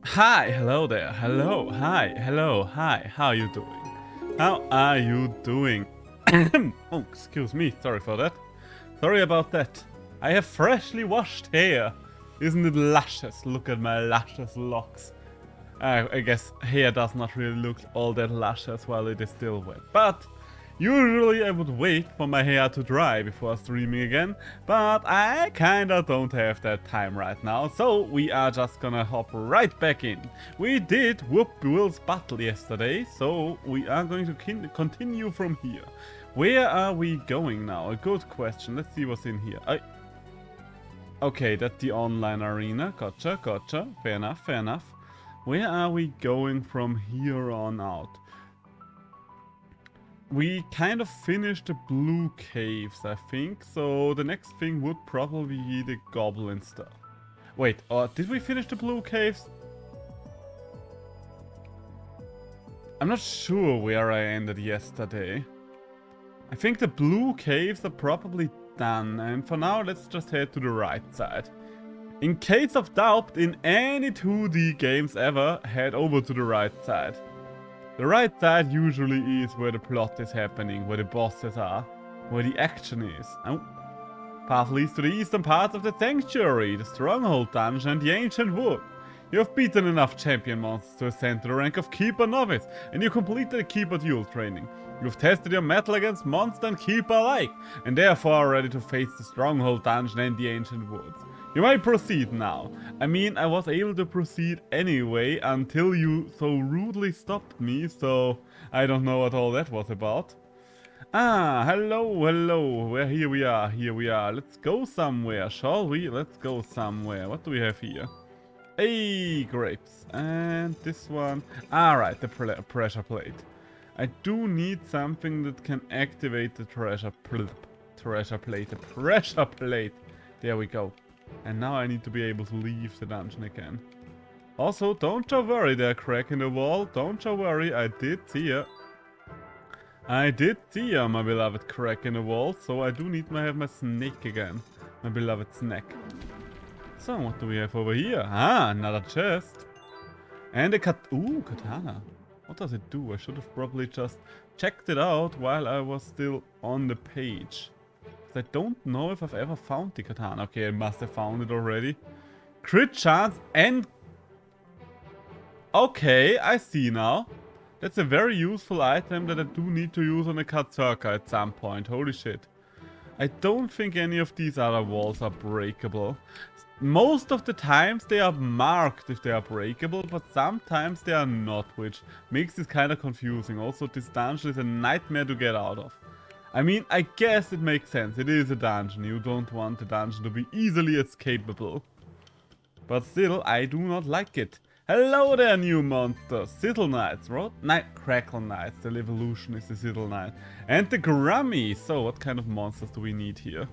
Hi, hello there, hello, hi, hello, hi, how are you doing? How are you doing? Oh, excuse me, sorry for that. Sorry about that. I have freshly washed hair. Isn't it luscious? Look at my luscious locks. I guess hair does not really look all that luscious while it is still wet. But usually I would wait for my hair to dry before streaming again, but I kinda don't have that time right now, so we are just gonna hop right back in. We did whoop Will's battle yesterday, so we are going to continue from here. Where are we going now? A good question. Let's see what's in here. Okay, that's the online arena. Gotcha, gotcha. Fair enough, fair enough. Where are we going from here on out? We kind of finished the blue caves, I think. So the next thing would probably be the goblin stuff. Wait, did we finish the blue caves? I'm not sure where I ended yesterday. I think the blue caves are probably done. And for now, let's just head to the right side. In case of doubt, in any 2D games ever, head over to the right side. The right side usually is where the plot is happening, where the bosses are, where the action is. Oh. Path leads to the eastern part of the Sanctuary, the Stronghold Dungeon and the Ancient Wood. You have beaten enough champion monsters to ascend to the rank of Keeper Novice, and you completed the Keeper Duel training. You've tested your mettle against monster and Keeper alike, and therefore are ready to face the Stronghold Dungeon and the Ancient Woods. You may proceed now. I mean, I was able to proceed anyway until you so rudely stopped me, so I don't know what all that was about. Ah, hello, hello. Here we are, here we are. Let's go somewhere, shall we? Let's go somewhere. What do we have here? Hey, grapes. And this one. Alright, the pressure plate. I do need something that can activate the treasure plate. The pressure plate. There we go. And now I need to be able to leave the dungeon again. Also, don't you worry there, crack in the wall. Don't you worry, I did see ya. I did see ya, my beloved crack in the wall. So I do need to have my snake again. My beloved snack. So, what do we have over here? Ah, another chest. And a katana. What does it do? I should have probably just checked it out while I was still on the page. I don't know if I've ever found the katana. Okay, I must have found it already. Crit chance and... Okay, I see now. That's a very useful item that I do need to use on a Katzerka at some point. Holy shit. I don't think any of these other walls are breakable. Most of the times they are marked if they are breakable, but sometimes they are not, which makes this kind of confusing. Also, this dungeon is a nightmare to get out of. I mean, I guess it makes sense. It is a dungeon. You don't want the dungeon to be easily escapable. But still, I do not like it. Hello there, new monsters. Sizzle Knights, right? Crackle Knights. The evolution is the Sizzle Knight. And the Grummy. So, what kind of monsters do we need here?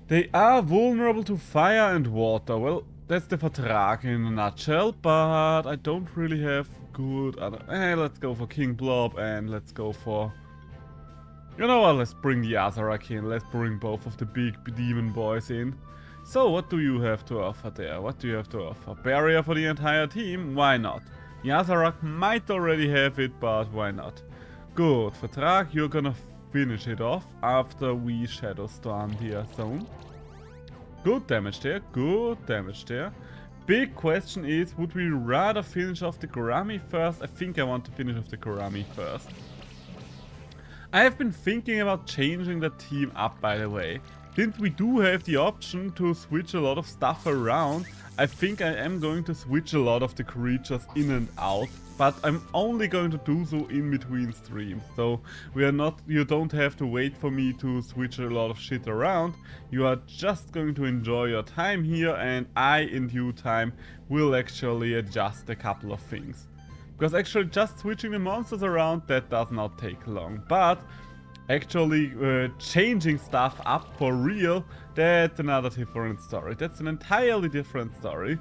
They are vulnerable to fire and water. Well, that's the Vertrag in a nutshell, but I don't really have good other... let's go for King Blob and let's go for... You know what, let's bring the Azarak in. Let's bring both of the big demon boys in. So, what do you have to offer there? What do you have to offer? Barrier for the entire team? Why not? The Azarak might already have it, but why not? Good, Vertrag, you're gonna finish it off after we Shadow Storm the zone. Good damage there, good damage there. Big question is, would we rather finish off the Kurami first? I think I want to finish off the Kurami first. I have been thinking about changing the team up, by the way. Since we do have the option to switch a lot of stuff around, I think I am going to switch a lot of the creatures in and out, but I'm only going to do so in between streams. So you don't have to wait for me to switch a lot of shit around. You are just going to enjoy your time here, and I, in due time, will actually adjust a couple of things. Because actually just switching the monsters around, that does not take long. But actually changing stuff up for real, that's another different story. That's an entirely different story.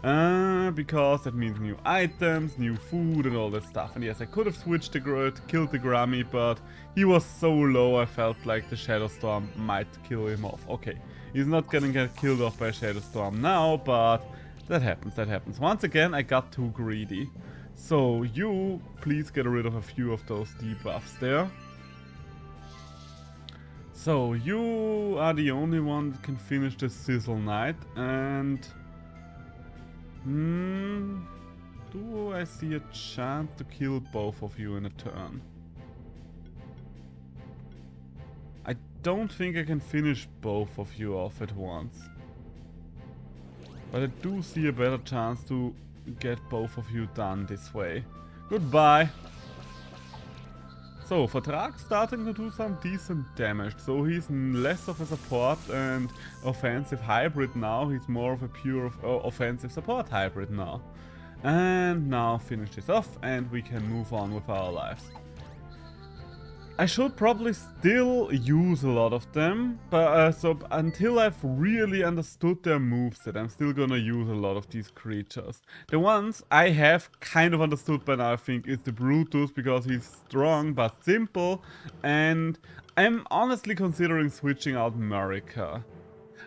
Because that means new items, new food and all that stuff. And yes, I could have switched killed the Grummy, but he was so low I felt like the Shadow Storm might kill him off. Okay, he's not gonna get killed off by a Shadow Storm now, but That happens, that happens. Once again, I got too greedy. So, you, please get rid of a few of those debuffs there. So, you are the only one that can finish the Sizzle Knight, and... do I see a chance to kill both of you in a turn? I don't think I can finish both of you off at once. But I do see a better chance to get both of you done this way. Goodbye! So, Vertrag starting to do some decent damage. So he's less of a support and offensive hybrid now. He's more of a pure offensive support hybrid now. And now finish this off and we can move on with our lives. I should probably still use a lot of them, but so until I've really understood their moveset, I'm still gonna use a lot of these creatures. The ones I have kind of understood by now, I think, is the Brutus, because he's strong but simple, and I'm honestly considering switching out Marika.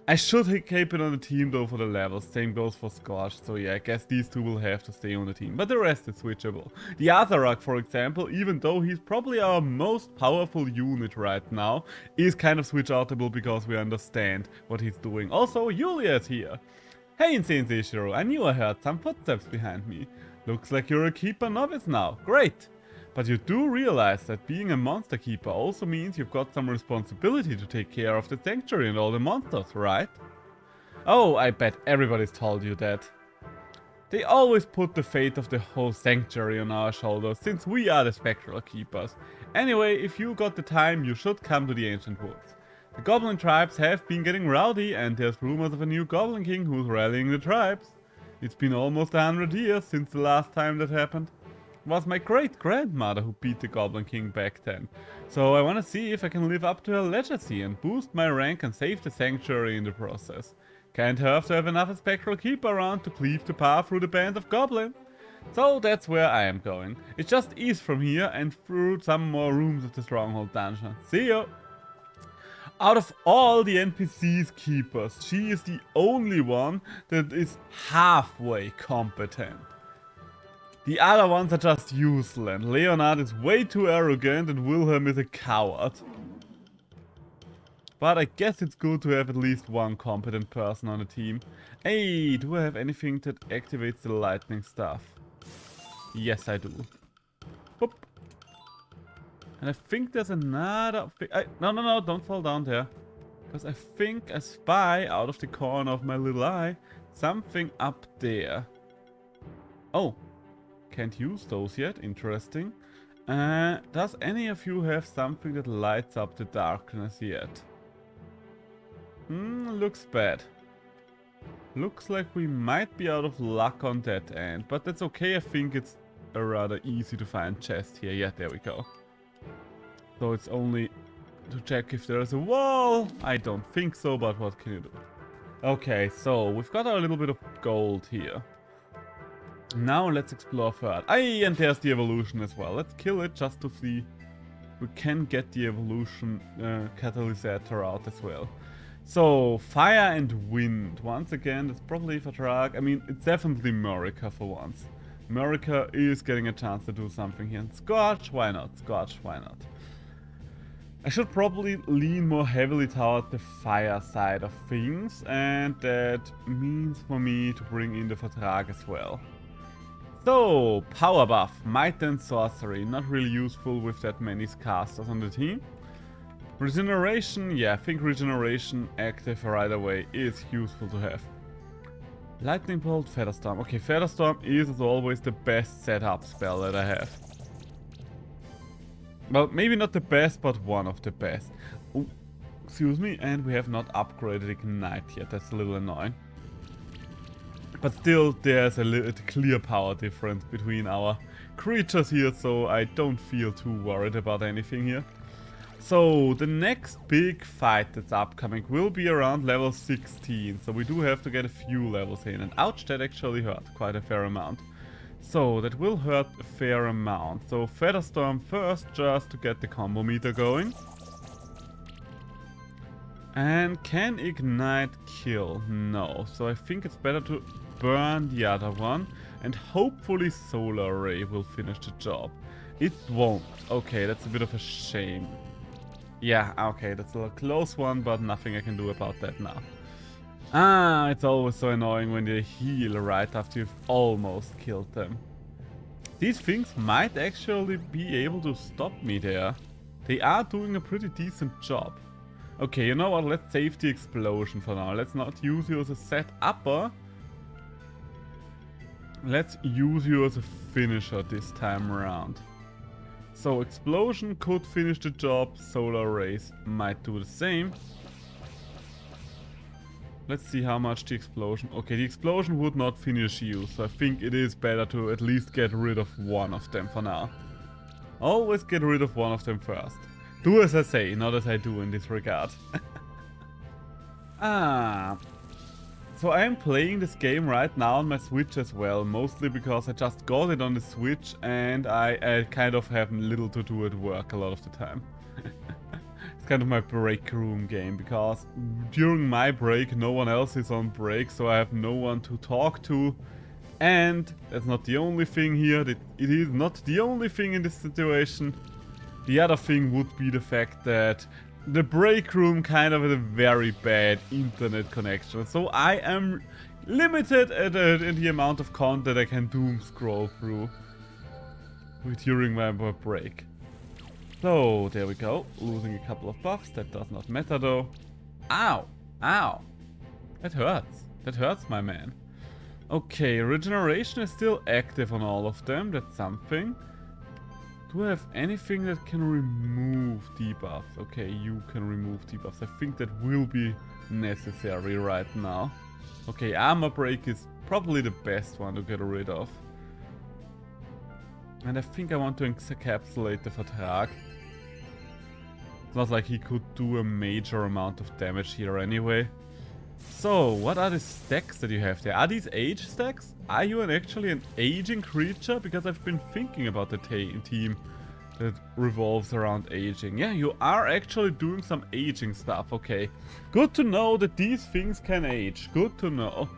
I should keep it on the team though for the levels, same goes for Scorch, so yeah, I guess these two will have to stay on the team, but the rest is switchable. The Azarak, for example, even though he's probably our most powerful unit right now, is kind of switch outable because we understand what he's doing. Also, Yulia is here! Hey Insane Seishiro, I knew I heard some footsteps behind me. Looks like you're a Keeper novice now, great! But you do realize that being a monster keeper also means you've got some responsibility to take care of the sanctuary and all the monsters, right? Oh, I bet everybody's told you that. They always put the fate of the whole sanctuary on our shoulders, since we are the spectral keepers. Anyway, if you got the time, you should come to the Ancient Woods. The goblin tribes have been getting rowdy, and there's rumors of a new goblin king who's rallying the tribes. It's been almost 100 years since the last time that happened. It was my great-grandmother who beat the Goblin King back then. So I wanna see if I can live up to her legacy and boost my rank and save the sanctuary in the process. Can't hurt to have another Spectral Keeper around to cleave the path through the band of goblins. So that's where I am going. It's just east from here and through some more rooms of the Stronghold dungeon. See you! Out of all the NPC's keepers, she is the only one that is halfway competent. The other ones are just useless. Leonard is way too arrogant and Wilhelm is a coward. But I guess it's good to have at least one competent person on the team. Hey, do I have anything that activates the lightning stuff? Yes, I do. Boop. And I think there's another thing. No, don't fall down there. Because I think I spy out of the corner of my little eye something up there. Oh. Can't use those yet, interesting. Does any of you have something that lights up the darkness yet? Looks bad. Looks like we might be out of luck on that end, but that's okay. I think it's a rather easy to find chest here. Yeah, there we go. So it's only to check if there's a wall. I don't think so, but what can you do? Okay, so we've got a little bit of gold here. Now let's explore further. And there's the evolution as well. Let's kill it just to see if we can get the evolution catalysator out as well. So, fire and wind. Once again, it's probably Vertrag. I mean, it's definitely Marika for once. Marika is getting a chance to do something here. And Scorch, why not? Scorch, why not? I should probably lean more heavily toward the fire side of things. And that means for me to bring in the Vertrag as well. So, power buff, might and sorcery, not really useful with that many casters on the team. Regeneration, yeah, I think regeneration active right away is useful to have. Lightning Bolt, Featherstorm. Okay, Featherstorm is as always the best setup spell that I have. Well, maybe not the best, but one of the best. Oh, excuse me, and we have not upgraded Ignite yet, that's a little annoying. But still, there's a clear power difference between our creatures here, so I don't feel too worried about anything here. So, the next big fight that's upcoming will be around level 16, so we do have to get a few levels in, and ouch, that actually hurt quite a fair amount. So, that will hurt a fair amount. So, Featherstorm first, just to get the combo meter going. And can Ignite kill? No, so I think it's better to burn the other one, and hopefully Solar Ray will finish the job. It won't. Okay, that's a bit of a shame. Yeah, okay, that's a close one, but nothing I can do about that now. Ah, it's always so annoying when they heal right after you've almost killed them. These things might actually be able to stop me there. They are doing a pretty decent job. Okay, you know what? Let's save the explosion for now. Let's not use you as a set-upper. Let's use you as a finisher this time around. So explosion could finish the job. Solar rays might do the same. Let's see how much the explosion... Okay, the explosion would not finish you, so I think it is better to at least get rid of one of them for now. Always get rid of one of them first. Do as I say, not as I do in this regard. So I'm playing this game right now on my Switch as well, mostly because I just got it on the Switch and I kind of have little to do at work a lot of the time. It's kind of my break room game, because during my break no one else is on break, so I have no one to talk to. And that's not the only thing here, it is not the only thing in this situation. The other thing would be the fact that the break room kind of has a very bad internet connection, so I am limited in the amount of content I can doom scroll through during my break. So, there we go. Losing a couple of buffs. That does not matter though. Ow! Ow! That hurts. That hurts, my man. Okay, regeneration is still active on all of them. That's something. Do I have anything that can remove debuffs? Okay, you can remove debuffs. I think that will be necessary right now. Okay, armor break is probably the best one to get rid of. And I think I want to encapsulate the Vertrag. It's not like he could do a major amount of damage here anyway. So, what are the stacks that you have there? Are these age stacks? Are you actually an aging creature? Because I've been thinking about the team that revolves around aging. Yeah, you are actually doing some aging stuff, okay. Good to know that these things can age. Good to know.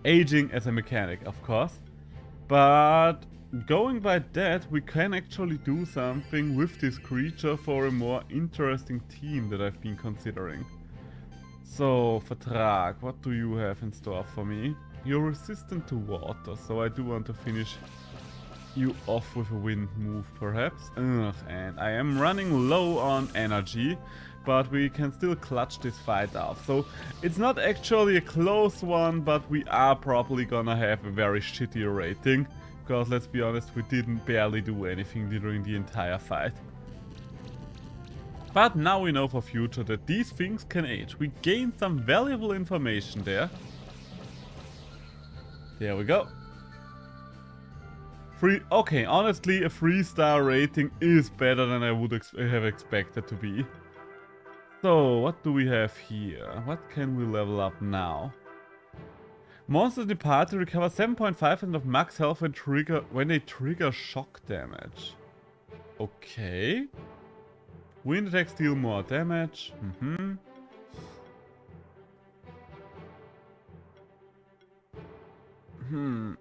Aging as a mechanic, of course. But going by that, we can actually do something with this creature for a more interesting team that I've been considering. So, Vertrag, what do you have in store for me? You're resistant to water, so I do want to finish you off with a wind move, perhaps. Ugh, and I am running low on energy, but we can still clutch this fight out. So, it's not actually a close one, but we are probably gonna have a very shitty rating. Because, let's be honest, we didn't barely do anything during the entire fight. But now we know for future that these things can age. We gained some valuable information there. There we go. Okay, honestly, a 3-star rating is better than I would have expected to be. So, what do we have here? What can we level up now? Monsters in the party recover 7.5% of max health when they trigger shock damage. Okay. Wind attacks deal more damage.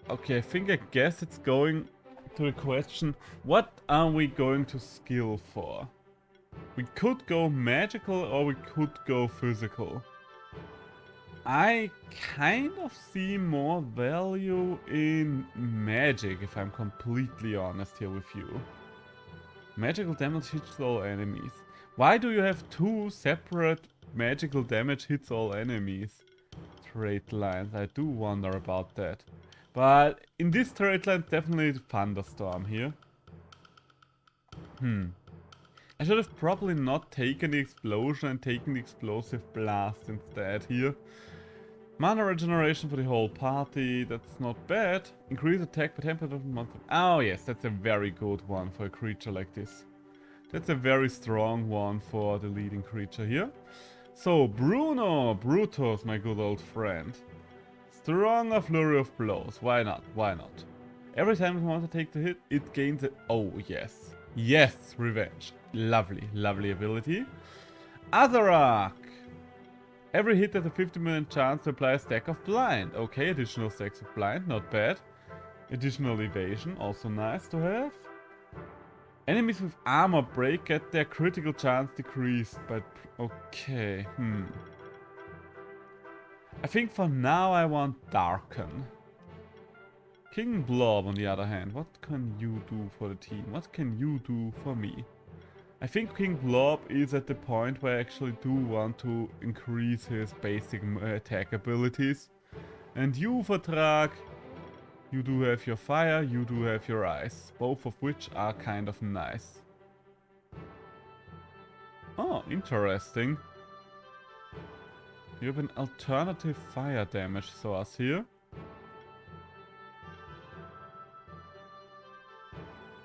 Okay, I guess it's going to the question, what are we going to skill for? We could go magical or we could go physical. I kind of see more value in magic, if I'm completely honest here with you. Magical damage hits all enemies. Why do you have 2 separate magical damage hits all enemies trait lines? I do wonder about that. But in this trait line, definitely Thunderstorm here. I should have probably not taken the explosion and taken the explosive blast instead here. Mana regeneration for the whole party, that's not bad. Increase attack by 10%. Oh yes, that's a very good one for a creature like this. That's a very strong one for the leading creature here. So, Brutus, my good old friend. Stronger flurry of blows. Why not? Why not? Every time you want to take the hit, it gains a... Oh, yes. Yes, revenge. Lovely, lovely ability. Azarak. Every hit has a 50% chance to apply a stack of blind. Okay, additional stacks of blind, not bad. Additional evasion, also nice to have. Enemies with armor break get their critical chance decreased, but okay, I think for now I want Darken. King Blob, on the other hand, what can you do for the team? What can you do for me? I think King Blob is at the point where I actually do want to increase his basic attack abilities. And you, Vertrag, you do have your fire, you do have your ice, both of which are kind of nice. Oh, interesting. You have an alternative fire damage source here.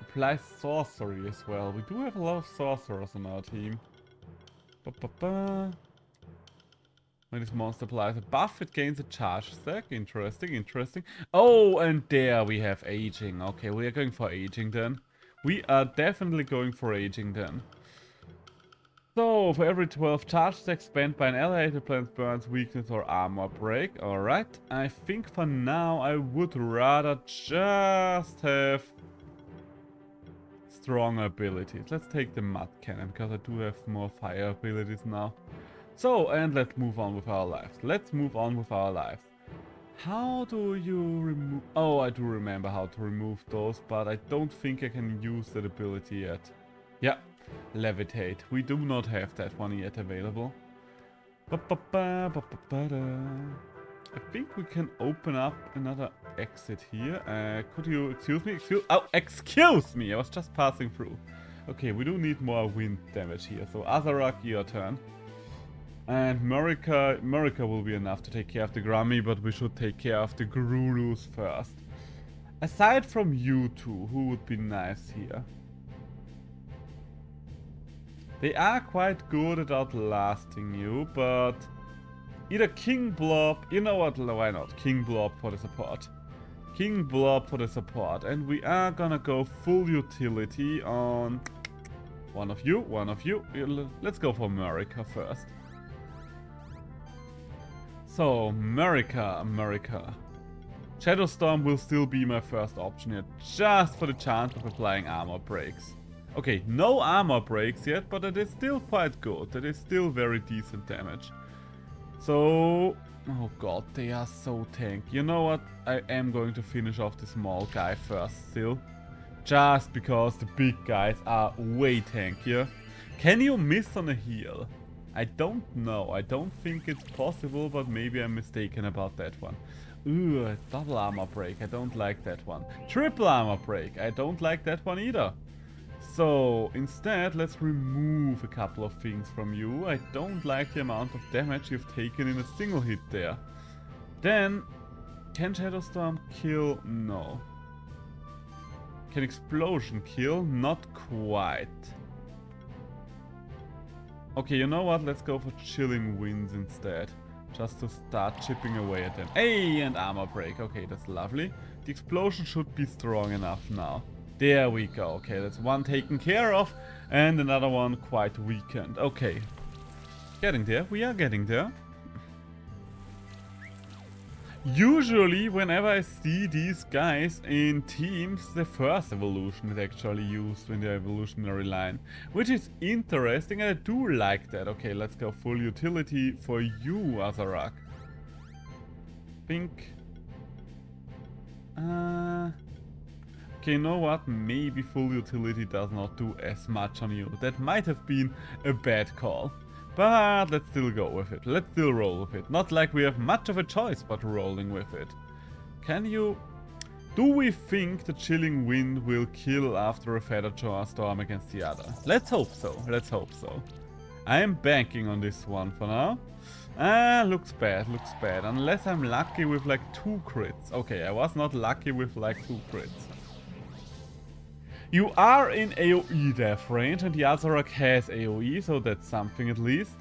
Apply sorcery as well. We do have a lot of sorcerers on our team. When this monster applies a buff, it gains a charge stack. Interesting, interesting. Oh, and there we have aging. Okay, we are going for aging then. We are definitely going for aging then. So, for every 12 charge stacks spent by an ally, it applies burns, weakness, or armor break. Alright, I think for now I would rather just have stronger abilities. Let's take the mud cannon, because I do have more fire abilities now. So, and let's move on with our lives. Let's move on with our lives. How do you remove... Oh, I do remember how to remove those, but I don't think I can use that ability yet. Yeah, levitate. We do not have that one yet available. I think we can open up another exit here. Could you... Excuse me? Excuse me! I was just passing through. Okay, we do need more wind damage here. So, Azarak, your turn. And Murica will be enough to take care of the Grummy, but we should take care of the Gurulus first. Aside from you two, who would be nice here? They are quite good at outlasting you, but either King Blob, you know what, why not? King Blob for the support. King Blob for the support. And we are gonna go full utility on one of you. Let's go for Murica first. So, Murica. Shadowstorm will still be my first option here, just for the chance of applying armor breaks. Okay, no armor breaks yet, but it is still quite good. That is still very decent damage. So, oh god, they are so tanky. You know what? I am going to finish off the small guy first still. Just because the big guys are way tankier. Can you miss on a heal? I don't know. I don't think it's possible, but maybe I'm mistaken about that one. Ooh, double armor break. I don't like that one. Triple armor break. I don't like that one either. So, instead, let's remove a couple of things from you. I don't like the amount of damage you've taken in a single hit there. Then, can Shadowstorm kill? No. Can Explosion kill? Not quite. Okay, you know what? Let's go for Chilling Winds instead. Just to start chipping away at them. Hey, and armor break. Okay, that's lovely. The explosion should be strong enough now. There we go. Okay, that's one taken care of. And another one quite weakened. Okay. Getting there. We are getting there. Usually, whenever I see these guys in teams, the first evolution is actually used in the evolutionary line. Which is interesting, and I do like that. Okay, let's go full utility for you, Azarak. Pink. Okay, you know what? Maybe full utility does not do as much on you. That might have been a bad call. But let's still go with it. Let's still roll with it. Not like we have much of a choice but rolling with it. Can you... Do we think the Chilling Wind will kill after a Feather Storm against the other? Let's hope so. Let's hope so. I am banking on this one for now. Looks bad. Looks bad. Unless I'm lucky with like 2 crits. Okay, I was not lucky with like 2 crits. You are in AoE death range, and the Azarak has AoE, so that's something at least.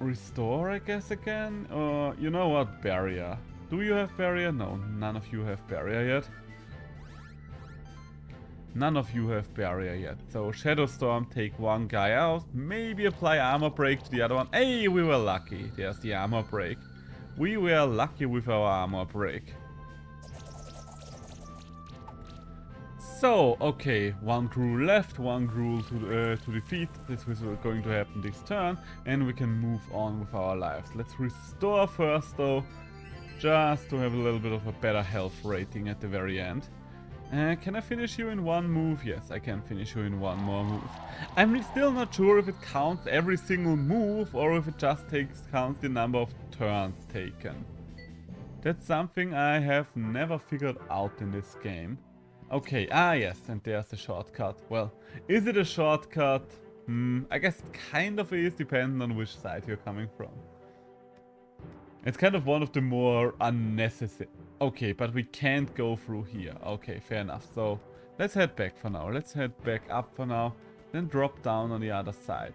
Restore, I guess, again? Or, you know what, Barrier. Do you have Barrier? No, none of you have Barrier yet. None of you have barrier yet. So Shadow Storm, take one guy out. Maybe apply armor break to the other one. Hey, we were lucky. There's the armor break. We were lucky with our armor break. So, okay, one crew left, one crew to defeat. This is going to happen this turn, and we can move on with our lives. Let's restore first, though, just to have a little bit of a better health rating at the very end. Can I finish you in one move? Yes, I can finish you in one more move. I'm still not sure if it counts every single move or if it just counts the number of turns taken. That's something I have never figured out in this game. Okay, yes, and there's the shortcut. Well, is it a shortcut? I guess it kind of is, depending on which side you're coming from. It's kind of one of the more unnecessary... Okay, but we can't go through here. Okay, fair enough. So, let's head back for now. Let's head back up for now. Then drop down on the other side.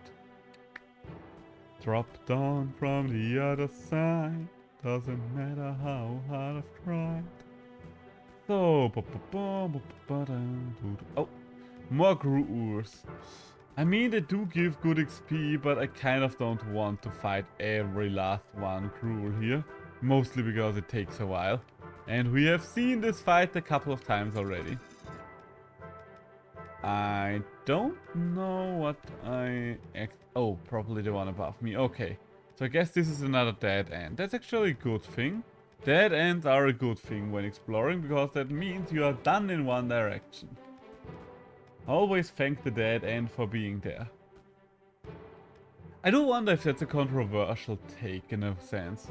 Drop down from the other side. Doesn't matter how hard I've tried. So, oh, more Gruurs. I mean, they do give good XP, but I kind of don't want to fight every last one Gruul here. Mostly because it takes a while. And we have seen this fight a couple of times already. I don't know what oh, probably the one above me. Okay, so I guess this is another dead end. That's actually a good thing. Dead ends are a good thing when exploring, because that means you are done in one direction. Always thank the dead end for being there. I do wonder if that's a controversial take in a sense.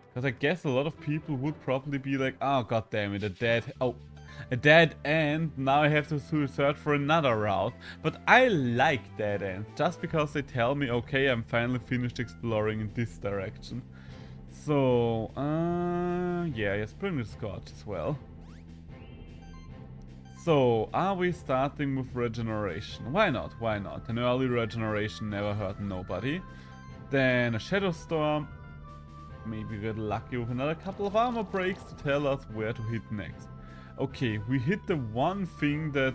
Because I guess a lot of people would probably be like, oh god damn it, a dead end, now I have to search for another route. But I like dead ends, just because they tell me, okay, I'm finally finished exploring in this direction. So, yeah, let's bring the Scorch as well. So, are we starting with regeneration? Why not? Why not? An early regeneration never hurt nobody. Then a Shadow Storm. Maybe we get lucky with another couple of armor breaks to tell us where to hit next. Okay, we hit the one thing that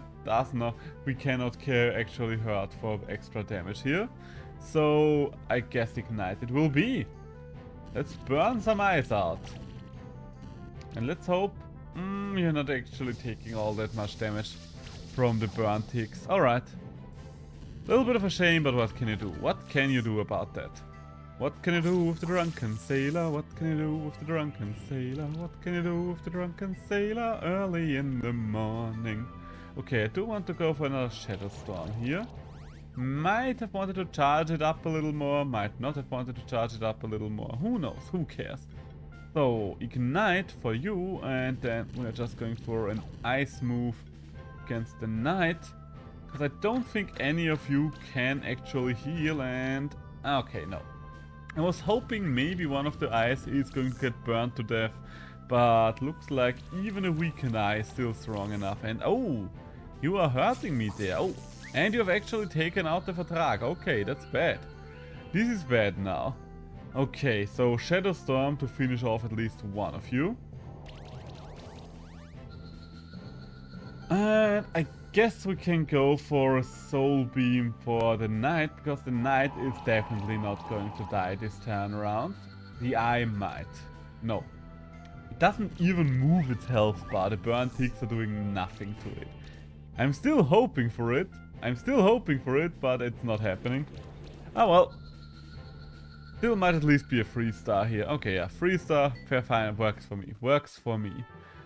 we cannot actually hurt for extra damage here. So, I guess Ignite it will be. Let's burn some ice out. And let's hope you're not actually taking all that much damage from the burn ticks. Alright. A little bit of a shame, but what can you do? What can you do about that? What can you do with the drunken sailor? What can you do with the drunken sailor? What can you do with the drunken sailor early in the morning? Okay, I do want to go for another Shadow Storm here. Might have wanted to charge it up a little more, might not have wanted to charge it up a little more. Who knows? Who cares? So, Ignite for you, and then we're just going for an ice move against the Knight. Because I don't think any of you can actually heal, and... Okay, no. I was hoping maybe one of the eyes is going to get burned to death, but looks like even a weakened eye is still strong enough. And oh, you are hurting me there. Oh, and you have actually taken out the Vertrag. Okay, that's bad. This is bad now. Okay, so Shadow Storm to finish off at least one of you. And I guess we can go for a Soul Beam for the Knight, because the Knight is definitely not going to die this turn around. The Eye might. No. It doesn't even move its health bar. The burn ticks are doing nothing to it. I'm still hoping for it. But it's not happening. Oh well. Still might at least be a 3-star here. Okay, yeah, 3-star, fair, fine, works for me. Works for me.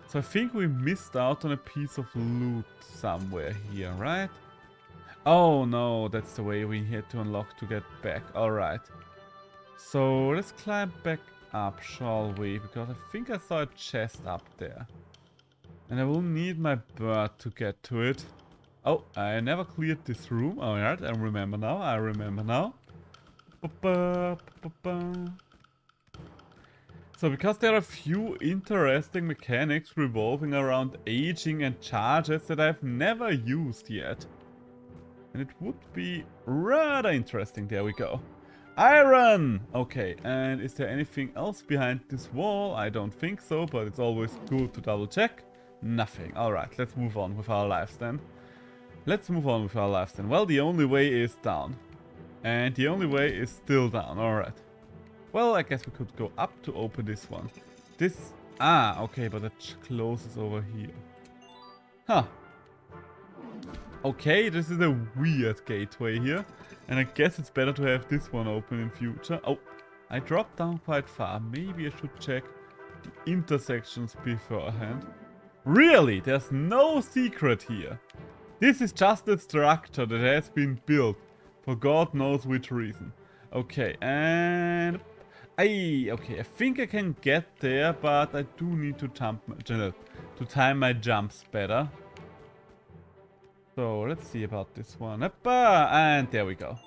So I think we missed out on a piece of loot somewhere here, right? Oh no, that's the way we had to unlock to get back. Alright. So let's climb back up, shall we? Because I think I saw a chest up there. And I will need my bird to get to it. Oh, I never cleared this room. Alright, I remember now. So because there are a few interesting mechanics revolving around aging and charges that I've never used yet. And it would be rather interesting. There we go. Iron! Okay, and is there anything else behind this wall? I don't think so, but it's always good to double check. Nothing. Alright, let's move on with our lives then. Let's move on with our lives then. Well, the only way is down. And the only way is still down. Alright. Well, I guess we could go up to open this one. This... Ah, okay, but it closes over here. Huh. Okay, this is a weird gateway here. And I guess it's better to have this one open in future. Oh, I dropped down quite far. Maybe I should check the intersections beforehand. Really? There's no secret here. This is just a structure that has been built for God knows which reason. Okay, and... okay, I think I can get there, but I do need to to time my jumps better. So, let's see about this one. And there we go.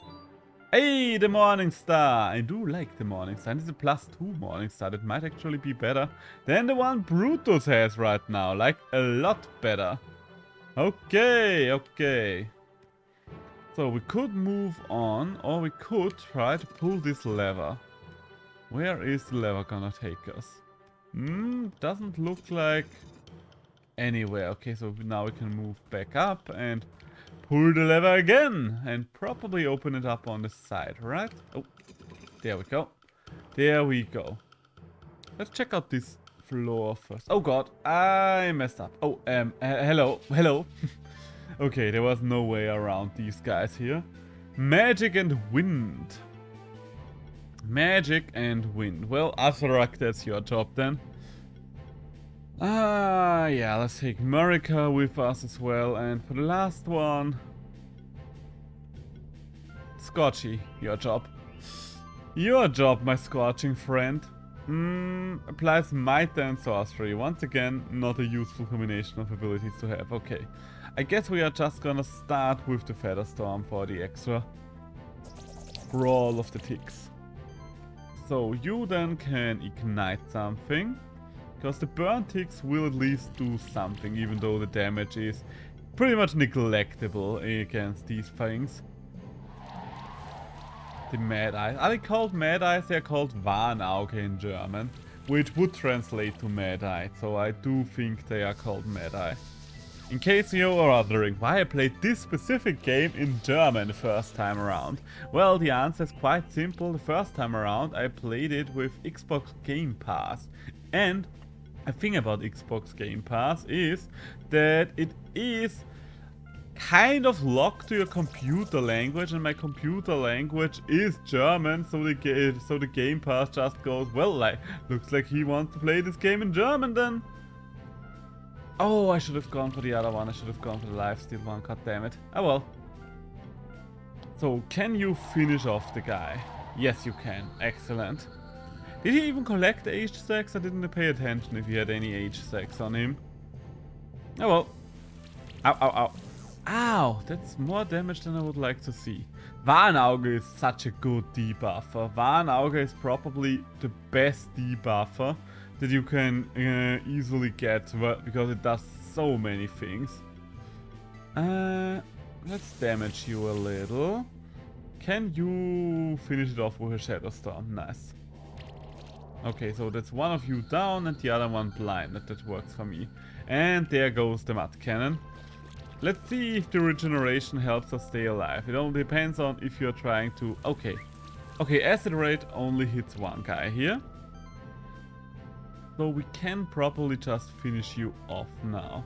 Hey, the Morning Star! I do like the Morning Star. And it's a +2 Morning Star. That might actually be better than the one Brutus has right now. Like, a lot better. Okay, okay. So, we could move on, or we could try to pull this lever. Where is the lever gonna take us? Doesn't look like anywhere. Okay, so now we can move back up and pull the lever again. And probably open it up on the side, right? Oh, there we go. There we go. Let's check out this floor first. Oh god, I messed up. Oh, hello, hello. Okay, there was no way around these guys here. Magic and wind. Magic and wind. Well, Azarak, that's your job then. Yeah, let's take Marika with us as well. And for the last one... Scorchy, your job. Your job, my scorching friend. Applies might and sorcery. Once again, not a useful combination of abilities to have. Okay. I guess we are just gonna start with the Featherstorm for the extra brawl of the ticks. So you then can ignite something, because the burn ticks will at least do something, even though the damage is pretty much neglectable against these things. The Mad Eyes. Are they called Mad Eyes? They are called Warnauge in German, which would translate to Mad Eye. So I do think they are called Mad Eye. In case you are wondering why I played this specific game in German the first time around. Well, the answer is quite simple. The first time around I played it with Xbox Game Pass. And a thing about Xbox Game Pass is that it is kind of locked to your computer language, and my computer language is German, so the Game Pass just goes, well, like, looks like he wants to play this game in German then. Oh, I should have gone for the other one. I should have gone for the lifesteal one. God damn it. Oh well. So, can you finish off the guy? Yes, you can. Excellent. Did he even collect age stacks? I didn't pay attention if he had any age stacks on him. Oh well. Ow, ow, ow. Ow! That's more damage than I would like to see. Warnauge is such a good debuffer. Warnauge is probably the best debuffer that you can easily get, because it does so many things. Let's damage you a little. Can you finish it off with a Shadow Storm? Nice. Okay, so that's one of you down and the other one blind. That works for me. And there goes the Mud Cannon. Let's see if the regeneration helps us stay alive. It only depends on if you're trying to... Okay. Okay, Acid Raid only hits one guy here. So we can probably just finish you off now.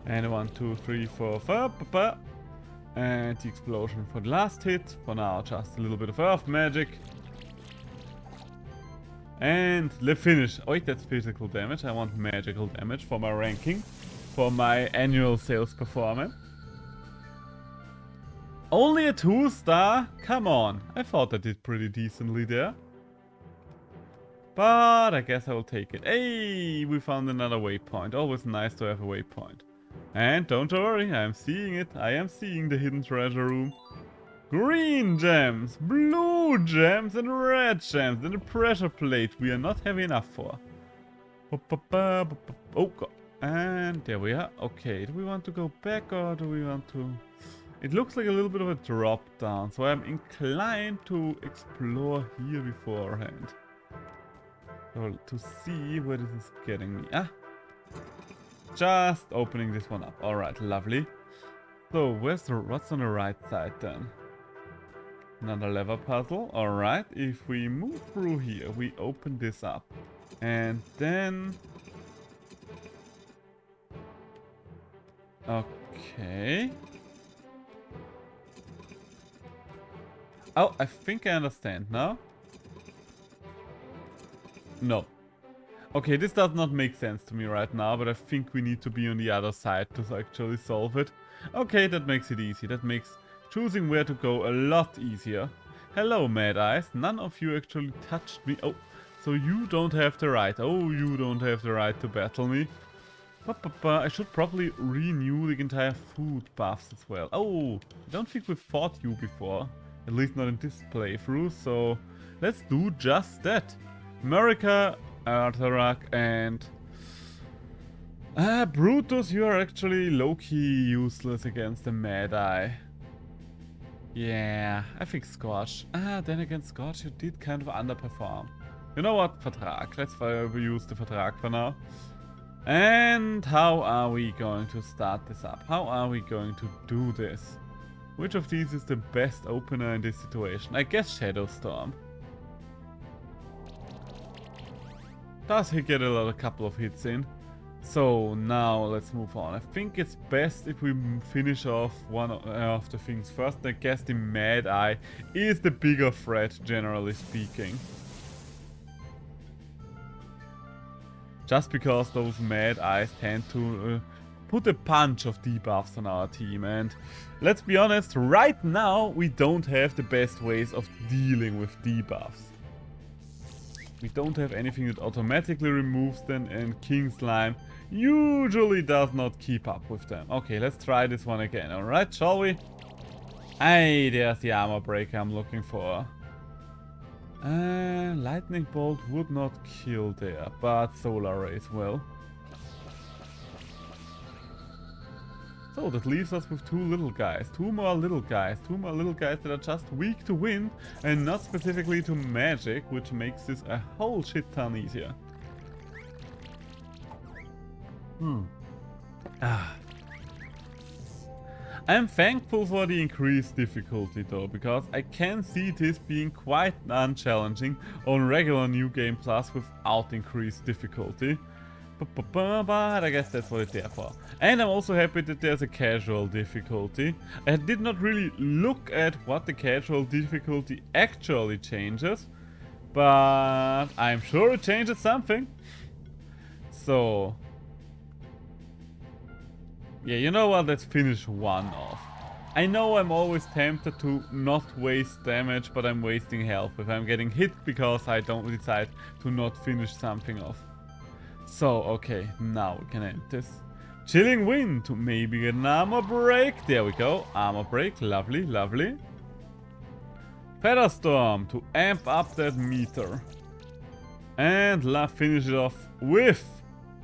And 1, 2, 3, 4, 5. And the explosion for the last hit. For now, just a little bit of earth magic. And the finish. Oh wait, that's physical damage. I want magical damage for my ranking. For my annual sales performance. Only a 2-star? Come on. I thought I did pretty decently there. But I guess I will take it. Hey, we found another waypoint. Always nice to have a waypoint. And don't worry, I am seeing it. I am seeing the hidden treasure room. Green gems, blue gems, and red gems. And a pressure plate we are not heavy enough for. Oh god. And there we are. Okay, do we want to go back or do we want to... It looks like a little bit of a drop down. So I'm inclined to explore here beforehand. To see where this is getting me. Ah! Just opening this one up. Alright, lovely. So, what's on the right side then? Another lever puzzle. Alright, if we move through here, we open this up. And then... Okay. Oh, I think I understand now. No. Okay, this does not make sense to me right now, but I think we need to be on the other side to actually solve it. Okay, that makes it easy. That makes choosing where to go a lot easier. Hello, Mad Eyes. None of you actually touched me. Oh, so you don't have the right. Oh, you don't have the right to battle me. I should probably renew the entire food buffs as well. Oh, I don't think we fought you before. At least not in this playthrough, so let's do just that. America, Artharak, and... Brutus, you are actually low-key useless against the Mad Eye. Yeah, I think Scorch. Then again, Scorch, you did kind of underperform. You know what? Vertrag. Let's use the Vertrag for now. And how are we going to start this up? How are we going to do this? Which of these is the best opener in this situation? I guess Shadowstorm. Does he get a couple of hits in? So now let's move on. I think it's best if we finish off one of the things first. I guess the Mad Eye is the bigger threat, generally speaking. Just because those Mad Eyes tend to put a punch of debuffs on our team. And let's be honest, right now we don't have the best ways of dealing with debuffs. We don't have anything that automatically removes them, and King Slime usually does not keep up with them. Okay, let's try this one again, alright, shall we? Hey, there's the armor breaker I'm looking for. Lightning Bolt would not kill there, but Solar Rays will. So that leaves us with two little guys. Two more little guys that are just weak to wind and not specifically to magic, which makes this a whole shit ton easier. I'm thankful for the increased difficulty though, because I can see this being quite unchallenging on regular New Game Plus without increased difficulty. But I guess that's what it's there for. And I'm also happy that there's a casual difficulty. I did not really look at what the casual difficulty actually changes, but I'm sure it changes something. So... yeah, you know what, let's finish one off. I know I'm always tempted to not waste damage, but I'm wasting health if I'm getting hit because I don't decide to not finish something off. So, okay, now we can end this. Chilling Wind to maybe get an armor break. There we go, armor break, lovely, lovely. Featherstorm to amp up that meter. And finish it off with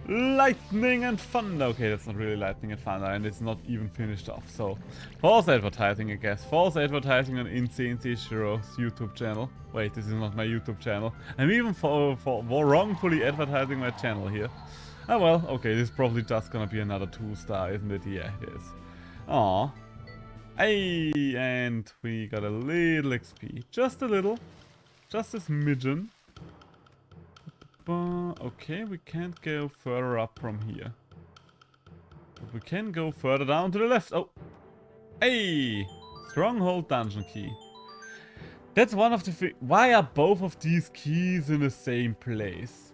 Lightning and Thunder. Okay, that's not really Lightning and Thunder, and it's not even finished off. So, false advertising, I guess. False advertising on Insane Seijiro's YouTube channel. Wait, this is not my YouTube channel. I'm even for wrongfully advertising my channel here. Oh well, okay, this is probably just gonna be another 2-star, isn't it? Yeah, it is. Aww. Hey, and we got a little XP. Just a little. Just a smidgen. Okay, we can't go further up from here. But we can go further down to the left. Oh! Hey! Stronghold dungeon key. That's one of the why are both of these keys in the same place?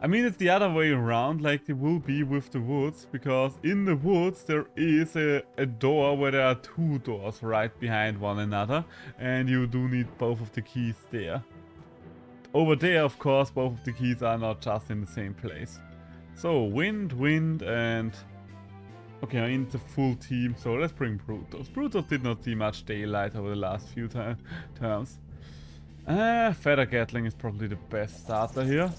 I mean, it's the other way around, like they will be with the woods, because in the woods there is a door where there are two doors right behind one another, and you do need both of the keys there. Over there, of course, both of the keys are not just in the same place. So, wind, and... okay, I need the full team, so let's bring Brutus. Brutus did not see much daylight over the last few terms. Feather Gatling is probably the best starter here.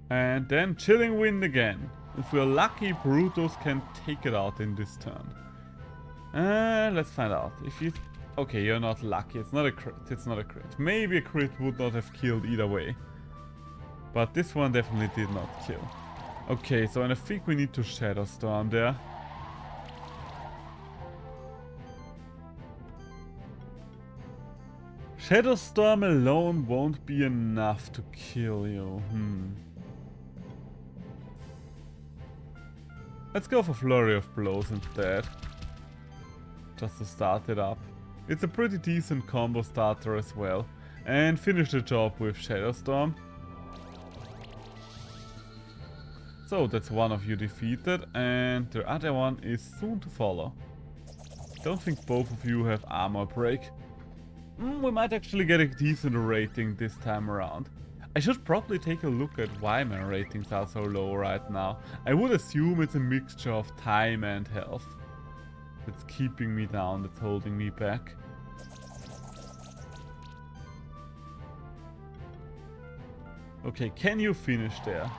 And then Chilling Wind again. If we're lucky, Brutus can take it out in this turn. Let's find out. If you... okay, you're not lucky. It's not a crit. It's not a crit. Maybe a crit would not have killed either way. But this one definitely did not kill. Okay, so and I think we need to Shadow Storm there. Shadow Storm alone won't be enough to kill you. Let's go for Flurry of Blows instead. Just to start it up. It's a pretty decent combo starter as well. And finish the job with Shadow Storm. So that's one of you defeated, and the other one is soon to follow. Don't think both of you have armor break. We might actually get a decent rating this time around. I should probably take a look at why my ratings are so low right now. I would assume it's a mixture of time and health. That's keeping me down, that's holding me back. Okay, can you finish there?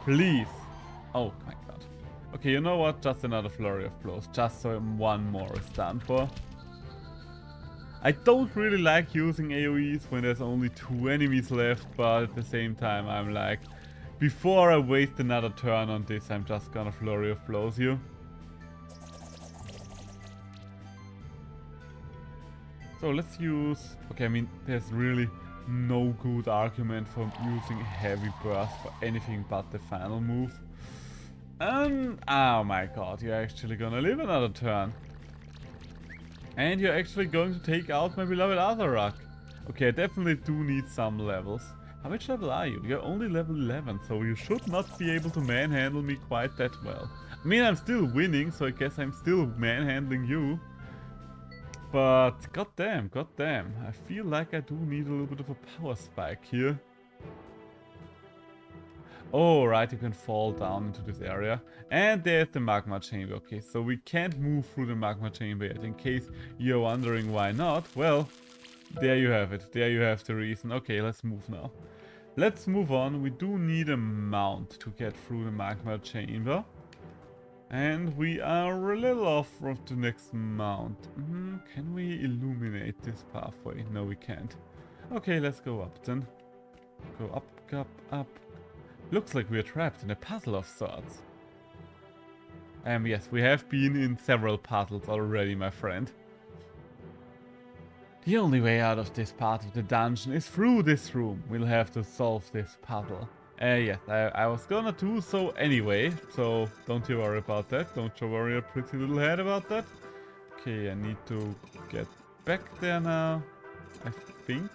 Please. Oh my god. Okay, you know what? Just another Flurry of Blows. Just so one more is done for. I don't really like using AoEs when there's only 2 enemies left, but at the same time I'm like, before I waste another turn on this, I'm just gonna Flurry of Blows you. So let's use... Okay, I mean, there's really no good argument for using Heavy Burst for anything but the final move. Oh my god, you're actually gonna live another turn. And you're actually going to take out my beloved Azarak. Okay, I definitely do need some levels. How much level are you? You're only level 11, so you should not be able to manhandle me quite that well. I mean, I'm still winning, so I guess I'm still manhandling you. But goddamn, I feel like I do need a little bit of a power spike here. Oh, right, you can fall down into this area. And there's the magma chamber. Okay, so we can't move through the magma chamber yet. In case you're wondering why not, well, there you have it. There you have the reason. Okay, let's move now. Let's move on. We do need a mount to get through the magma chamber. And we are a little off from the next mount. Can we illuminate this pathway? No, we can't. Okay, let's go up then. Go up, up, up. Looks like we're trapped in a puzzle of sorts. Yes, we have been in several puzzles already, my friend. The only way out of this part of the dungeon is through this room. We'll have to solve this puzzle. Yes, I was gonna do so anyway, so don't you worry about that. Don't you worry your pretty little head about that. Okay, I need to get back there now, I think.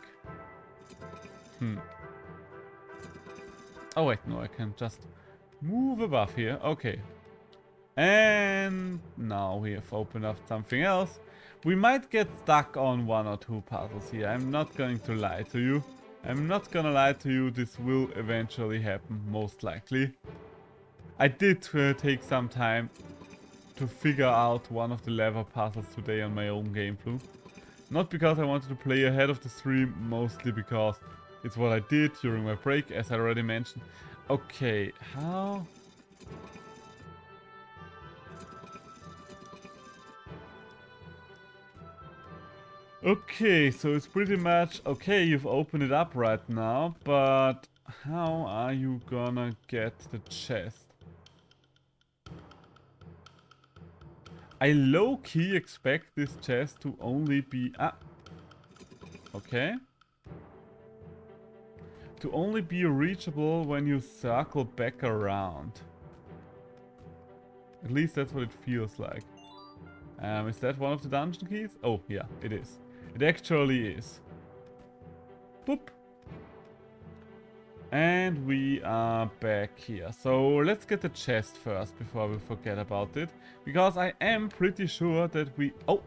Oh wait, no, I can just move above here. Okay. And now we have opened up something else. We might get stuck on 1 or 2 puzzles here. I'm not going to lie to you. I'm not gonna lie to you, this will eventually happen, most likely. I did take some time to figure out one of the lever puzzles today on my own gameplaythrough. Not because I wanted to play ahead of the stream, mostly because it's what I did during my break, as I already mentioned. Okay, how... Okay, so it's pretty much... Okay, you've opened it up right now, but how are you gonna get the chest? I low-key expect this chest to only be... okay. To only be reachable when you circle back around. At least that's what it feels like. Is that one of the dungeon keys? Oh, yeah, it is. It actually is. Boop. And we are back here. So let's get the chest first before we forget about it. Because I am pretty sure that we... Oh!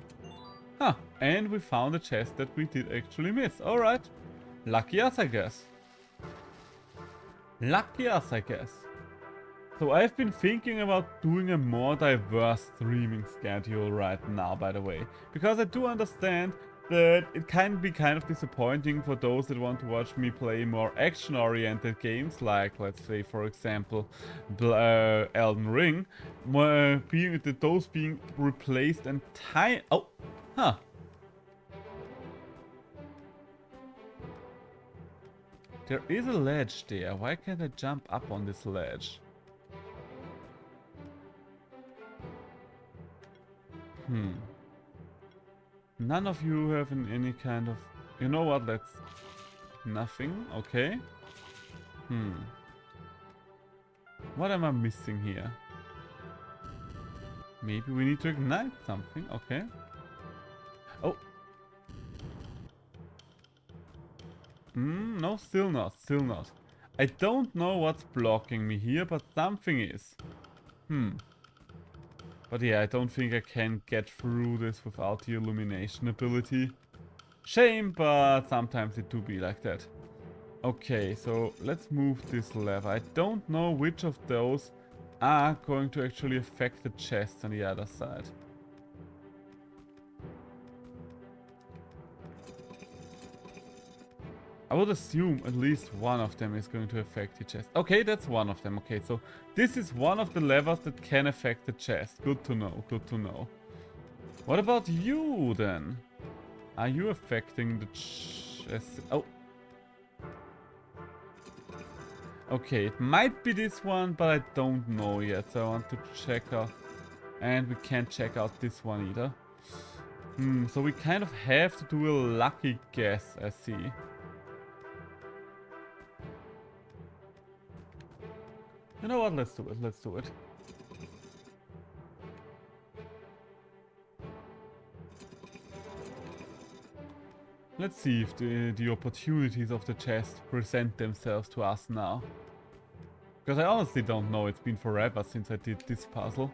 Huh. And we found a chest that we did actually miss. Alright. Lucky us, I guess. Lucky us, I guess. So I've been thinking about doing a more diverse streaming schedule right now, by the way. Because I do understand that it can be kind of disappointing for those that want to watch me play more action-oriented games, like, let's say, for example, Elden Ring, those being replaced entirely... Oh, huh. There is a ledge there. Why can't I jump up on this ledge? None of you have any kind of... You know what, let's... Nothing, okay. What am I missing here? Maybe we need to ignite something, okay. Oh. No, still not, still not. I don't know what's blocking me here, but something is. But yeah, I don't think I can get through this without the illumination ability. Shame, but sometimes it do be like that. Okay, so let's move this lever. I don't know which of those are going to actually affect the chest on the other side. I would assume at least one of them is going to affect the chest. Okay, that's one of them. Okay, so this is one of the levers that can affect the chest. Good to know, good to know. What about you then? Are you affecting the chest? Oh. Okay, it might be this one, but I don't know yet. So I want to check out. And we can't check out this one either. So we kind of have to do a lucky guess, I see. You know what, let's do it, let's do it. Let's see if the opportunities of the chest present themselves to us now. Because I honestly don't know, it's been forever since I did this puzzle.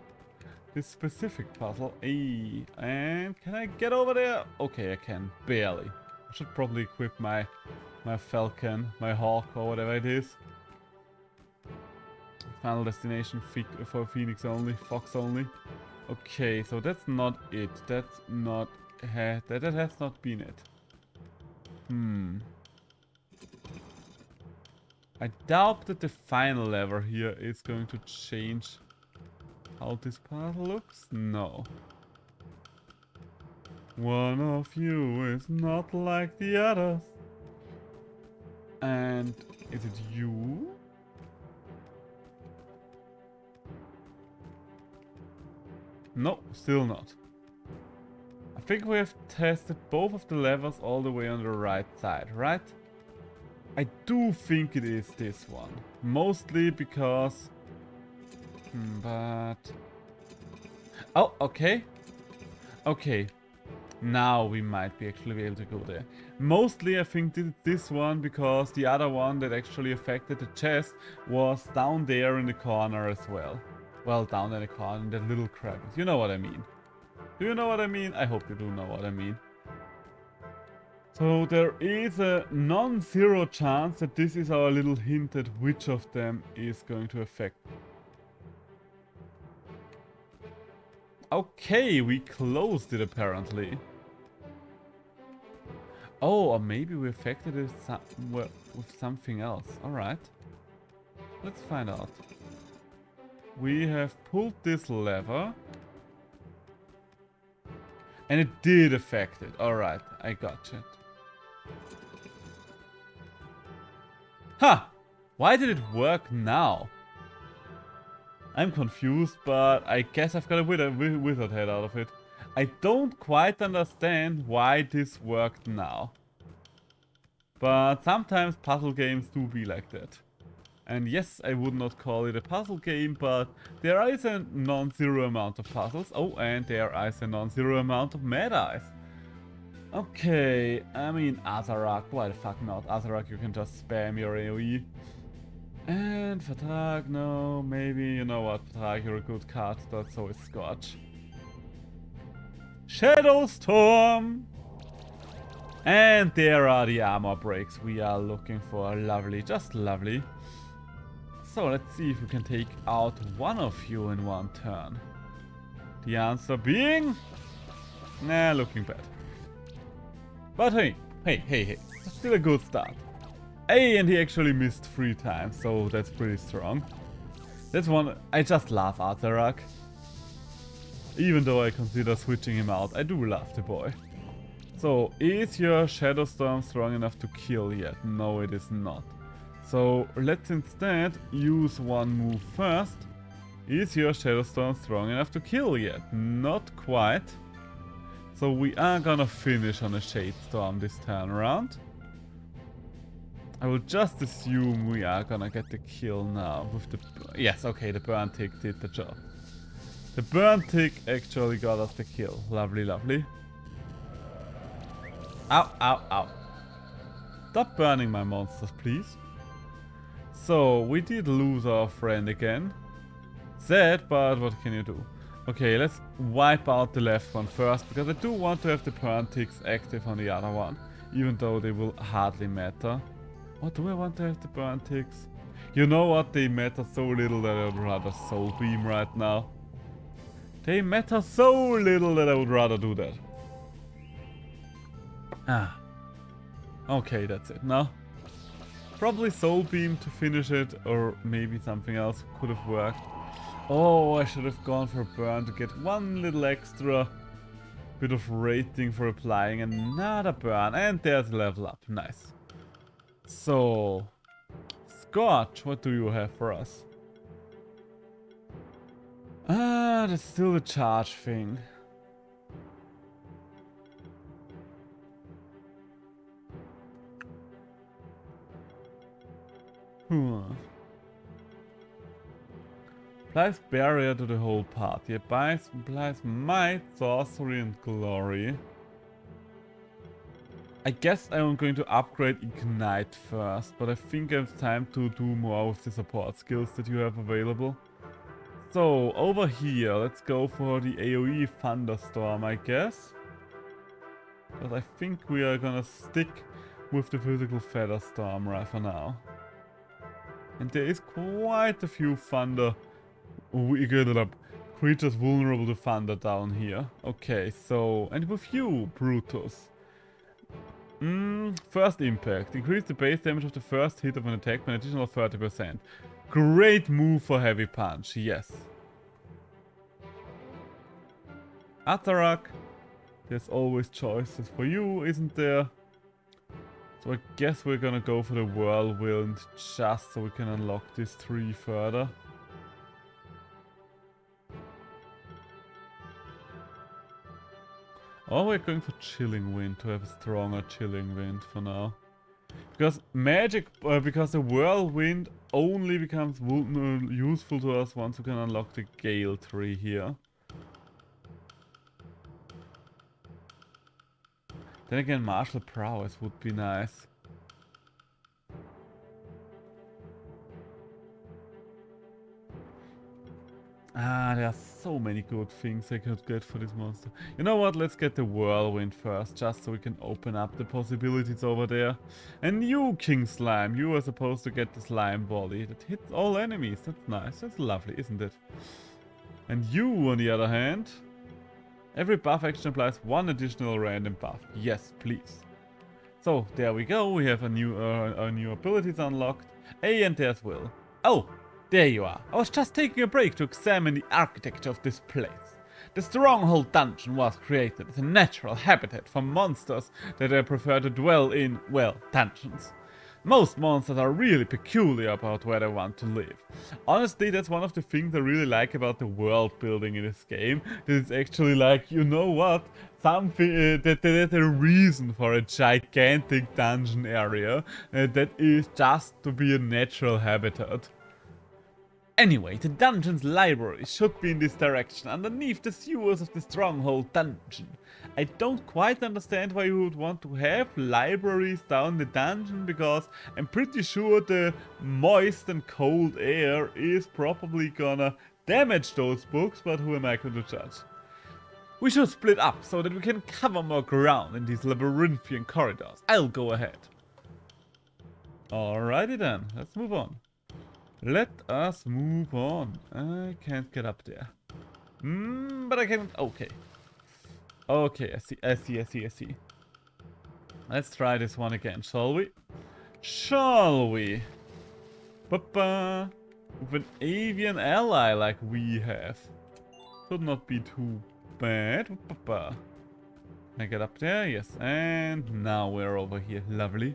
This specific puzzle. Hey, and can I get over there? Okay, I can, barely. I should probably equip my falcon, my hawk or whatever it is. Final destination for Phoenix only, Fox only. Okay, so that's not it. That's not... that has not been it. I doubt that the final lever here is going to change how this puzzle looks. No. One of you is not like the others. And is it you? No, still not. I think we have tested both of the levers all the way on the right side, right? I do think it is this one. Mostly because... but... Oh, okay. Okay. Now we might be actually able to go there. Mostly I think this one because the other one that actually affected the chest was down there in the corner as well. Well, down in the corner, in that little crevice. You know what I mean. Do you know what I mean? I hope you do know what I mean. So there is a non-zero chance that this is our little hint at which of them is going to affect. Okay, we closed it apparently. Oh, or maybe we affected it with something else. Alright. Let's find out. We have pulled this lever. And it did affect it. Alright, I gotcha. Huh! Why did it work now? I'm confused, but I guess I've got a wizard head out of it. I don't quite understand why this worked now. But sometimes puzzle games do be like that. And yes, I would not call it a puzzle game, but there is a non-zero amount of puzzles. Oh, and there is a non-zero amount of Mad Eyes. Okay, I mean, Azarak, why the fuck not? Azarak, you can just spam your AoE. And Fatrag, no, maybe, you know what, Fatrag, you're a good card, but so is Scorch. Shadow Storm! And there are the armor breaks we are looking for. Lovely, just lovely. So let's see if we can take out one of you in one turn. The answer being... nah, looking bad. But hey, still a good start. Hey, and he actually missed 3 times, so that's pretty strong. That's one... I just love Azarak. Even though I consider switching him out, I do love the boy. So, is your Shadow Storm strong enough to kill yet? No, it is not. So, let's instead use one move first. Is your Shadow Storm strong enough to kill yet? Not quite. So we are gonna finish on a Shade Storm this turn around. I will just assume we are gonna get the kill now with the... Yes, okay, the Burn Tick did the job. The Burn Tick actually got us the kill. Lovely, lovely. Ow, ow, ow. Stop burning my monsters, please. So, we did lose our friend again. Sad, but what can you do? Okay, let's wipe out the left one first, because I do want to have the Burn Ticks active on the other one, even though they will hardly matter. Or do I want to have the Burn Ticks? You know what? They matter so little that I would rather Soul Beam right now. They matter so little that I would rather do that. Ah. Okay, that's it. Now, probably Soul Beam to finish it, or maybe something else could have worked. Oh, I should have gone for a burn to get one little extra bit of rating for applying another burn. And there's a level up. Nice. So, Scorch, what do you have for us? Ah, that's still the charge thing. Applies barrier to the whole party. Applies might, sorcery, and glory. I guess I'm going to upgrade Ignite first, but I think I have time to do more with the support skills that you have available. So, over here, let's go for the AoE Thunderstorm, I guess. Because I think we are gonna stick with the physical Featherstorm right for now. And there is quite a few thunder... We get it up. Creatures vulnerable to thunder down here. Okay, so... And with you, Brutus. First impact. Increase the base damage of the first hit of an attack by an additional 30%. Great move for Heavy Punch, yes. Atarak. There's always choices for you, isn't there? So I guess we're gonna go for the Whirlwind just so we can unlock this tree further. Or we're going for Chilling Wind to have a stronger Chilling Wind for now. Because magic, because the Whirlwind only becomes useful to us once we can unlock the Gale tree here. Then again, Martial Prowess would be nice. Ah, there are so many good things I could get for this monster. You know what, let's get the Whirlwind first, just so we can open up the possibilities over there. And you, King Slime, you are supposed to get the slime body that hits all enemies. That's nice, that's lovely, isn't it? And you, on the other hand, every buff action applies one additional random buff. Yes, please. So, there we go, we have a new abilities unlocked. Hey, and there's Will. Oh! There you are. I was just taking a break to examine the architecture of this place. The Stronghold dungeon was created as a natural habitat for monsters that I prefer to dwell in, well, dungeons. Most monsters are really peculiar about where they want to live. Honestly, that's one of the things I really like about the world building in this game. That it's actually like, you know what? Something that there's a reason for a gigantic dungeon area that is just to be a natural habitat. Anyway, the dungeon's library should be in this direction, underneath the sewers of the Stronghold dungeon. I don't quite understand why you would want to have libraries down the dungeon, because I'm pretty sure the moist and cold air is probably gonna damage those books, but who am I going to judge? We should split up so that we can cover more ground in these labyrinthian corridors. I'll go ahead. Alrighty then, let's move on. Let us move on. I can't get up there. But I can... Okay. Okay, I see. Let's try this one again, shall we? Shall we? Ba-ba. With an avian ally like we have. Should not be too bad. Ba-ba. Can I get up there? Yes. And now we're over here. Lovely.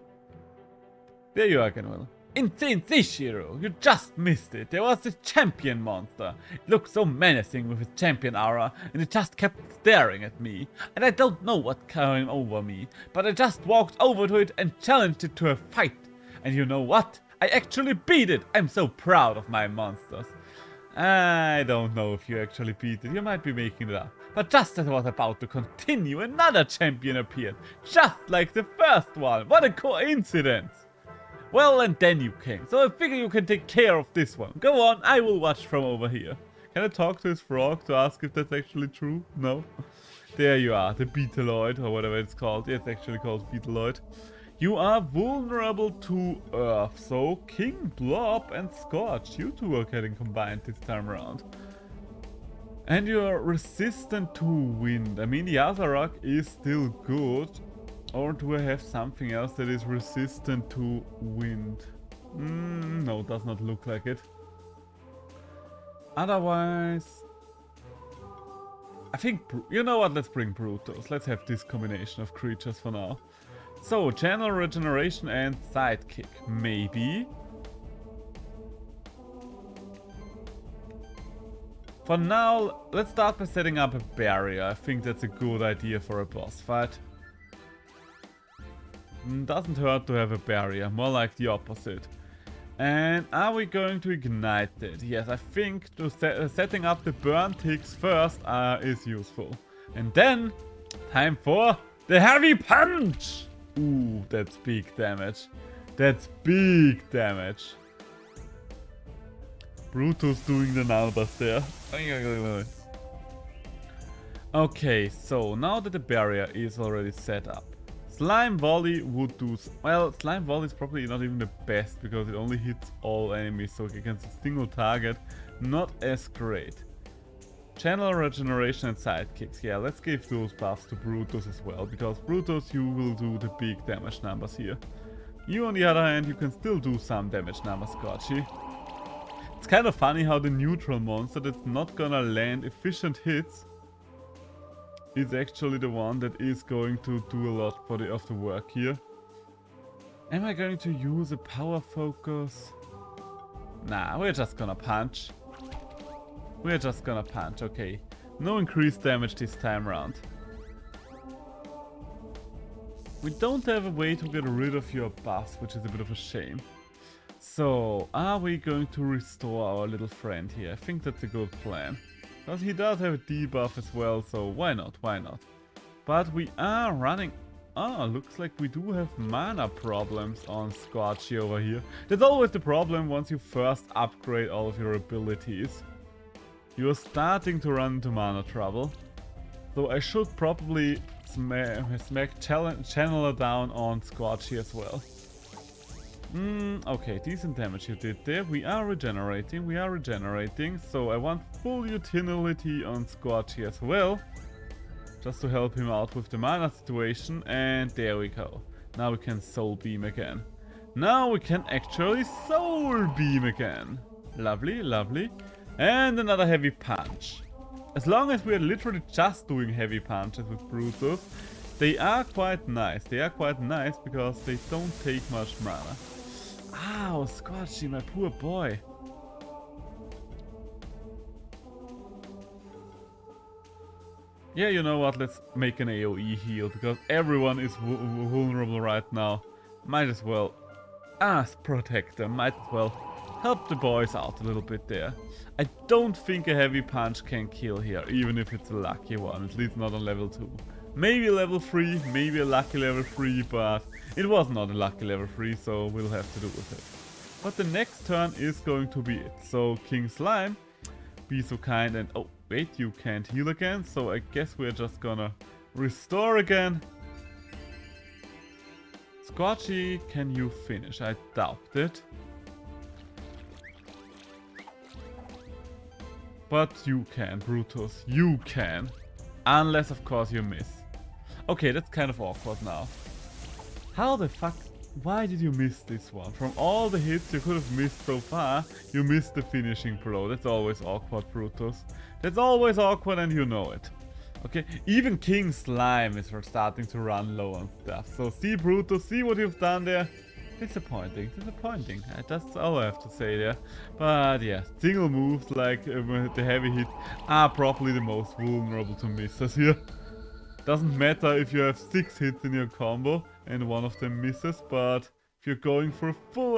There you are, Kenwell. Insane Zishiro, you just missed it. There was this champion monster. It looked so menacing with its champion aura, and it just kept staring at me. And I don't know what came over me, but I just walked over to it and challenged it to a fight. And you know what? I actually beat it. I'm so proud of my monsters. I don't know if you actually beat it. You might be making it up. But just as I was about to continue, another champion appeared. Just like the first one. What a coincidence. Well, and then you came. So I figure you can take care of this one. Go on, I will watch from over here. Can I talk to his frog to ask if that's actually true? No? There you are, the Beetaloid, or whatever it's called. It's actually called Beetaloid. You are vulnerable to Earth, so King Blob and Scorch, you two are getting combined this time around. And you are resistant to wind. I mean, the Azarok is still good. Or do I have something else that is resistant to wind? No, does not look like it. Otherwise, I think, you know what, let's bring Brutus. Let's have this combination of creatures for now. So, channel regeneration and sidekick, maybe. For now, let's start by setting up a barrier. I think that's a good idea for a boss fight. Doesn't hurt to have a barrier, more like the opposite. And are we going to ignite it? Yes, I think setting up the burn ticks first is useful. And then, time for the heavy punch! Ooh, that's big damage. That's big damage. Brutus doing the numbers there. Okay, so now that the barrier is already set up, Slime Volley would do... Well, Slime Volley is probably not even the best because it only hits all enemies, so against a single target, not as great. Channel regeneration and sidekicks. Yeah, let's give those buffs to Brutus as well, because Brutus, you will do the big damage numbers here. You, on the other hand, you can still do some damage numbers, Scorchy. It's kind of funny how the neutral monster that's not gonna land efficient hits is actually the one that is going to do a lot for of the work here. Am I going to use a power focus? Nah, we're just gonna punch. We're just gonna punch, okay. No increased damage this time around. We don't have a way to get rid of your buffs, which is a bit of a shame. So, are we going to restore our little friend here? I think that's a good plan. Because he does have a debuff as well, so why not, why not? But we are running... Ah, looks like we do have mana problems on Scorchy over here. That's always the problem once you first upgrade all of your abilities. You're starting to run into mana trouble. So I should probably smack Channeler down on Scorchy as well. Okay, decent damage you did there. We are regenerating, so I want full utility on Scorchy as well. Just to help him out with the mana situation, and there we go. Now we can Soul Beam again. Now we can actually Soul Beam again. Lovely, lovely. And another heavy punch. As long as we are literally just doing heavy punches with Brutus, they are quite nice. They are quite nice because they don't take much mana. Ow, Scorchy, my poor boy. Yeah, you know what, let's make an AoE heal, because everyone is vulnerable right now. Might as well protect them, might as well help the boys out a little bit there. I don't think a heavy punch can kill here, even if it's a lucky one, at least not on level 2. Maybe level 3, maybe a lucky level 3, but it was not a lucky level 3, so we'll have to do with it. But the next turn is going to be it. So King Slime, be so kind and... Oh, wait, you can't heal again, so I guess we're just gonna restore again. Scorchy, can you finish? I doubt it. But you can, Brutus, you can. Unless, of course, you miss. Okay, that's kind of awkward now. How the fuck... Why did you miss this one? From all the hits you could have missed so far, you missed the finishing blow. That's always awkward, Brutus. That's always awkward and you know it. Okay, even King Slime is starting to run low on stuff. So see, Brutus, see what you've done there? Disappointing, disappointing. That's all I have to say there. But yeah, single moves like the heavy hit are probably the most vulnerable to misses here. Doesn't matter if you have 6 hits in your combo and one of them misses, but if you're going for a full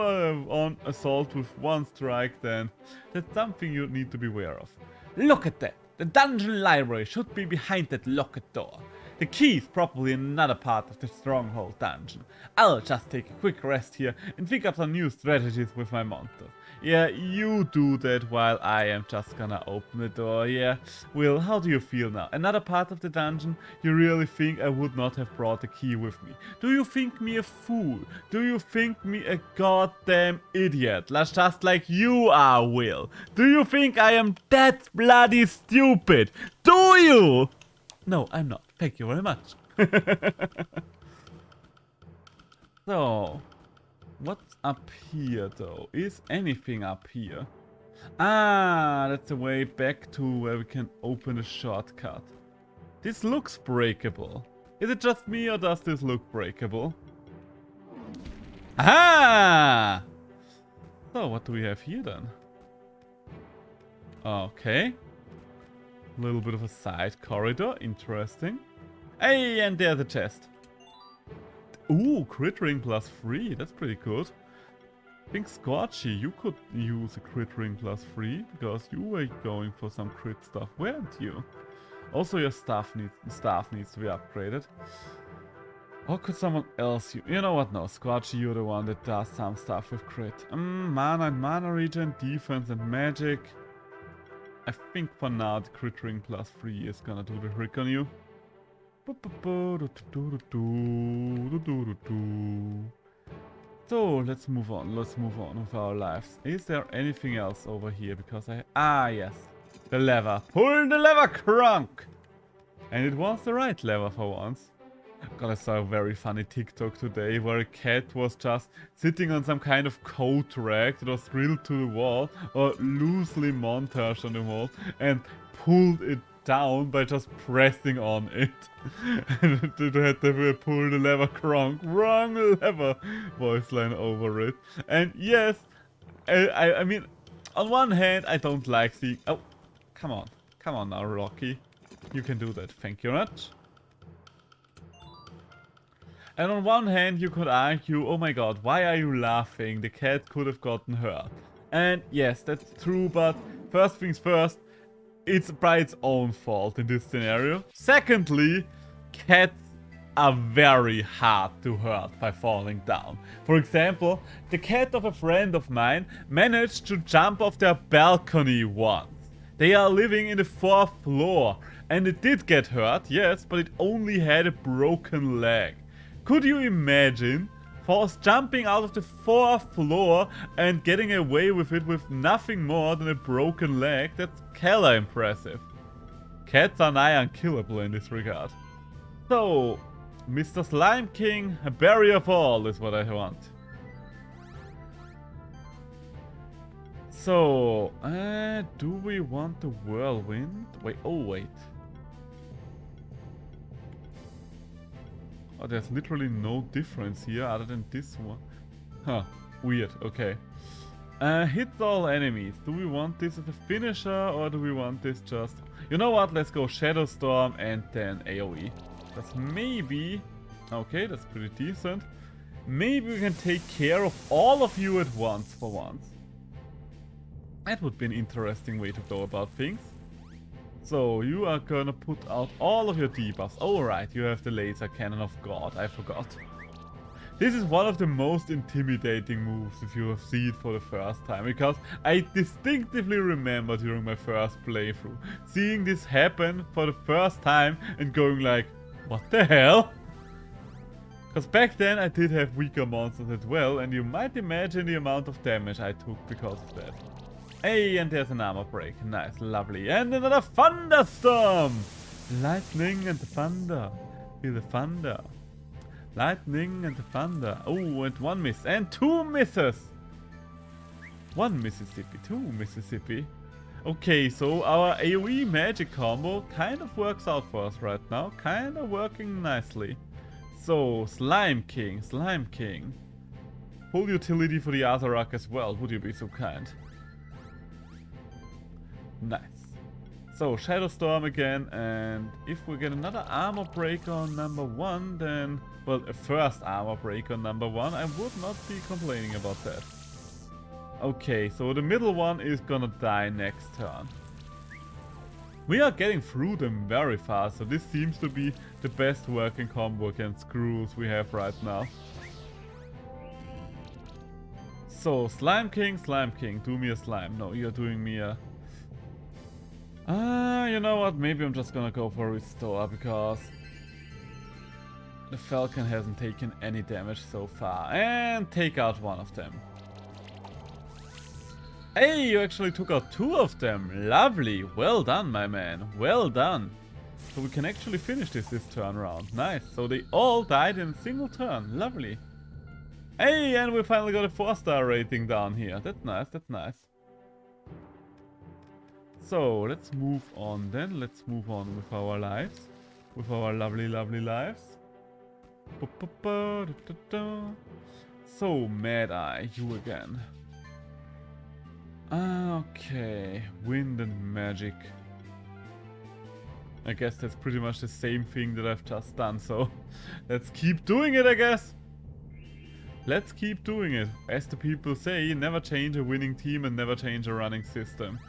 on assault with 1 strike, then that's something you need to be aware of. Look at that! The dungeon library should be behind that locked door. The key is probably in another part of the stronghold dungeon. I'll just take a quick rest here and think up some new strategies with my monsters. Yeah, you do that while I am just gonna open the door, yeah. Will, how do you feel now? Another part of the dungeon? You really think I would not have brought the key with me? Do you think me a fool? Do you think me a goddamn idiot? Just like you are, Will. Do you think I am that bloody stupid? Do you? No, I'm not. Thank you very much. So, what's up here though? Is anything up here? Ah, that's the way back to where we can open a shortcut. This looks breakable. Is it just me or does this look breakable? Aha! So, what do we have here then? Okay. A little bit of a side corridor, interesting. Hey, and there's a chest. Ooh, crit ring +3, that's pretty good. I think Scorchy, you could use a crit ring +3 because you were going for some crit stuff, weren't you? Also, your staff needs to be upgraded. Or could someone else use? You know what? No, Scorchy, you're the one that does some stuff with crit. Mana and mana regen, defense and magic. I think for now the crit ring +3 is gonna do the trick on you. So let's move on with our lives. Is there anything else over here? Because yes, the lever. Pull the lever, Krunk! And it was the right lever for once. God, I saw a very funny TikTok today where a cat was just sitting on some kind of coat rack that was drilled to the wall or loosely montaged on the wall and pulled it down by just pressing on it. And it had to pull the lever, Krunk, wrong lever voice line over it. And yes, I mean, on one hand, I don't like seeing... Oh, come on now, Rocky. You can do that, thank you very much. And on one hand, you could argue, oh my god, why are you laughing? The cat could have gotten hurt. And yes, that's true, but first things first, it's by its own fault in this scenario. Secondly, cats are very hard to hurt by falling down. For example, the cat of a friend of mine managed to jump off their balcony once. They are living in the 4th floor, and it did get hurt, yes, but it only had a broken leg. Could you imagine Force jumping out of the 4th floor and getting away with it with nothing more than a broken leg? That's hella impressive. Cats are nigh unkillable in this regard. So, Mr. Slime King, a barrier for all is what I want. So, do we want the whirlwind? Wait, oh wait. Oh, there's literally no difference here other than this one. Huh, weird, okay. Hits all enemies. Do we want this as a finisher or do we want this just... You know what, let's go Shadow Storm and then AoE. That's maybe... Okay, that's pretty decent. Maybe we can take care of all of you at once for once. That would be an interesting way to go about things. So, you are gonna put out all of your debuffs. Oh right, you have the laser cannon of God, I forgot. This is one of the most intimidating moves if you have seen it for the first time, because I distinctively remember during my first playthrough seeing this happen for the first time and going like, what the hell? Because back then I did have weaker monsters as well, and you might imagine the amount of damage I took because of that. Hey, and there's an armor break. Nice, lovely. And another thunderstorm! Lightning and the thunder. Feel the thunder. Lightning and the thunder. Oh, and one miss. And 2 misses! 1 Mississippi, 2 Mississippi. Okay, so our AoE magic combo kind of works out for us right now. Kind of working nicely. So, Slime King, Slime King. Full utility for the Azarac as well, would you be so kind? Nice. So, Shadow Storm again, and if we get another armor break on number 1, then... Well, a first armor break on number 1, I would not be complaining about that. Okay, so the middle one is gonna die next turn. We are getting through them very fast, so this seems to be the best working combo against Skrulls we have right now. So, Slime King, do me a slime. No, you're doing me a... you know what, maybe I'm just gonna go for Restore, because... the Falcon hasn't taken any damage so far. And take out one of them. Hey, you actually took out 2 of them. Lovely. Well done, my man. Well done. So we can actually finish this turn round. Nice. So they all died in a single turn. Lovely. Hey, and we finally got a 4-star rating down here. That's nice. That's nice. So let's move on then. Let's move on with our lives. With our lovely, lovely lives. So, Mad Eye, you again. Okay, wind and magic. I guess that's pretty much the same thing that I've just done, so let's keep doing it, I guess. Let's keep doing it. As the people say, never change a winning team and never change a running system.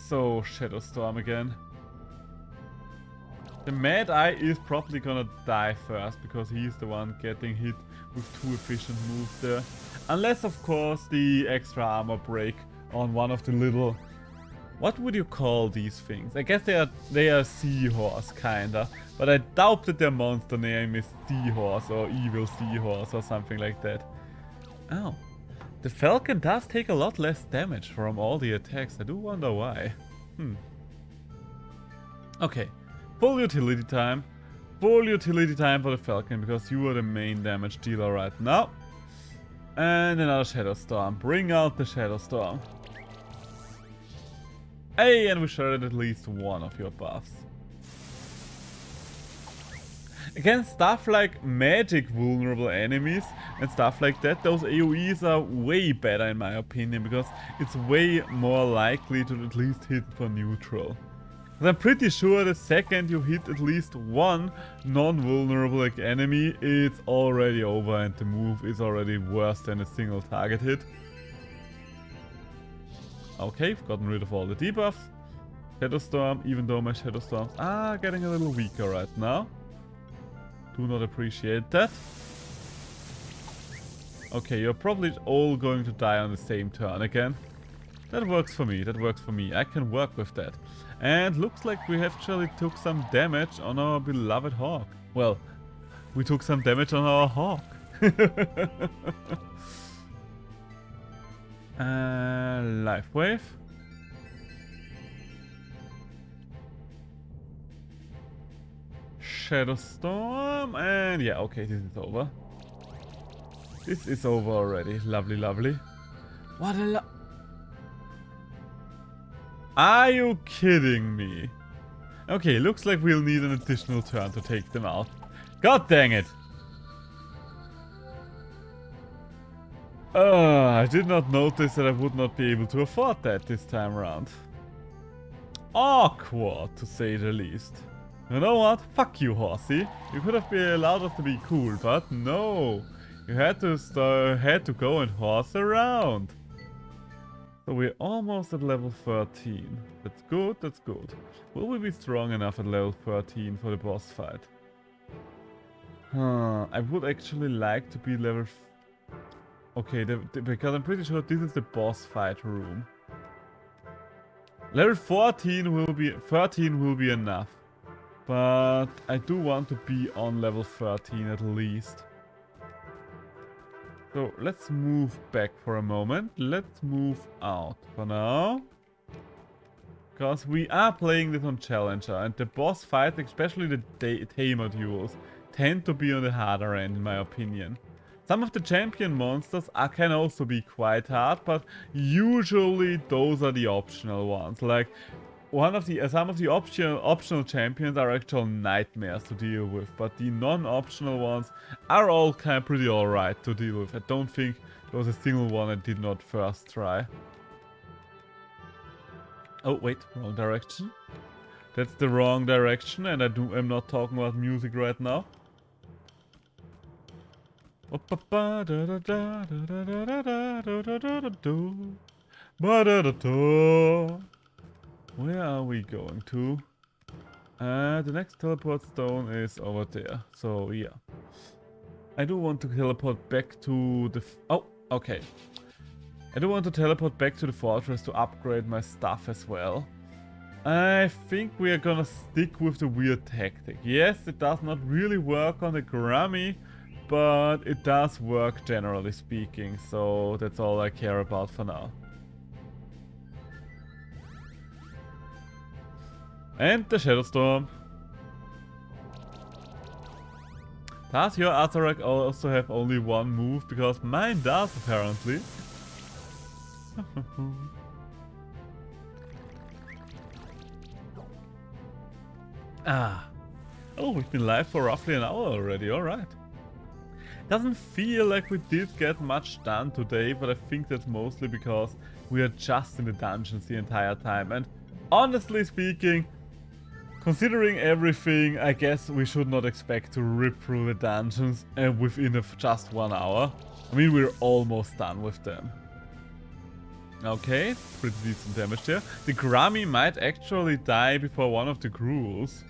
So, Shadow Storm again. The Mad Eye is probably gonna die first, because he's the one getting hit with 2 efficient moves there. Unless, of course, the extra armor break on one of the little... What would you call these things? I guess they are seahorse, kinda. But I doubt that their monster name is Seahorse or Evil Seahorse or something like that. Oh. The Falcon does take a lot less damage from all the attacks. I do wonder why. Okay. Full utility time. Full utility time for the Falcon, because you are the main damage dealer right now. And another Shadow Storm. Bring out the Shadow Storm. Hey, and we shredded at least one of your buffs. Against stuff like magic vulnerable enemies and stuff like that, those AoEs are way better in my opinion, because it's way more likely to at least hit for neutral. I'm pretty sure the second you hit at least one non-vulnerable enemy, it's already over and the move is already worse than a single target hit. Okay, I've gotten rid of all the debuffs. Shadow Storm, even though my Shadow Storms are getting a little weaker right now. Do not appreciate that. Okay, you're probably all going to die on the same turn again. That works for me, that works for me. I can work with that. And looks like we actually took some damage on our beloved Hawk. Well, we took some damage on our Hawk. Life Wave. Shadow Storm. And yeah, okay, this is over. This is over already. Lovely, lovely. What a Are you kidding me? Okay, looks like we'll need an additional turn to take them out. God dang it! I did not notice that I would not be able to afford that this time around. Awkward, to say the least. You know what? Fuck you, Horsey. You could have been allowed us to be cool, but no. You had to go and horse around. So we're almost at level 13. That's good, that's good. Will we be strong enough at level 13 for the boss fight? I would actually like to be level... Okay, because I'm pretty sure this is the boss fight room. Level 13 will be enough. But I do want to be on level 13 at least. So let's move back for a moment. Let's move out for now. Because we are playing this on Challenger, and the boss fight, especially the Tamer duels, tend to be on the harder end in my opinion. Some of the champion monsters can also be quite hard, but usually those are the optional ones. Like some of the optional champions are actual nightmares to deal with, but the non-optional ones are all kind of pretty alright to deal with. I don't think there was a single one I did not first try. Oh wait, wrong direction. That's the wrong direction, and I'm not talking about music right now. Where are we going to? The next teleport stone is over there. So yeah, I do want to teleport back to the. Oh, okay. I do want to teleport back to the fortress to upgrade my stuff as well. I think we are gonna stick with the weird tactic. Yes, it does not really work on the Grammy, but it does work generally speaking, so that's all I care about for now. And the Shadow Storm. Does your Azarac also have only one move? Because mine does, apparently. Oh, we've been live for roughly an hour already, alright. Doesn't feel like we did get much done today, but I think that's mostly because we are just in the dungeons the entire time. And honestly speaking, considering everything, I guess we should not expect to rip through the dungeons within just 1 hour. I mean, we're almost done with them. Okay, pretty decent damage there. The Grammy might actually die before one of the Gruels.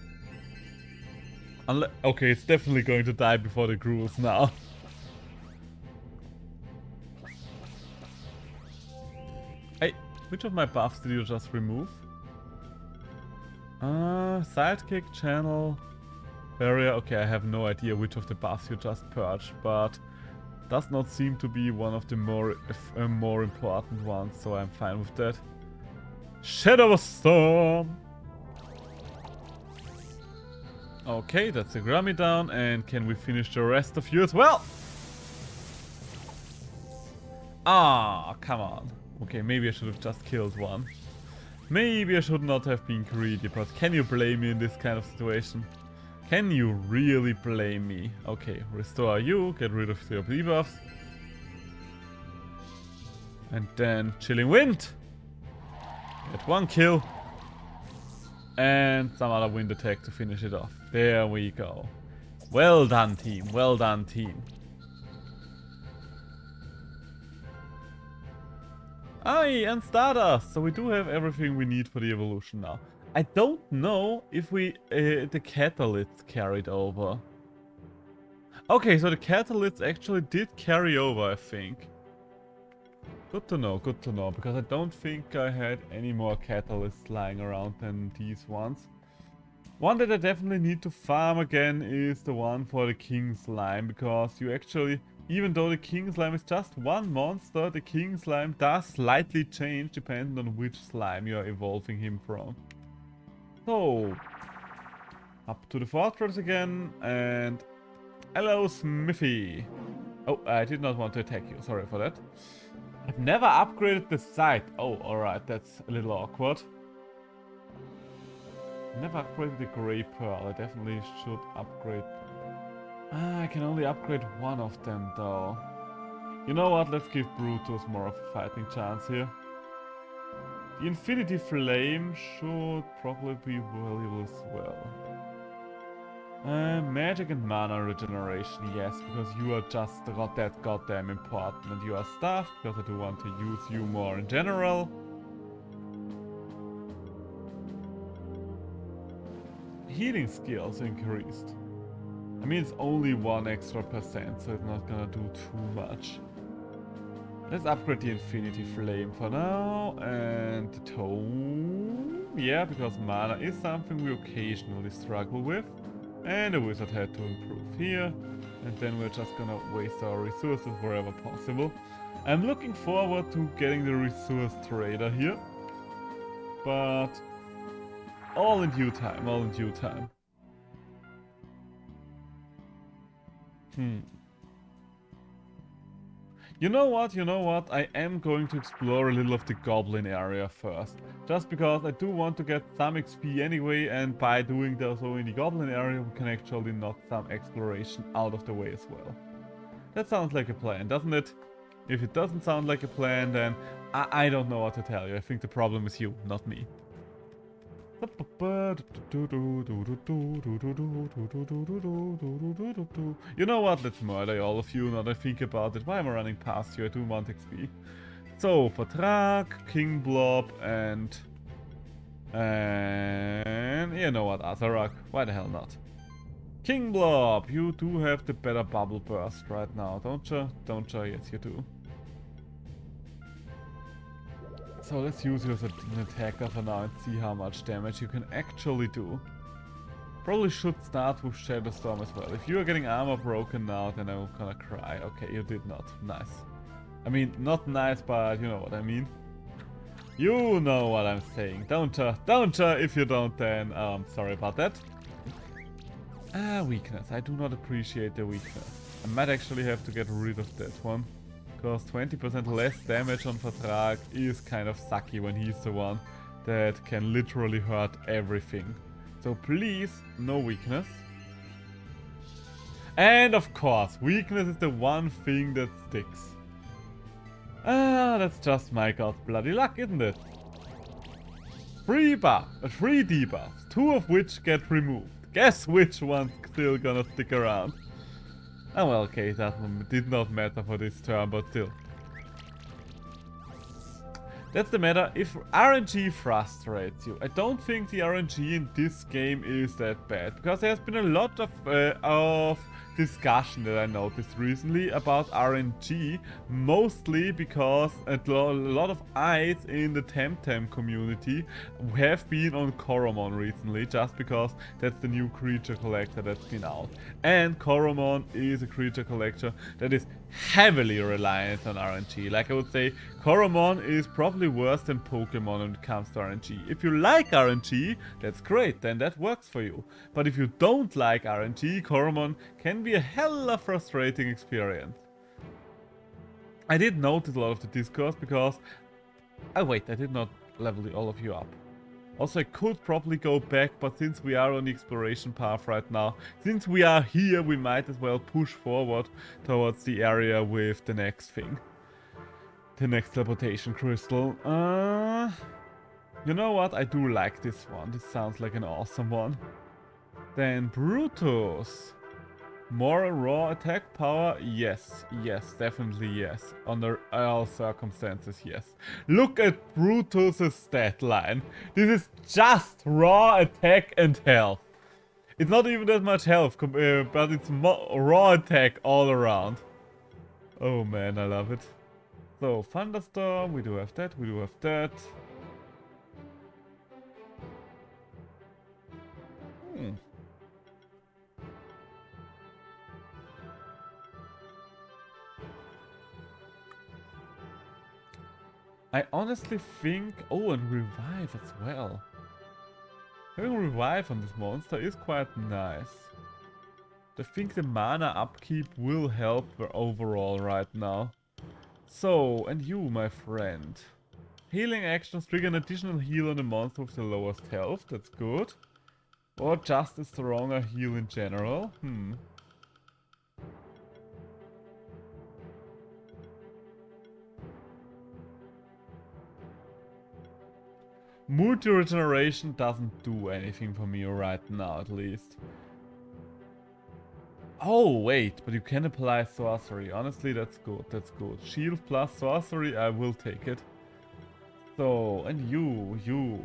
Okay, it's definitely going to die before the Gruels now. Hey, which of my buffs did you just remove? Sidekick, channel, barrier. Okay, I have no idea which of the buffs you just purged, but does not seem to be one of the more important ones, so I'm fine with that. Shadow Storm! Okay, that's the Grammy down, and can we finish the rest of you as well? Ah, come on. Okay, maybe I should have just killed one. Maybe I should not have been greedy, but can you blame me in this kind of situation? Can you really blame me? Okay, restore you, get rid of your debuffs. And then Chilling Wind. Get 1 kill. And some other wind attack to finish it off. There we go. Well done, team. Well done, team. Aye, and Stardust. So we do have everything we need for the evolution now. I don't know if the catalysts carried over. Okay, so the catalysts actually did carry over, I think. Good to know, because I don't think I had any more catalysts lying around than these ones. One that I definitely need to farm again is the one for the King Slime, because you actually, even though the King Slime is just one monster, the King Slime does slightly change depending on which slime you are evolving him from. So, up to the fortress again, and hello Smithy. Oh, I did not want to attack you, sorry for that. I've never upgraded the site. Oh, alright, that's a little awkward. Never upgraded the Grey Pearl. I definitely should upgrade. I can only upgrade one of them though. You know what, let's give Brutus more of a fighting chance here. The Infinity Flame should probably be valuable as well. Magic and mana regeneration, yes, because you are just that goddamn important and you are stuffed, because I do want to use you more in general. Healing skills increased. I mean, it's only 1 extra percent, so it's not gonna do too much. Let's upgrade the Infinity Flame for now, and the Tome. Yeah, because mana is something we occasionally struggle with. And the Wizard had to improve here. And then we're just gonna waste our resources wherever possible. I'm looking forward to getting the Resource Trader here. But all in due time, all in due time. You know what? I am going to explore a little of the goblin area first. Just because I do want to get some XP anyway, and by doing so in the goblin area, we can actually knock some exploration out of the way as well. That sounds like a plan, doesn't it? If it doesn't sound like a plan, then I don't know what to tell you. I think the problem is you, not me. You know what? Let's murder all of you now that I think about it. Why am I running past you? I do want XP. So, Vertrag, King Blob, and you know what, Azarak. Why the hell not? King Blob, you do have the better bubble burst right now, don't you? Don't you? Yes, you do. So let's use you as an attacker for now and see how much damage you can actually do. Probably should start with Shadow Storm as well. If you are getting armor broken now, then I'm gonna cry. Okay, you did not. Nice. I mean, not nice, but you know what I mean. You know what I'm saying, don't you? Don't you? If you don't, then sorry about that. Weakness. I do not appreciate the weakness. I might actually have to get rid of that one. Because 20% less damage on Vertrag is kind of sucky when he's the one that can literally hurt everything. So please, no weakness. And of course, weakness is the one thing that sticks. That's just my god bloody luck, isn't it? 3 debuffs, 2 of which get removed. Guess which one's still gonna stick around? Oh well, okay, that one did not matter for this turn, but still. That's the matter. If RNG frustrates you, I don't think the RNG in this game is that bad, because there's been a lot of discussion that I noticed recently about RNG, mostly because a lot of eyes in the Temtem community have been on Coromon recently, just because that's the new creature collector that's been out. And Coromon is a creature collector that is heavily reliant on RNG. Like I would say, Coromon is probably worse than Pokemon when it comes to RNG. If you like RNG, that's great, then that works for you. But if you don't like RNG, Coromon can be a hella frustrating experience. I did notice a lot of the discourse because... Oh wait, I did not level all of you up. Also, I could probably go back, but since we are on the exploration path right now, since we are here, we might as well push forward towards the area with the next thing. The next teleportation crystal. You know what? I do like this one. This sounds like an awesome one. Then Brutus. More raw attack power? Yes, definitely yes. Under all circumstances, yes. Look at Brutus' stat line. This is just raw attack and health. It's not even that much health, but it's raw attack all around. Oh man, I love it. So, Thunderstorm, we do have that, we do have that. I honestly think... Oh, and Revive as well. Having Revive on this monster is quite nice. I think the mana upkeep will help overall right now. So, and you, my friend. Healing actions trigger an additional heal on the monster with the lowest health. That's good. Or just a stronger heal in general. Multi-regeneration doesn't do anything for me right now, at least. Oh, wait, but you can apply sorcery. Honestly, that's good, that's good. Shield plus sorcery, I will take it. So, and you.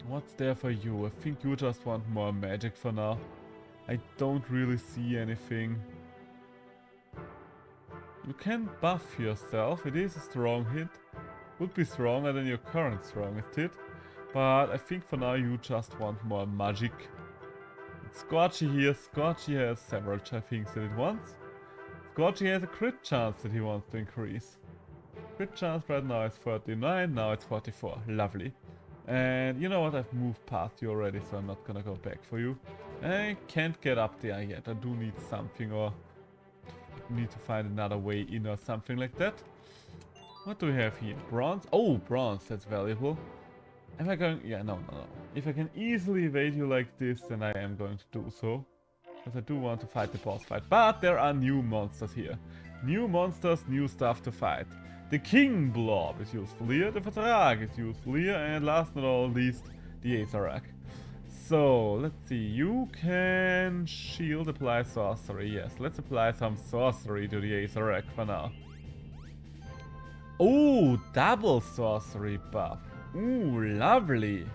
What's there for you? I think you just want more magic for now. I don't really see anything. You can buff yourself. It is a strong hit. Would be stronger than your current strongest hit. But I think for now you just want more magic. Scorchy here. Scorchy has several things that it wants. Scorchy has a crit chance that he wants to increase. Crit chance right now is 39, now it's 44. Lovely. And you know what, I've moved past you already, so I'm not gonna go back for you. I can't get up there yet, I do need something, or need to find another way in or something like that. What do we have here? Bronze? Oh, bronze, that's valuable. Am I going... Yeah, no. If I can easily evade you like this, then I am going to do so. Because I do want to fight the boss fight. But there are new monsters here. New monsters, new stuff to fight. The King Blob is useful here, the Vatrak is useful here, and last but not least, the Azarak. So, let's see, you can shield, apply sorcery, yes. Let's apply some sorcery to the Azarak for now. Oh, double sorcery buff. Ooh, lovely.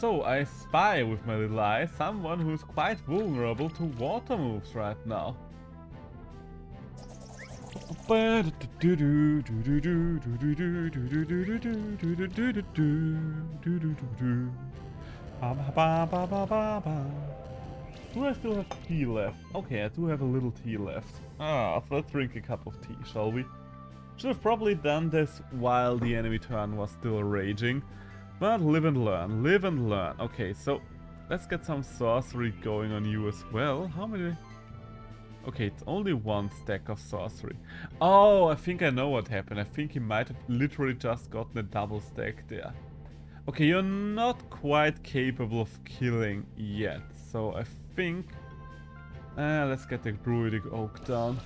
So, I spy with my little eye someone who's quite vulnerable to water moves right now. Do I still have tea left? Okay, I do have a little tea left. So let's drink a cup of tea, shall we? Should have probably done this while the enemy turn was still raging. But live and learn, live and learn. Okay, so let's get some sorcery going on you as well. How many? Okay, it's only one stack of sorcery. Oh, I think I know what happened. I think he might have literally just gotten a double stack there. Okay, you're not quite capable of killing yet. So I think... let's get the Druidic Oak down.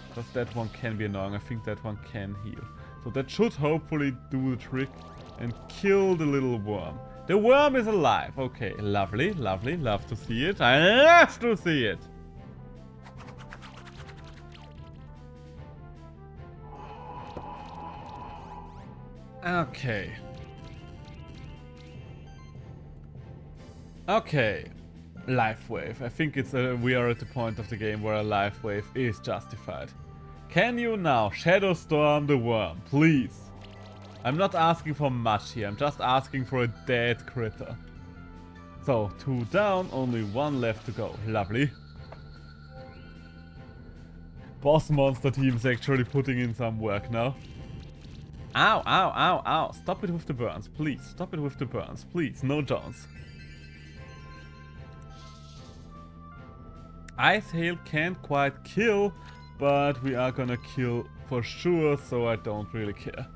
Because that one can be annoying. I think that one can heal. So that should hopefully do the trick and kill the little worm. The worm is alive. Okay, lovely, lovely. Love to see it. I love to see it. Okay. Okay. Life Wave. I think it's we are at the point of the game where a Life Wave is justified. Can you now Shadow Storm the worm, please? I'm not asking for much here, I'm just asking for a dead critter. So, 2 down, only 1 left to go. Lovely. Boss monster team's actually putting in some work now. Ow, ow, ow, ow. Stop it with the burns, please. Stop it with the burns, please. No Jones. Ice Hail can't quite kill, but we are gonna kill for sure, so I don't really care.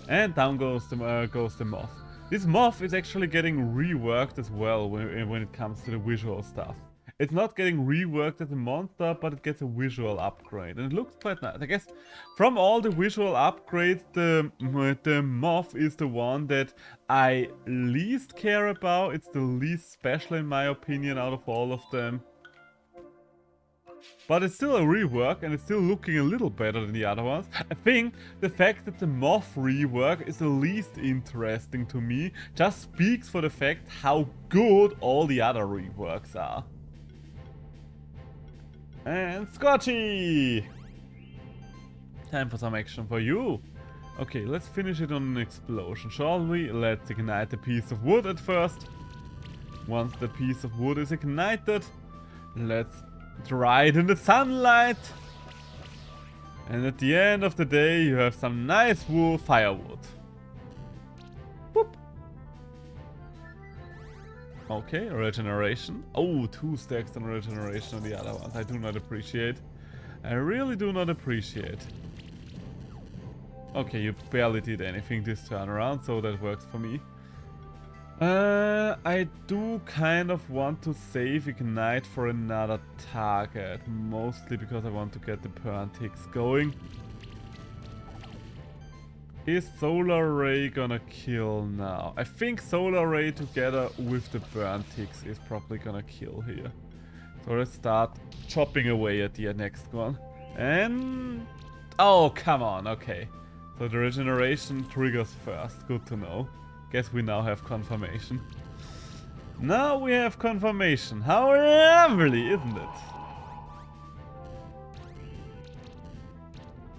And down goes the moth. This moth is actually getting reworked as well when it comes to the visual stuff. It's not getting reworked as a monster, but it gets a visual upgrade. And it looks quite nice. I guess from all the visual upgrades, the moth is the one that I least care about. It's the least special in my opinion out of all of them. But it's still a rework and it's still looking a little better than the other ones. I think the fact that the moth rework is the least interesting to me just speaks for the fact how good all the other reworks are. And Scotchy! Time for some action for you. Okay, let's finish it on an explosion, shall we? Let's ignite a piece of wood at first. Once the piece of wood is ignited, let's dry it in the sunlight. And at the end of the day, you have some nice wool firewood. Boop. Okay, regeneration. Oh, 2 stacks on regeneration on the other ones. I do not appreciate. I really do not appreciate. Okay, you barely did anything this turn around, so that works for me. I do kind of want to save Ignite for another target. Mostly because I want to get the Burn Ticks going. Is Solar Ray gonna kill now? I think Solar Ray together with the Burn Ticks is probably gonna kill here. So let's start chopping away at the next one. And... oh, come on, okay. So the regeneration triggers first, good to know. Guess we now have confirmation. Now we have confirmation. How lovely, isn't it?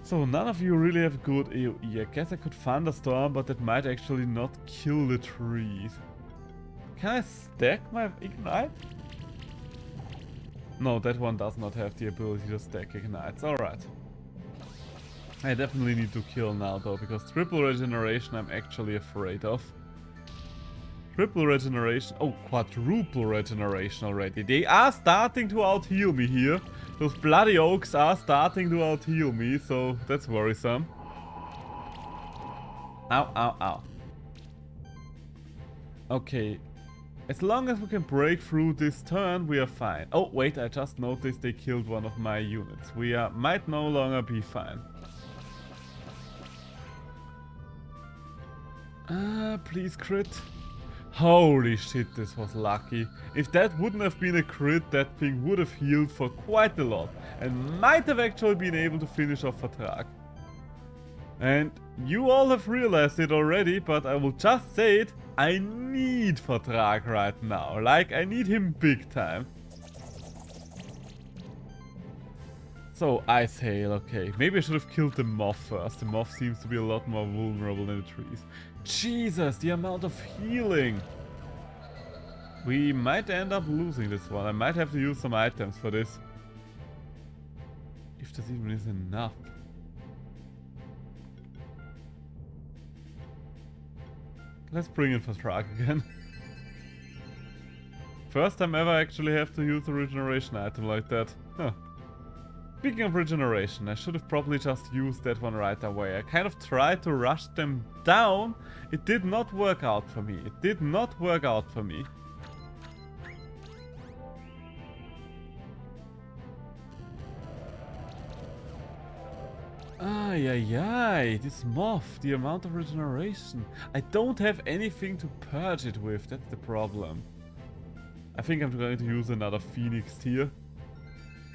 So none of you really have good AoE. I guess I could Thunderstorm, but that might actually not kill the trees. Can I stack my Ignite? No, that one does not have the ability to stack Ignites. Alright. I definitely need to kill now though, because triple regeneration I'm actually afraid of. Triple regeneration. Oh, quadruple regeneration already. They are starting to out-heal me here. Those bloody oaks are starting to out-heal me, so that's worrisome. Ow, ow, ow. Okay. As long as we can break through this turn, we are fine. Oh, wait, I just noticed they killed one of my units. We might no longer be fine. Please crit. Holy shit, this was lucky. If that wouldn't have been a crit, that thing would have healed for quite a lot. And might have actually been able to finish off Vatrak. And you all have realized it already, but I will just say it. I need Vatrak right now. Like, I need him big time. So, Ice Hail, okay. Maybe I should have killed the moth first. The moth seems to be a lot more vulnerable than the trees. Jesus, the amount of healing! We might end up losing this one. I might have to use some items for this. If this even is enough. Let's bring in Vatrak again. First time ever I actually have to use a regeneration item like that. Huh. Speaking of regeneration, I should have probably just used that one right away. I kind of tried to rush them down. It did not work out for me. It did not work out for me. Ay, ay, ay, this moth, the amount of regeneration. I don't have anything to purge it with, that's the problem. I think I'm going to use another Phoenix here.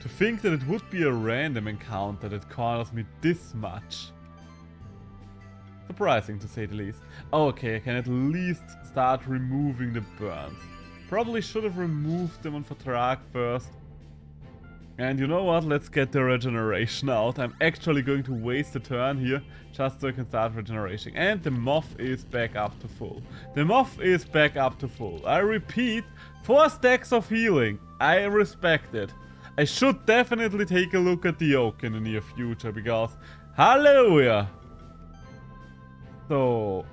To think that it would be a random encounter that corners me this much. Surprising to say the least. Oh, okay, I can at least start removing the burns. Probably should have removed them on Vatrak first. And you know what, let's get the regeneration out. I'm actually going to waste a turn here just so I can start regeneration. And the moth is back up to full. The moth is back up to full. I repeat, 4 stacks of healing. I respect it. I should definitely take a look at the oak in the near future because hallelujah. So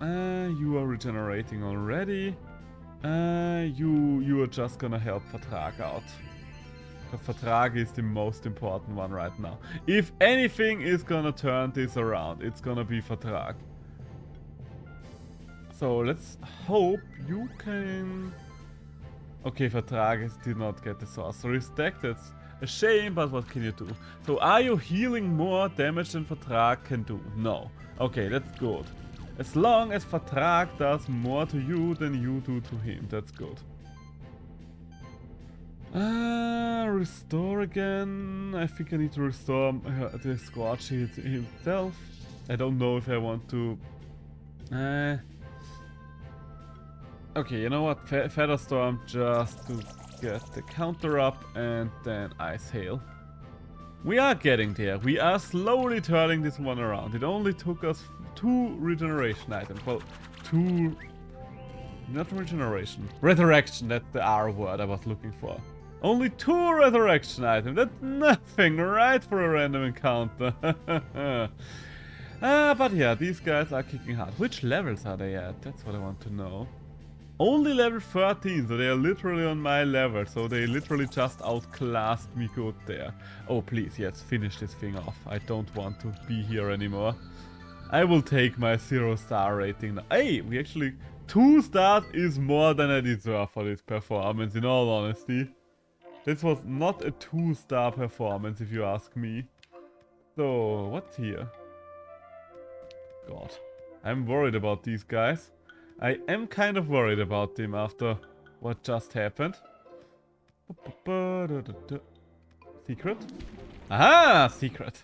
you are regenerating already. You are just gonna help Vatrak out. Because Vatrak is the most important one right now. If anything is gonna turn this around, it's gonna be Vatrak. So let's hope you can... Okay, Vatrak did not get the sorcery stack, that's a shame, but what can you do? So are you healing more damage than Vatrak can do? No. Okay, that's good. As long as Vatrak does more to you than you do to him, that's good. Restore again. I think I need to restore the Squatch himself. I don't know if I want to... Okay, you know what? Featherstorm just to get the counter up and then Ice Hail. We are getting there. We are slowly turning this one around. It only took us 2 regeneration items. Well, 2... Not regeneration. Resurrection, that's the R word I was looking for. Only 2 resurrection items. That's nothing, right, for a random encounter. But yeah, these guys are kicking hard. Which levels are they at? That's what I want to know. Only level 13, so they are literally on my level. So they literally just outclassed me good there. Oh, please, yes, finish this thing off. I don't want to be here anymore. I will take my 0-star rating now. Hey, we actually... 2 stars is more than I deserve for this performance, in all honesty. This was not a 2-star performance, if you ask me. So, what's here? God. I'm worried about these guys. I am kind of worried about them after what just happened. Secret? Aha! Secret!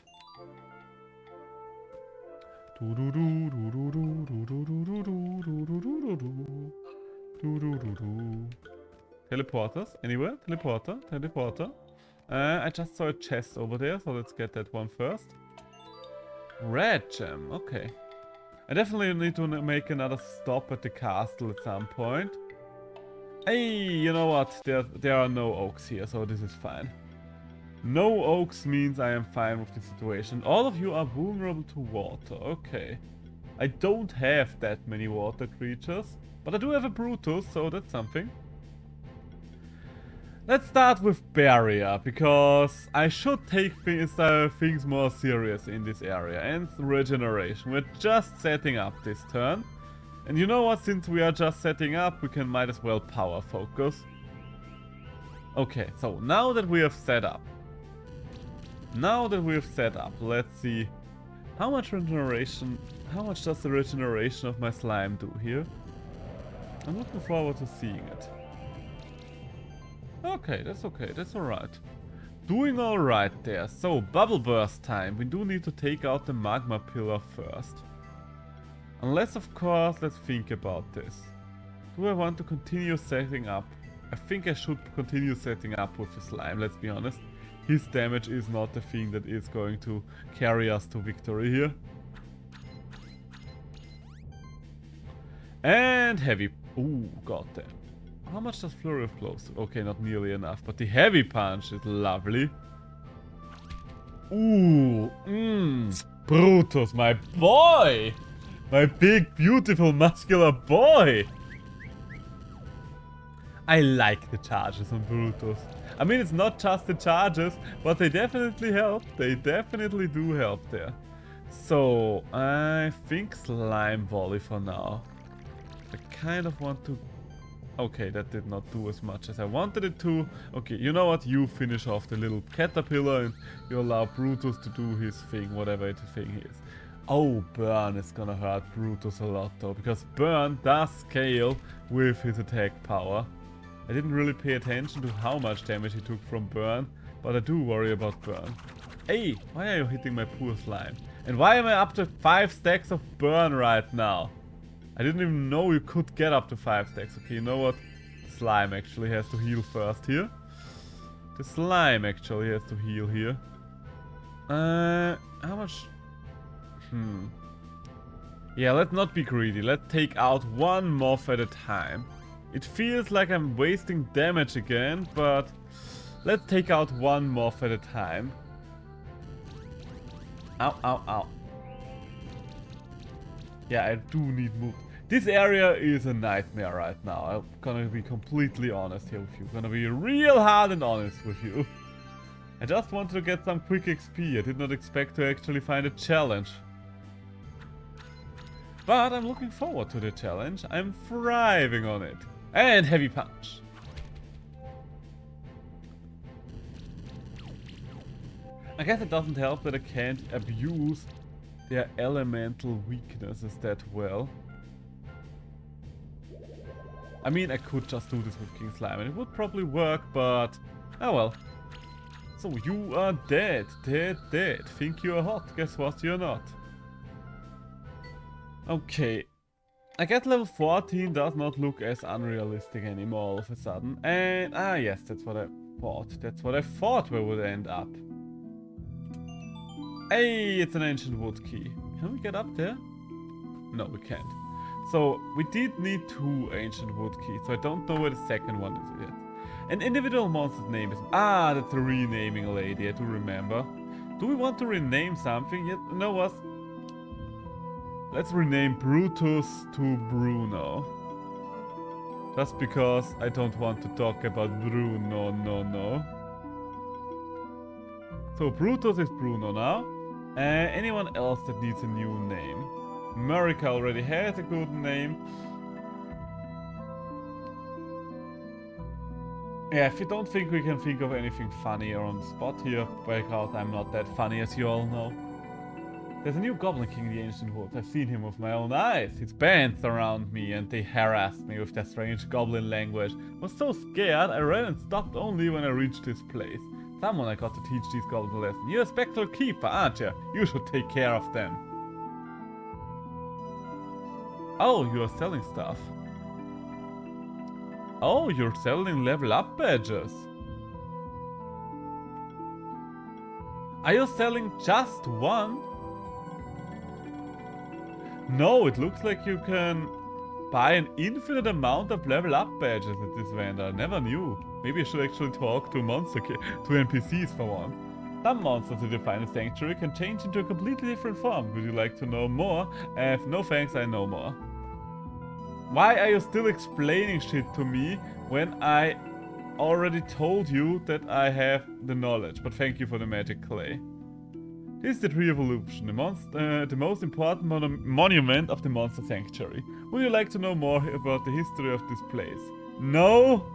Teleporters? Anywhere? Teleporter? Teleporter? I just saw a chest over there, so let's get that one first. Red gem, okay. I definitely need to make another stop at the castle at some point. Hey, you know what? There are no oaks here, so this is fine. No oaks means I am fine with the situation. All of you are vulnerable to water, okay. I don't have that many water creatures, but I do have a Brutus, so that's something. Let's start with Barrier, because I should take things more serious in this area. And Regeneration. We're just setting up this turn. And you know what? Since we are just setting up, we might as well power focus. Okay, so now that we have set up. Let's see. How much regeneration... How much does the regeneration of my slime do here? I'm looking forward to seeing it. Okay, that's alright. Doing alright there. So, bubble burst time. We do need to take out the magma pillar first. Unless, of course, let's think about this. Do I want to continue setting up? I think I should continue setting up with the slime, let's be honest. His damage is not the thing that is going to carry us to victory here. And heavy. Ooh, goddamn. How much does Flurry of Blows do? Okay, not nearly enough, but the heavy punch is lovely. Ooh, Brutus, my boy! My big, beautiful, muscular boy! I like the charges on Brutus. I mean, it's not just the charges, but they definitely help. They definitely do help there. So, I think Slime Volley for now. I kind of want to... Okay, that did not do as much as I wanted it to. Okay, you know what? You finish off the little caterpillar and you allow Brutus to do his thing, whatever the thing is. Oh, Burn is gonna hurt Brutus a lot though, because Burn does scale with his attack power. I didn't really pay attention to how much damage he took from Burn, but I do worry about Burn. Hey, why are you hitting my poor slime? And why am I up to 5 stacks of Burn right now? I didn't even know you could get up to 5 stacks. Okay, you know what? Slime actually has to heal first here. The slime actually has to heal here. How much? Yeah, let's not be greedy. Let's take out one moth at a time. It feels like I'm wasting damage again, but let's take out one moth at a time. Ow, ow, ow. Yeah, I do need moves. This area is a nightmare right now. I'm gonna be completely honest here with you. Gonna be real hard and honest with you. I just wanted to get some quick XP. I did not expect to actually find a challenge. But I'm looking forward to the challenge. I'm thriving on it. And heavy punch. I guess it doesn't help that I can't abuse their elemental weaknesses that well. I mean, I could just do this with King Slime and it would probably work, but oh well. So you are dead, dead. Think you are hot, guess what, you're not. Okay. I guess level 14 does not look as unrealistic anymore all of a sudden. And, yes, that's what I thought. That's what I thought we would end up. Hey, it's an ancient wood key. Can we get up there? No, we can't. So, we did need 2 ancient wood keys, so I don't know where the second one is yet. An individual monster's name is... that's a renaming lady, I do remember. Do we want to rename something? Yet, you know what? Let's rename Brutus to Bruno. Just because I don't want to talk about Bruno, no. So Brutus is Bruno now. Anyone else that needs a new name? Marika already has a good name. Yeah, if you don't think we can think of anything funnier on the spot here, because I'm not that funny as you all know. There's a new Goblin King in the Ancient Woods. I've seen him with my own eyes. His bands around me and they harassed me with their strange goblin language. I was so scared I ran and stopped only when I reached this place. Someone I got to teach these goblins a lesson. You're a spectral keeper, aren't you? You should take care of them. Oh, you are selling stuff. Oh, you're selling level up badges. Are you selling just one? No, it looks like you can buy an infinite amount of level up badges at this vendor. I never knew. Maybe I should actually talk to NPCs for one. Some monsters who define a sanctuary can change into a completely different form. Would you like to know more? No thanks, I know more. Why are you still explaining shit to me when I already told you that I have the knowledge? But thank you for the magic clay. This is the Tree of Evolution, the most important monument of the Monster Sanctuary. Would you like to know more about the history of this place? No?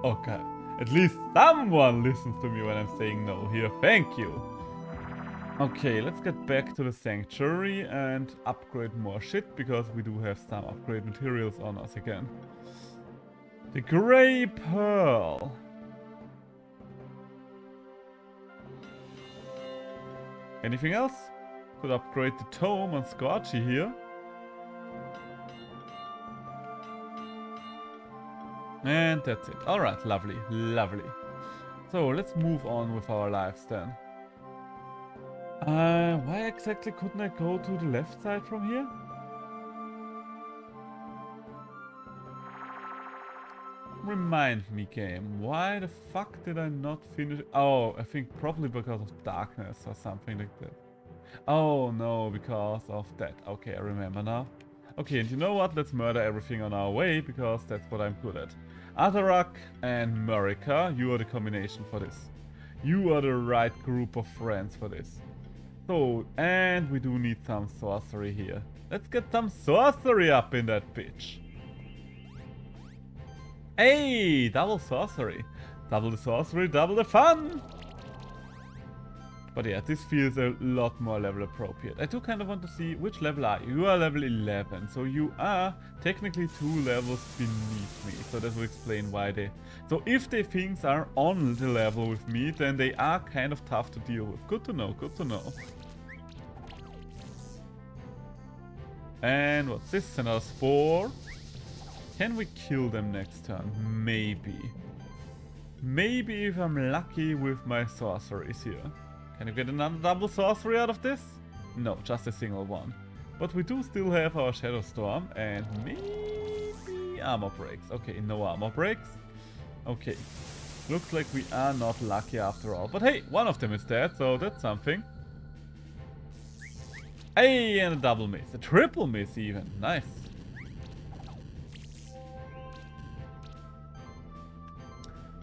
Okay. At least someone listens to me when I'm saying no here. Thank you. Okay, let's get back to the sanctuary and upgrade more shit, because we do have some upgrade materials on us again. The Grey Pearl. Anything else? Could upgrade the tome on Scorchy here. And that's it. Alright, lovely, lovely. So let's move on with our lives then. Why exactly couldn't I go to the left side from here? Remind me, game. Why the fuck did I not finish? Oh, I think probably because of darkness or something like that. Oh no, because of that. Okay, I remember now. Okay, and you know what? Let's murder everything on our way, because that's what I'm good at. Atarak and Marika, you are the combination for this. You are the right group of friends for this. So, and we do need some sorcery here. Let's get some sorcery up in that bitch. Hey, double sorcery. Double the sorcery, double the fun. But yeah, this feels a lot more level appropriate. I do kind of want to see which level are you. You are level 11, so you are technically 2 levels beneath me. So that will explain why they... So if the things are on the level with me, then they are kind of tough to deal with. Good to know, good to know. And what's this? Another 4. Can we kill them next turn? Maybe. Maybe if I'm lucky with my sorceries here. Can you get another double sorcery out of this? No, just a single one. But we do still have our Shadow Storm and maybe armor breaks. Okay, no armor breaks. Okay. Looks like we are not lucky after all. But hey, one of them is dead, so that's something. Hey, and a double miss. A triple miss even. Nice.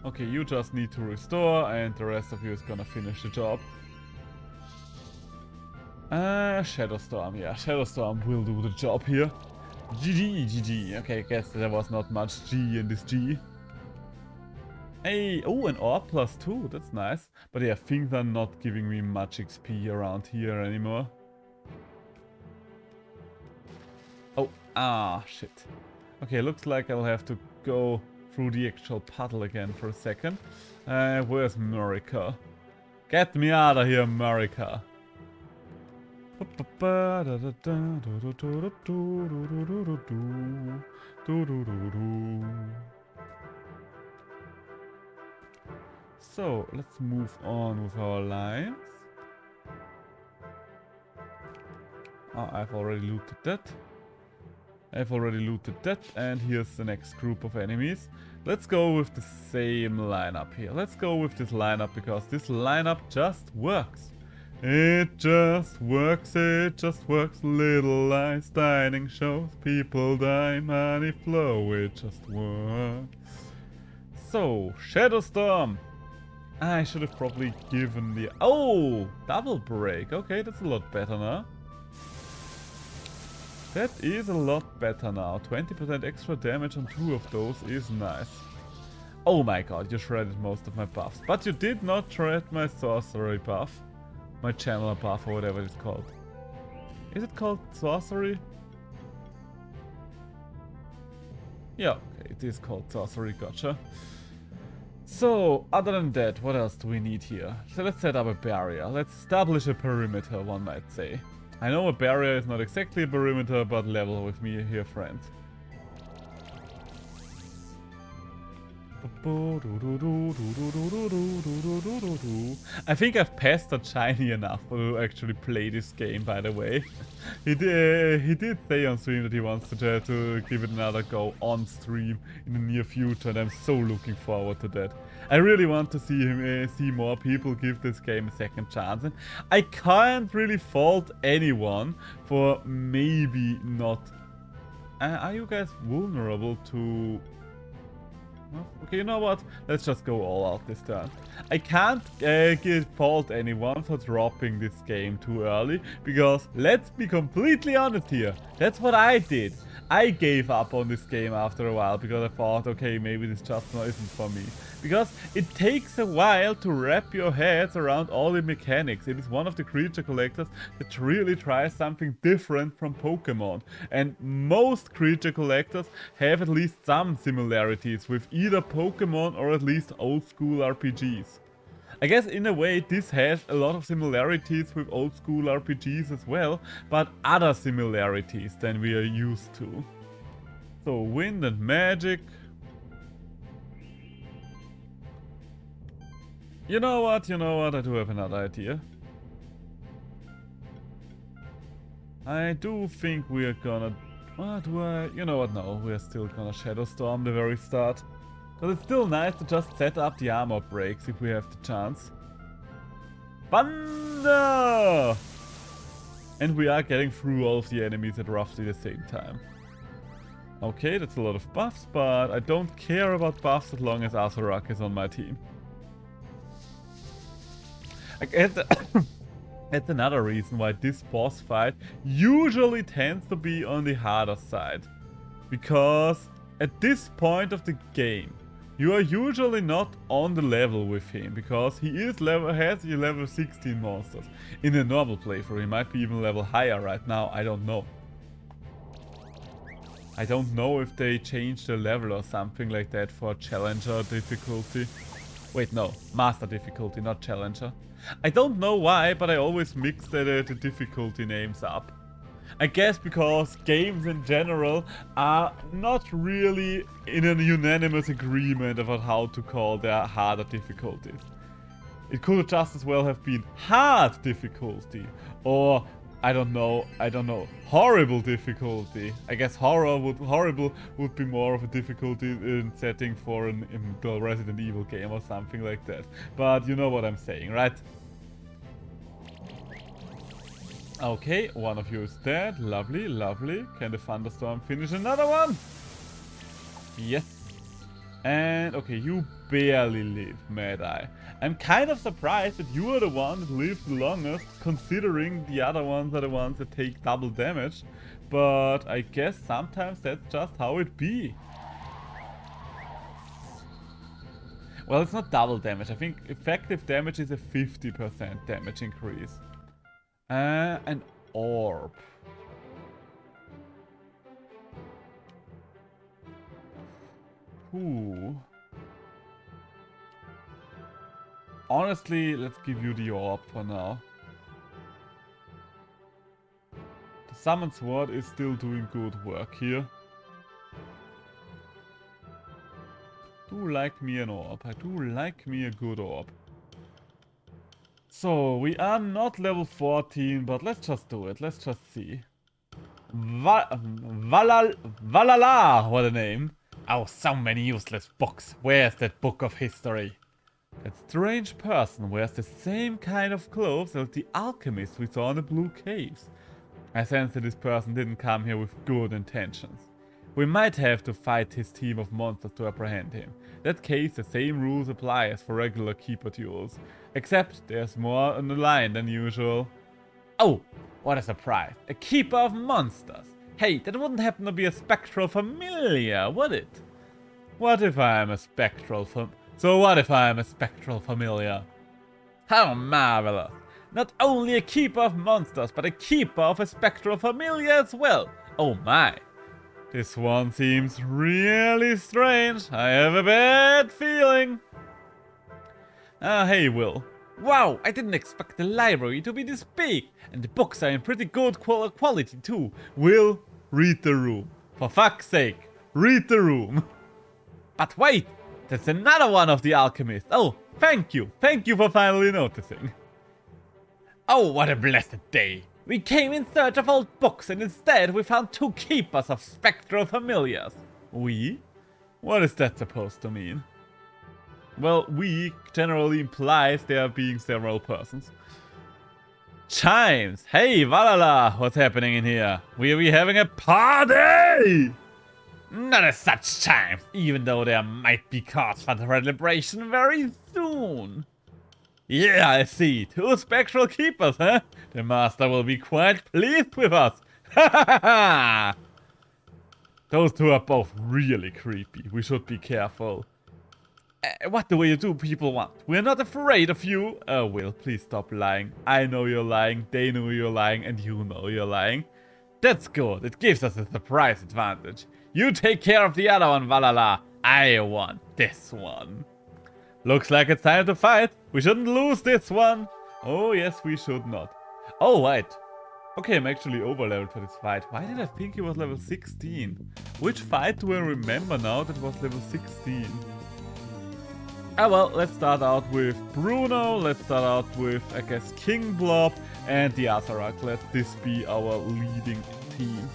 Okay, you just need to restore, and the rest of you is gonna finish the job. Shadow Storm, yeah, Shadow Storm will do the job here. GG, GG. Okay, I guess there was not much G in this G. Hey, oh, an orb +2, that's nice. But yeah, things are not giving me much XP around here anymore. Oh, shit. Okay, looks like I'll have to go through the actual puddle again for a second. Where's Marika? Get me out of here, Marika. So, let's move on with our lines. Oh, I've already looted that. And here's the next group of enemies. Let's go with the same lineup here. Let's go with this lineup because this lineup just works. It just works. Little lies, dining shows, people die, money flow. It just works. So, Shadow Storm. I should have probably given the... Oh! Double break. Okay, that's a lot better now. That is a lot better now. 20% extra damage on 2 of those is nice. Oh my god, you shredded most of my buffs. But you did not shred my sorcery buff. My channeler buff or whatever it's called. Is it called sorcery? Yeah, okay, it is called sorcery, gotcha. So, other than that, what else do we need here? So let's set up a barrier. Let's establish a perimeter, one might say. I know a barrier is not exactly a perimeter, but level with me here, friend. I think I've pestered Shiny enough to actually play this game, by the way. He did say on stream that he wants to try to give it another go on stream in the near future, and I'm so looking forward to that. I really want to see him, see more people give this game a second chance, and I can't really fault anyone for maybe not. Are you guys vulnerable to? Okay, you know what? Let's just go all out this turn. I can't fault anyone for dropping this game too early, because let's be completely honest here, that's what I did. I gave up on this game after a while because I thought, okay, maybe this just isn't for me. Because it takes a while to wrap your heads around all the mechanics. It is one of the creature collectors that really tries something different from Pokemon. And most creature collectors have at least some similarities with either Pokemon or at least old school RPGs. I guess in a way this has a lot of similarities with old school RPGs as well, but other similarities than we are used to. So wind and magic. You know what, I do have another idea. I do think we are gonna... you know what, no, we are still gonna Shadow Storm the very start. But it's still nice to just set up the armor breaks if we have the chance. Thunder! And we are getting through all of the enemies at roughly the same time. Okay, that's a lot of buffs, but I don't care about buffs as long as Azarak is on my team. I guess that's another reason why this boss fight usually tends to be on the harder side. Because at this point of the game, you are usually not on the level with him, because he is has level 16 monsters. In a normal playthrough, he might be even level higher right now, I don't know. I don't know if they changed the level or something like that for Challenger difficulty. Wait, no, Master difficulty, not Challenger. I don't know why, but I always mix the difficulty names up. I guess because games in general are not really in a unanimous agreement about how to call their harder difficulties. It could just as well have been hard difficulty, or I don't know, horrible difficulty. I guess horrible would be more of a difficulty in setting for a Resident Evil game or something like that. But you know what I'm saying, right? Okay, one of you is dead. Lovely, lovely. Can the Thunderstorm finish another one? Yes. And okay, you barely live, Mad Eye. I'm kind of surprised that you are the one that lived the longest, considering the other ones are the ones that take double damage. But I guess sometimes that's just how it be. Well, it's not double damage. I think effective damage is a 50% damage increase. An orb. Ooh. Honestly, let's give you the orb for now. The Summon Sword is still doing good work here. Do like me an orb. I do like me a good orb. So, we are not level 14, but let's just do it. Let's just see. Valala, what a name. Oh, so many useless books. Where's that book of history? That strange person wears the same kind of clothes as the alchemist we saw in the Blue Caves. I sense that this person didn't come here with good intentions. We might have to fight his team of monsters to apprehend him. In that case, the same rules apply as for regular Keeper duels. Except there's more on the line than usual. Oh, what a surprise. A Keeper of Monsters. Hey, that wouldn't happen to be a Spectral Familiar, would it? What if I am a Spectral Familiar? How marvelous. Not only a Keeper of Monsters, but a Keeper of a Spectral Familiar as well. Oh my. This one seems really strange. I have a bad feeling. Hey Will. Wow, I didn't expect the library to be this big. And the books are in pretty good quality too. Will, read the room. For fuck's sake, read the room. But wait, That's another one of the alchemists. Oh, thank you. Thank you for finally noticing. Oh, what a blessed day. We came in search of old books and instead we found 2 keepers of spectral familiars. We? What is that supposed to mean? Well, we generally implies there being several persons. Chimes! Hey, Valhalla! What's happening in here? We having a party! Not as such chimes, even though there might be cause for celebration very soon. Yeah, I see. 2 spectral keepers, huh? The master will be quite pleased with us. Ha ha ha! Those 2 are both really creepy. We should be careful. What do you do people want? We're not afraid of you. Oh, Will, please stop lying. I know you're lying, they know you're lying, and you know you're lying. That's good. It gives us a surprise advantage. You take care of the other one, Valhalla. I want this one. Looks like it's time to fight. We shouldn't lose this one. Oh, yes, we should not. Oh, wait. Okay, I'm actually over-leveled for this fight. Why did I think it was level 16? Which fight do I remember now that was level 16? Ah, well, let's start out with Bruno. Let's start out with, I guess, King Blob and the Azarac. Let this be our leading team.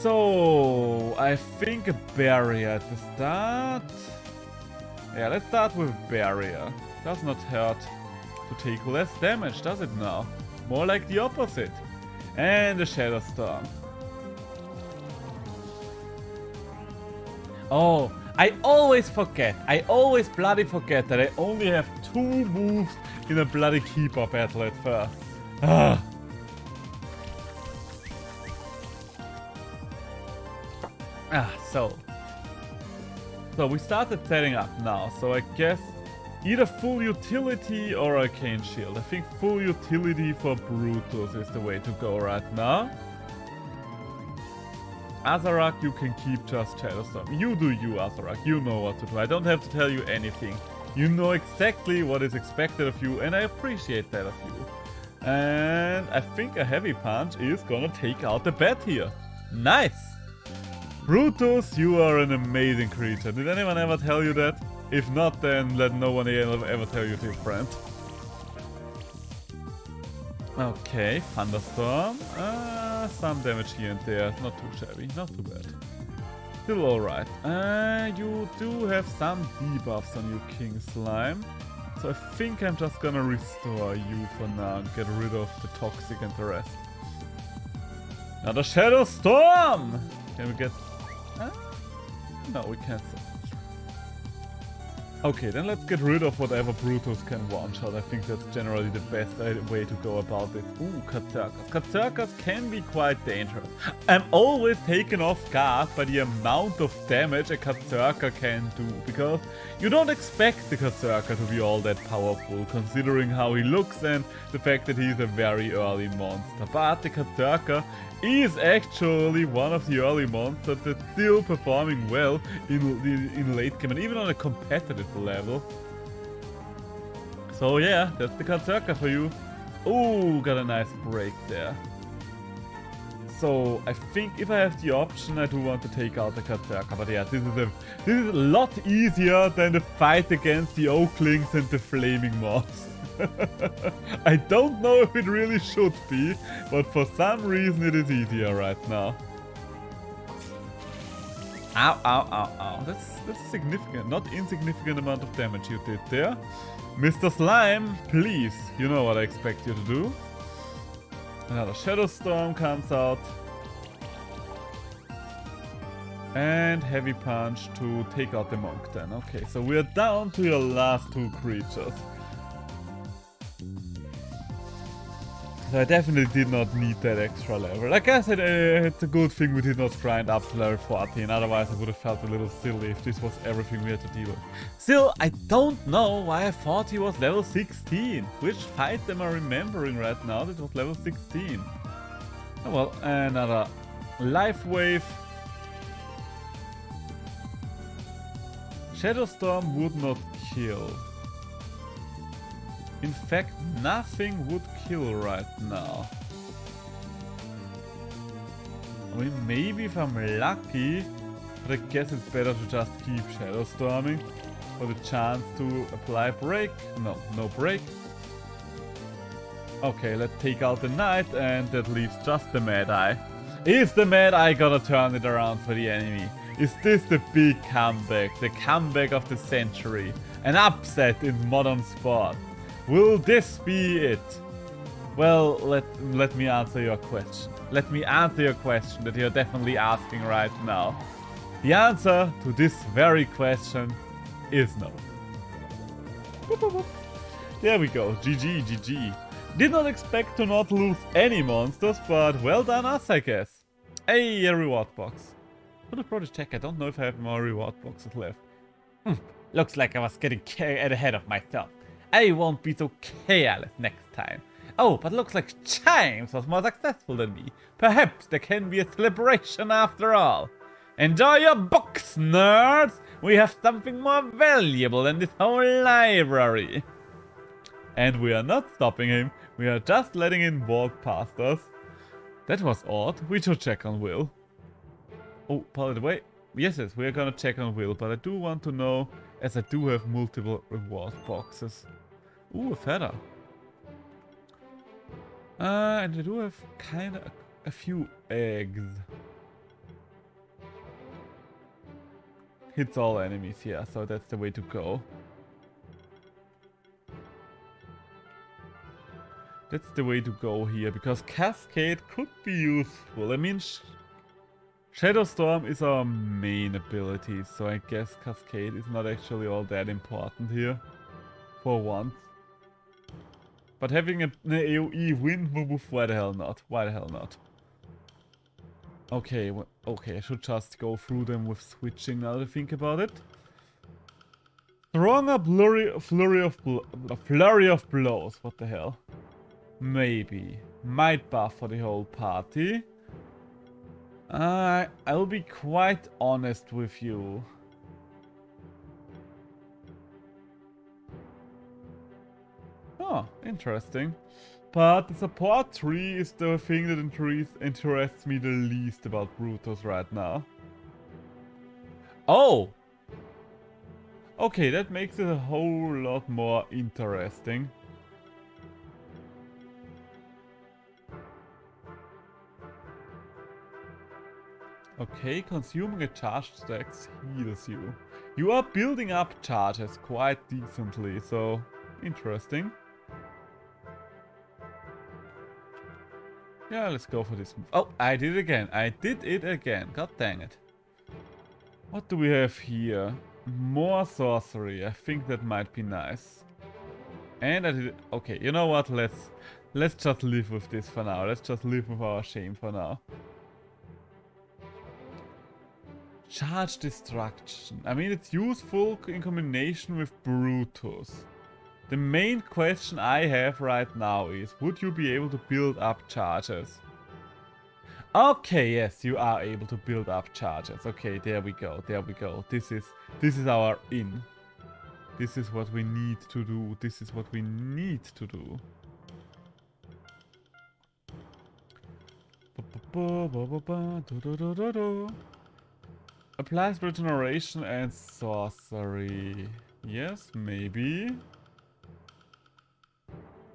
So, I think a barrier at the start. Yeah, let's start with barrier. Does not hurt to take less damage, does it now? More like the opposite. And the Shadow Storm. Oh, I always forget. I always bloody forget that I only have 2 moves in a bloody keeper battle at first. Ah. So we started setting up now, so I guess either full utility or arcane shield. I think full utility for Brutus is the way to go right now. Azarac, you can keep just Shadow Storm. You do you, Azarac. You know what to do. I don't have to tell you anything. You know exactly what is expected of you, and I appreciate that of you. And I think a heavy punch is gonna take out the bat here. Nice! Brutus, you are an amazing creature. Did anyone ever tell you that? If not, then let no one ever tell you different. Okay, Thunderstorm. Some damage here and there. Not too shabby, not too bad. Still alright. You do have some debuffs on you, King Slime. So I think I'm just gonna restore you for now and get rid of the Toxic and the rest. Now the Shadow Storm! Can we get... no, we can't. Okay, then let's get rid of whatever Brutus can one-shot. I think that's generally the best way to go about it. Ooh, Katerkas. Katerkas can be quite dangerous. I'm always taken off guard by the amount of damage a Katerka can do, because you don't expect the Katerka to be all that powerful, considering how he looks and the fact that he's a very early monster. But the Katerka is actually one of the early monsters that's still performing well in late game and even on a competitive level. So yeah, that's the Katerka for you. Oh, got a nice break there. So I think if I have the option, I do want to take out the Katerka. But yeah, this is a lot easier than the fight against the Oaklings and the Flaming Moths. I don't know if it really should be, but for some reason it is easier right now. Ow, ow, ow, ow. That's significant, not insignificant amount of damage you did there. Mr. Slime, please, you know what I expect you to do. Another Shadow Storm comes out. And Heavy Punch to take out the Monk then. Okay, so we're down to your last 2 creatures. So I definitely did not need that extra level. I guess it's a good thing we did not grind up to level 14, otherwise I would have felt a little silly if this was everything we had to deal with. Still, I don't know why I thought he was level 16. Which fight am I remembering right now that was level 16? Oh well, another Life Wave. Shadow Storm would not kill. In fact, nothing would kill right now. I mean, maybe if I'm lucky, But I guess it's better to just keep Shadow Storming for the chance to apply break. No, no break. Okay, let's take out the Knight, and that leaves just the Mad Eye. Is the Mad Eye gonna turn it around for the enemy? Is this the big comeback? The comeback of the century? An upset in modern sport? Will this be it? Well, let me answer your question. Let me answer your question that you're definitely asking right now. The answer to this very question is no. Boop, boop, boop. There we go. GG, GG. Did not expect to not lose any monsters, but well done us, I guess. Hey, a reward box. For the Prodigy Tech, I don't know if I have more reward boxes left. Looks like I was getting ahead of myself. I won't be so careless next time. Oh, but looks like Chimes was more successful than me. Perhaps there can be a celebration after all. Enjoy your books, nerds! We have something more valuable than this whole library. And we are not stopping him, we are just letting him walk past us. That was odd, we should check on Will. Oh, by the way, yes, we are gonna check on Will, but I do want to know, as I do have multiple reward boxes. Ooh, a feather. And I do have kinda a few eggs. Hits all enemies, yeah, so that's the way to go. That's the way to go here, because Cascade could be useful. I mean, Shadow Storm is our main ability, so I guess Cascade is not actually all that important here. For once. But having an AoE wind move, why the hell not? Why the hell not? Okay, okay, I should just go through them with switching now to think about it. Stronger flurry of blows, what the hell? Maybe. Might buff for the whole party. I'll be quite honest with you. Oh, interesting. But the support tree is the thing that interests me the least about Brutus right now. Oh! Okay, that makes it a whole lot more interesting. Okay, consuming a charge stacks heals you. You are building up charges quite decently, so interesting. Yeah, let's go for this move. Oh, I did it again. I did it again. God dang it. What do we have here? More sorcery. I think that might be nice. And I did it. Okay, you know what? Let's just live with this for now. Let's just live with our shame for now. Charge Destruction. I mean, it's useful in combination with Brutus. The main question I have right now is, would you be able to build up charges? Okay, yes, you are able to build up charges. Okay, there we go, there we go. This is our in. This is what we need to do. This is what we need to do. Applies regeneration and sorcery. Yes, maybe.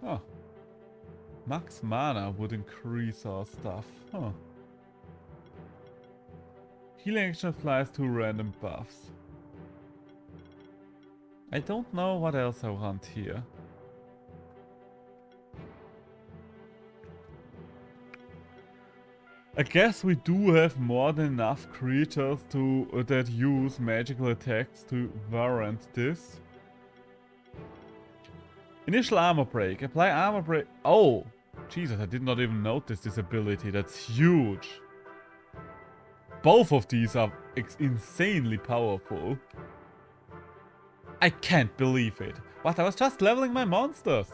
Oh. Max mana would increase our stuff. Huh. Healing action applies to random buffs. I don't know what else I want here. I guess we do have more than enough creatures that use magical attacks to warrant this. Initial armor break. Apply armor break. Oh! Jesus, I did not even notice this ability. That's huge. Both of these are insanely powerful. I can't believe it. What? I was just leveling my monsters.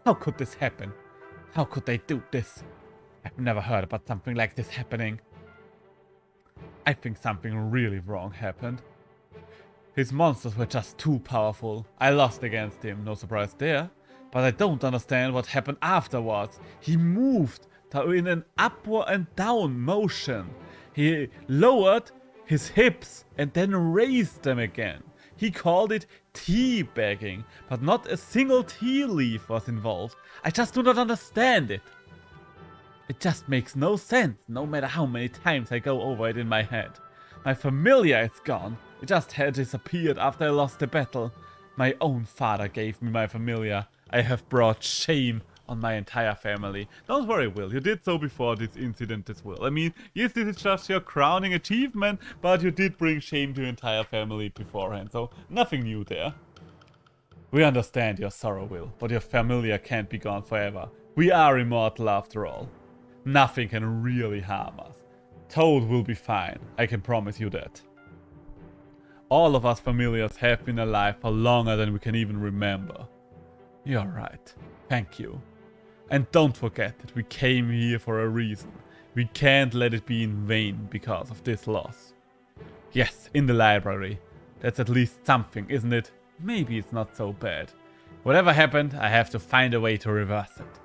How could this happen? How could they do this? I've never heard about something like this happening. I think something really wrong happened. His monsters were just too powerful. I lost against him, no surprise there. But I don't understand what happened afterwards. He moved in an upward and down motion. He lowered his hips and then raised them again. He called it tea bagging, but not a single tea leaf was involved. I just do not understand it. It just makes no sense, no matter how many times I go over it in my head. My familiar is gone. It just had disappeared after I lost the battle. My own father gave me my familiar. I have brought shame on my entire family. Don't worry, Will, you did so before this incident as well. I mean, yes, this is just your crowning achievement, but you did bring shame to your entire family beforehand, so nothing new there. We understand your sorrow, Will, but your familiar can't be gone forever. We are immortal after all. Nothing can really harm us. Toad will be fine, I can promise you that. All of us familiars have been alive for longer than we can even remember. You're right. Thank you. And don't forget that we came here for a reason. We can't let it be in vain because of this loss. Yes, in the library. That's at least something, isn't it? Maybe it's not so bad. Whatever happened, I have to find a way to reverse it.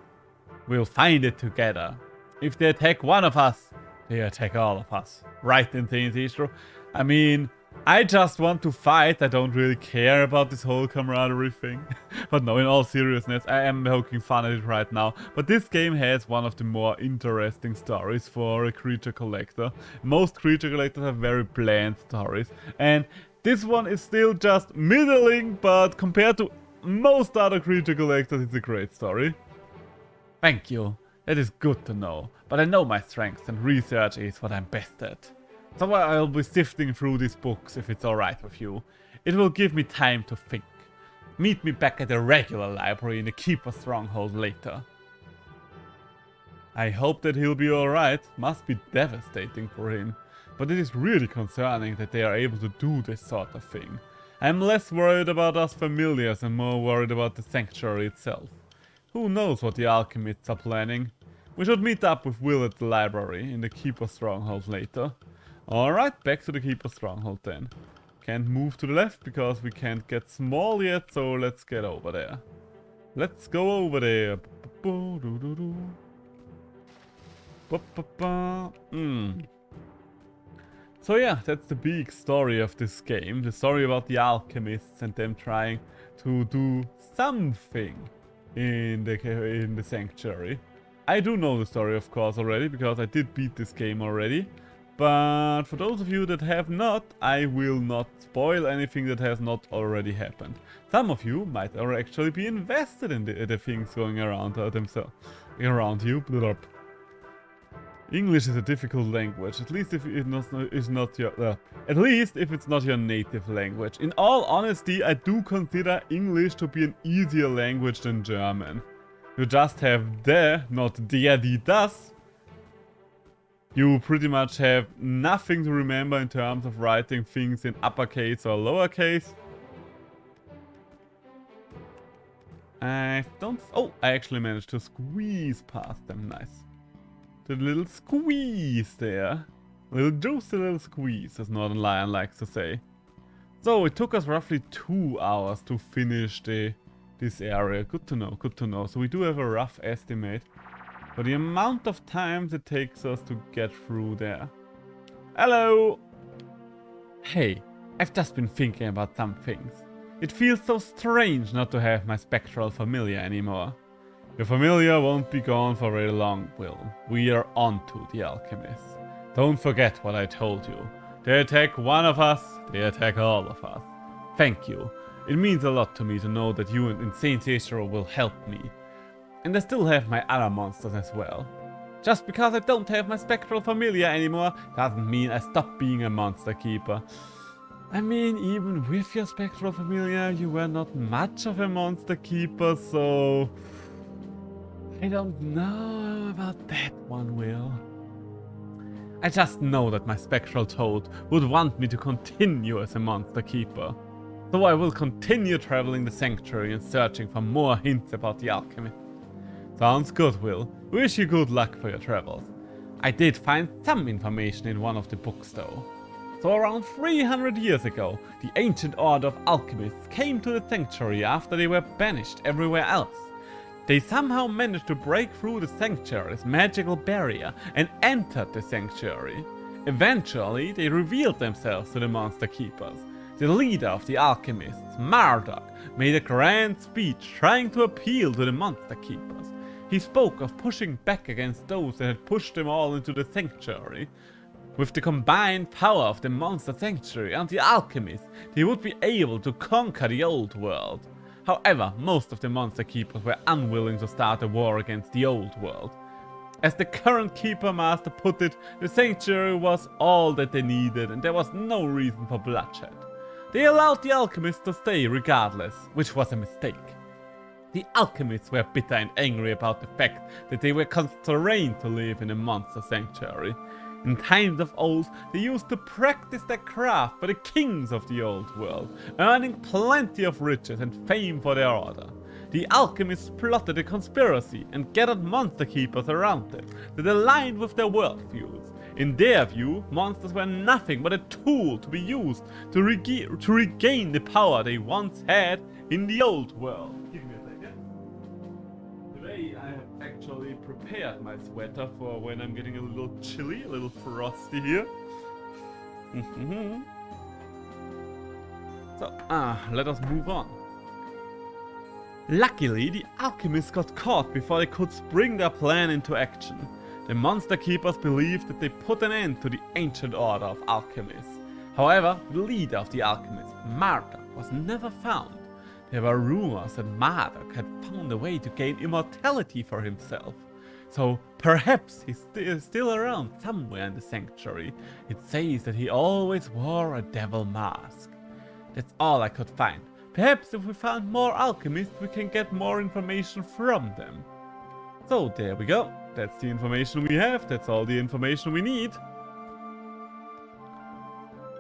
We'll find it together. If they attack one of us, they attack all of us. Right, Insane Zestro? I mean, I just want to fight. I don't really care about this whole camaraderie thing. But no, in all seriousness, I am poking fun at it right now. But this game has one of the more interesting stories for a creature collector. Most creature collectors have very bland stories. And this one is still just middling, but compared to most other creature collectors, it's a great story. Thank you. That is good to know. But I know my strengths and research is what I'm best at. So I'll be sifting through these books if it's alright with you. It will give me time to think. Meet me back at the regular library in the Keeper Stronghold later. I hope that he'll be alright. Must be devastating for him. But it is really concerning that they are able to do this sort of thing. I'm less worried about us familiars and more worried about the sanctuary itself. Who knows what the alchemists are planning? We should meet up with Will at the library in the Keeper Stronghold later. Alright, back to the Keeper Stronghold then. Can't move to the left because we can't get small yet, so let's get over there. Let's go over there. So yeah, that's the big story of this game. The story about the alchemists and them trying to do something in the sanctuary. I do know the story, of course, already, because I did beat this game already. But for those of you that have not, I will not spoil anything that has not already happened. Some of you might actually be invested in the things going around themselves, around you. English is a difficult language, at least if it is not your, at least if it's not your native language. In all honesty, I do consider English to be an easier language than German. You just have der, not der, die, das. You pretty much have nothing to remember in terms of writing things in uppercase or lowercase. I don't... Oh, I actually managed to squeeze past them. Nice. The little squeeze there. Just a little squeeze, as Northern Lion likes to say. So, it took us roughly 2 hours to finish this area. Good to know, good to know. So we do have a rough estimate. For the amount of times it takes us to get through there. Hello! Hey, I've just been thinking about some things. It feels so strange not to have my spectral familiar anymore. Your familiar won't be gone for very long, Will. We are on to the alchemists. Don't forget what I told you. They attack one of us, they attack all of us. Thank you. It means a lot to me to know that you and Insane Zestro will help me. And I still have my other monsters as well. Just because I don't have my spectral familiar anymore doesn't mean I stop being a monster keeper. I mean, even with your spectral familiar, you were not much of a monster keeper, so... I don't know about that one, Will. I just know that my spectral toad would want me to continue as a monster keeper. So I will continue traveling the sanctuary and searching for more hints about the alchemy. Sounds good, Will. Wish you good luck for your travels. I did find some information in one of the books though. So around 300 years ago, the ancient order of alchemists came to the sanctuary after they were banished everywhere else. They somehow managed to break through the sanctuary's magical barrier and entered the sanctuary. Eventually, they revealed themselves to the Monster Keepers. The leader of the alchemists, Marduk, made a grand speech trying to appeal to the Monster Keepers. He spoke of pushing back against those that had pushed them all into the sanctuary. With the combined power of the Monster Sanctuary and the alchemists, they would be able to conquer the old world. However, most of the Monster Keepers were unwilling to start a war against the old world. As the current Keeper Master put it, the sanctuary was all that they needed and there was no reason for bloodshed. They allowed the alchemists to stay regardless, which was a mistake. The alchemists were bitter and angry about the fact that they were constrained to live in a monster sanctuary. In times of old, they used to practice their craft for the kings of the old world, earning plenty of riches and fame for their order. The alchemists plotted a conspiracy and gathered monster keepers around them that aligned with their worldviews. In their view, monsters were nothing but a tool to be used to regain the power they once had in the old world. Give me a second. Today I have actually prepared my sweater for when I'm getting a little chilly, a little frosty here. So, let us move on. Luckily, the alchemists got caught before they could spring their plan into action. The Monster Keepers believed that they put an end to the ancient order of alchemists. However, the leader of the alchemists, Marduk, was never found. There were rumors that Marduk had found a way to gain immortality for himself. So perhaps he's still around somewhere in the sanctuary. It says that he always wore a devil mask. That's all I could find. Perhaps if we find more alchemists, we can get more information from them. So there we go. That's the information we have. That's all the information we need.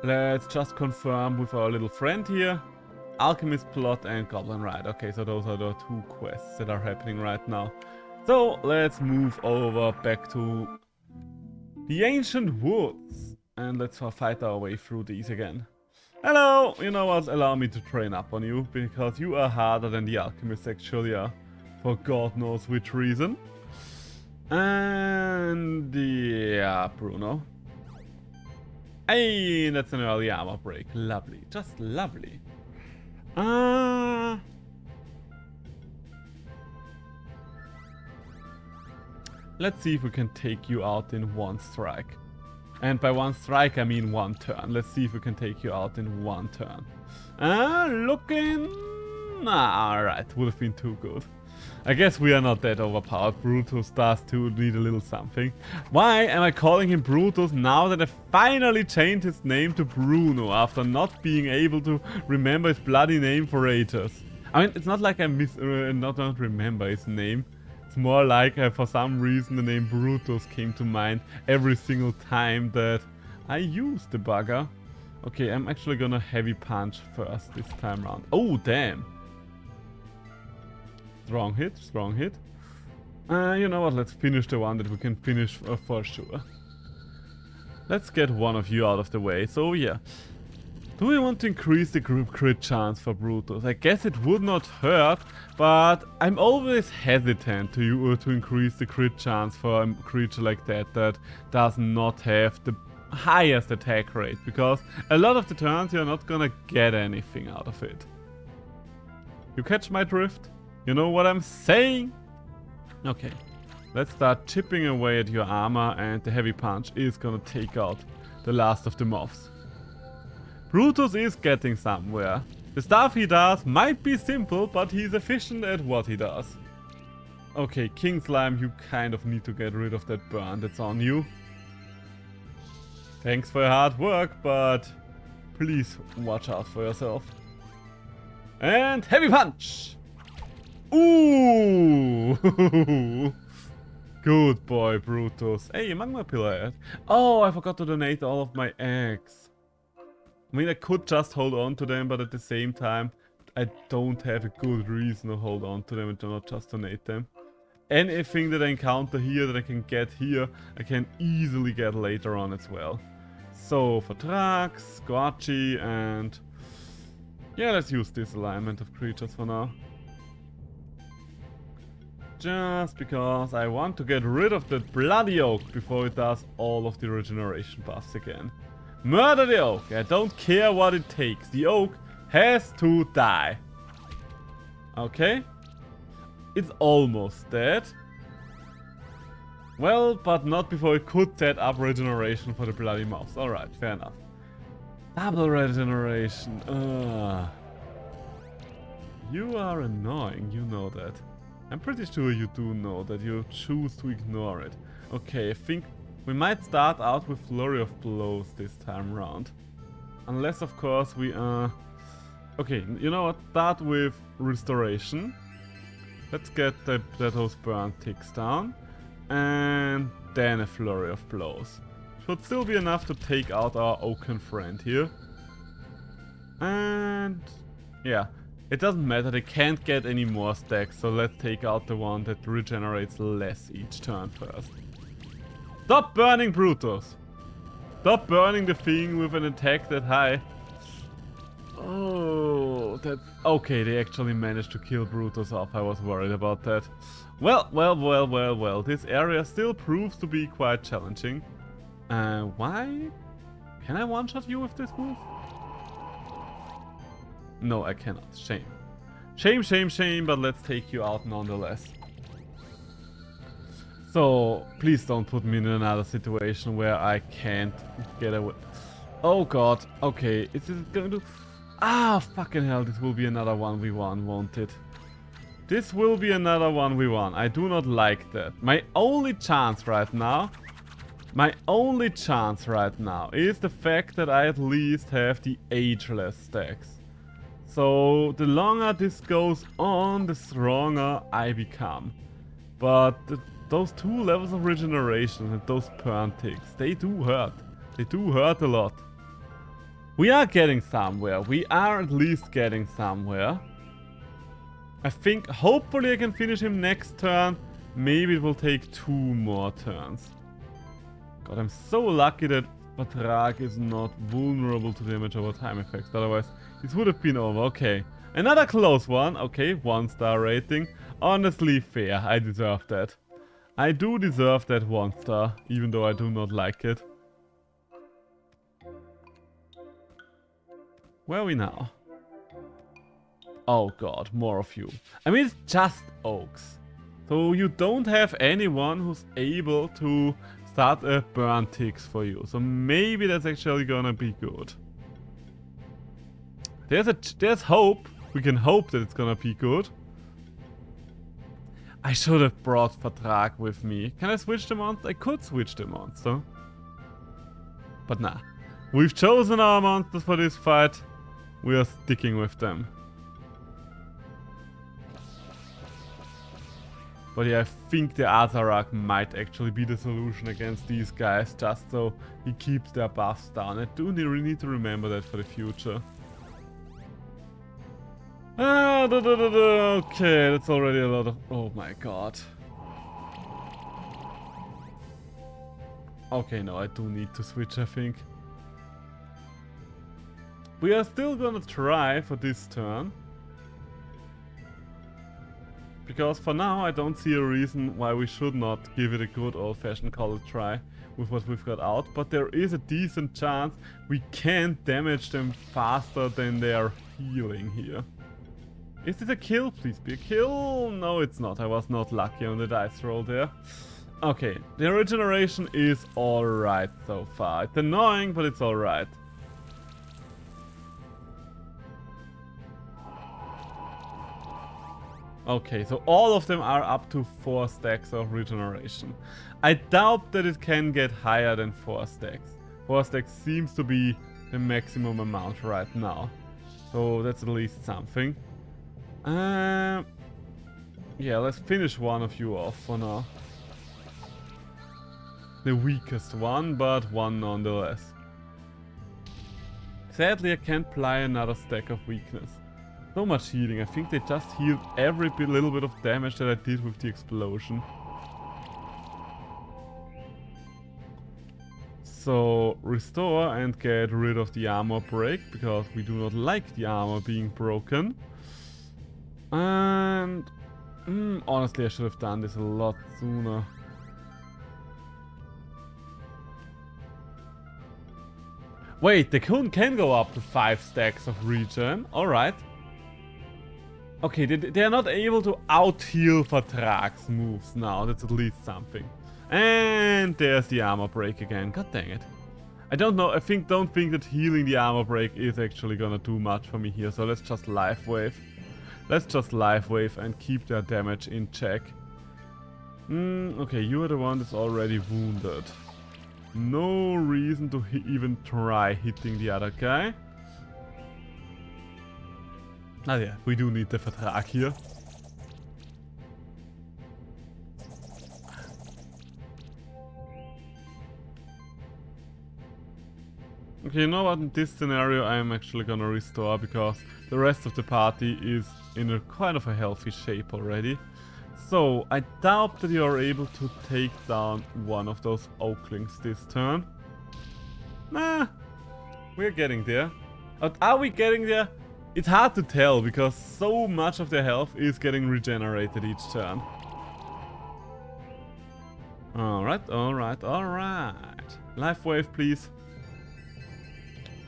Let's just confirm with our little friend here. Alchemist Plot and Goblin Ride. Okay, so those are the two quests that are happening right now. So let's move over back to the Ancient Woods. And let's fight our way through these again. Hello! You know what? Allow me to train up on you, because you are harder than the alchemists actually are. For God knows which reason. And yeah, Bruno. Hey, that's an early armor break. Lovely. Just lovely. Let's see if we can take you out in one strike. And by one strike, I mean one turn. Let's see if we can take you out in one turn. Looking... alright, would have been too good. I guess we are not that overpowered. Brutus does too need a little something. Why am I calling him Brutus now that I finally changed his name to Bruno after not being able to remember his bloody name for ages? I mean, it's not like I not remember his name. It's more like for some reason the name Brutus came to mind every single time that I used the bugger. Okay, I'm actually gonna heavy punch first this time round. Oh, damn. Strong hit, strong hit. You know what, let's finish the one that we can finish for sure. Let's get one of you out of the way. So yeah. Do we want to increase the group crit chance for Brutus? I guess it would not hurt, but I'm always hesitant to increase the crit chance for a creature like that does not have the highest attack rate, because a lot of the turns you're not gonna get anything out of it. You catch my drift? You know what I'm saying? Okay, let's start chipping away at your armor, and the heavy punch is gonna take out the last of the mobs. Brutus is getting somewhere. The stuff he does might be simple, but he's efficient at what he does. Okay, King Slime, you kind of need to get rid of that burn. That's on you. Thanks for your hard work, but please watch out for yourself. And heavy punch! Ooh! Good boy, Brutus. Hey, Magma Pillar. Oh, I forgot to donate all of my eggs. I mean, I could just hold on to them, but at the same time, I don't have a good reason to hold on to them and not just donate them. Anything that I encounter here that I can get here, I can easily get later on as well. So, for Trax, Scorchy, and... yeah, let's use this alignment of creatures for now. Just because I want to get rid of the bloody oak before it does all of the regeneration buffs again. Murder the oak. I don't care what it takes. The oak has to die. Okay. It's almost dead. Well, but not before it could set up regeneration for the bloody mouse. Alright, fair enough. Double regeneration. You are annoying, you know that. I'm pretty sure you do know that you choose to ignore it. Okay, I think we might start out with Flurry of Blows this time round. Unless, of course, we okay, you know what? Start with Restoration. Let's get those burn ticks down. And then a Flurry of Blows. Should still be enough to take out our Oaken friend here. And yeah, it doesn't matter, they can't get any more stacks, so let's take out the one that regenerates less each turn first. Stop burning Brutus! Stop burning the thing with an attack that high. Oh, that... Okay, they actually managed to kill Brutus off, I was worried about that. Well, this area still proves to be quite challenging. Why? Can I one-shot you with this move? No, I cannot. Shame. Shame, but let's take you out nonetheless. So, please don't put me in another situation where I can't get away. Oh god, okay, is it going to... Ah, fucking hell, this will be another 1v1, won't it? This will be another 1v1. I do not like that. My only chance right now is the fact that I at least have the ageless stacks. So the longer this goes on, the stronger I become. But those 2 levels of regeneration and those burn ticks, they do hurt. They do hurt a lot. We are getting somewhere. We are at least getting somewhere. I think hopefully I can finish him next turn. Maybe it will take 2 more turns. God, I'm so lucky that Vatrak is not vulnerable to damage over time effects. Otherwise, this would have been over. Okay. Another close one. Okay, 1-star rating. Honestly fair. I deserve that. I do deserve that 1-star, even though I do not like it. Where are we now? Oh god, more of you. I mean, it's just oaks. So you don't have anyone who's able to start a burn ticks for you. So maybe that's actually gonna be good. There's hope. We can hope that it's gonna be good. I should have brought Vatrak with me. Can I switch the monster? I could switch the monster. But nah. We've chosen our monsters for this fight. We are sticking with them. But yeah, I think the Azarak might actually be the solution against these guys, just so he keeps their buffs down. I do need to remember that for the future. Okay, that's already a lot of... Oh my god. Okay, no, I do need to switch, I think. We are still gonna try for this turn. Because for now, I don't see a reason why we should not give it a good old-fashioned college try with what we've got out. But there is a decent chance we can damage them faster than they are healing here. Is this a kill? Please be a kill. No, it's not. I was not lucky on the dice roll there. Okay, the regeneration is alright so far. It's annoying, but it's alright. Okay, so all of them are up to 4 stacks of regeneration. I doubt that it can get higher than 4 stacks. 4 stacks seems to be the maximum amount right now. So that's at least something. Yeah, let's finish one of you off for now. The weakest one, but one nonetheless. Sadly, I can't apply another stack of weakness. So much healing. I think they just healed every little bit of damage that I did with the explosion. So restore and get rid of the armor break, because we do not like the armor being broken. And Honestly, I should have done this a lot sooner. Wait, the Kun can go up to 5 stacks of regen. Alright. Okay, they are not able to out-heal Vertrag's moves now. That's at least something. And there's the armor break again. God dang it. I don't know. Don't think that healing the armor break is actually gonna do much for me here. So let's just life wave. Let's just life wave and keep their damage in check. Okay, you are the one that's already wounded. No reason to even try hitting the other guy. Ah yeah, we do need the Vertrag here. Okay, you know what? In this scenario I'm actually gonna restore because the rest of the party is in a kind of a healthy shape already. So, I doubt that you're able to take down one of those Oaklings this turn. Nah, we're getting there. But are we getting there? It's hard to tell because so much of their health is getting regenerated each turn. Alright, alright, alright. Life wave, please.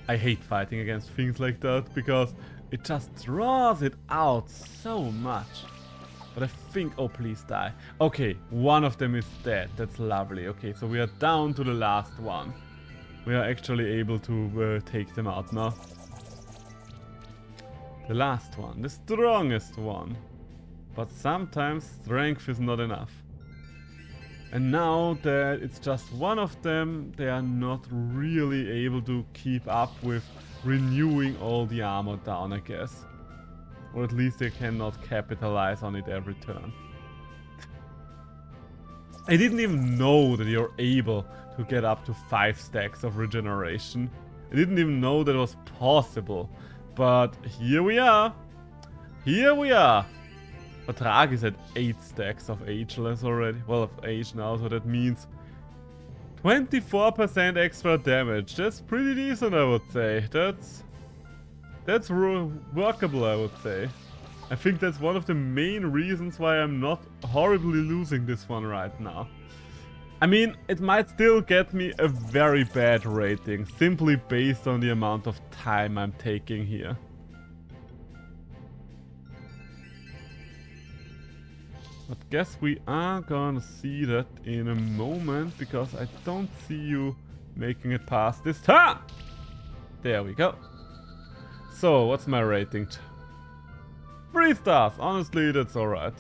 I hate fighting against things like that because it just draws it out so much. But I think... Oh, please die. Okay, one of them is dead. That's lovely. Okay, so we are down to the last one. We are actually able to take them out now. The last one. The strongest one. But sometimes strength is not enough. And now that it's just one of them, they are not really able to keep up with renewing all the armor down, I guess. Or at least they cannot capitalize on it every turn. I didn't even know that you're able to get up to 5 stacks of regeneration. I didn't even know that it was possible. But here we are. Here we are. Vertrag is at 8 stacks of ageless already. Well, of age now, so that means 24% extra damage. That's pretty decent, I would say. That's workable, I would say. I think that's one of the main reasons why I'm not horribly losing this one right now. I mean, it might still get me a very bad rating, simply based on the amount of time I'm taking here. But guess we are gonna see that in a moment, because I don't see you making it past this turn! There we go. So, what's my rating? 3 stars. Honestly, that's alright.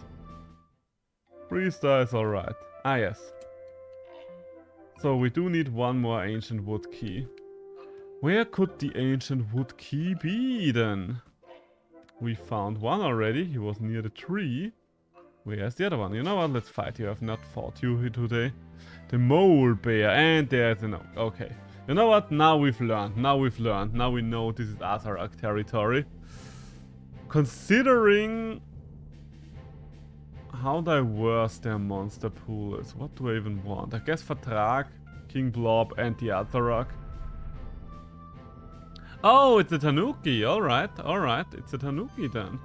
3 stars, alright. Ah, yes. So, we do need one more ancient wood key. Where could the ancient wood key be, then? We found one already. He was near the tree. Where's the other one? You know what? Let's fight you. I've not fought you today. The mole bear. And there's an oak. Okay. You know what? Now we've learned. Now we've learned. Now we know this is Azarak territory. Considering how diverse their monster pool is, what do I even want? I guess Vertrag, King Blob, and the Azarak. Oh, it's a Tanuki. Alright, alright. It's a Tanuki then.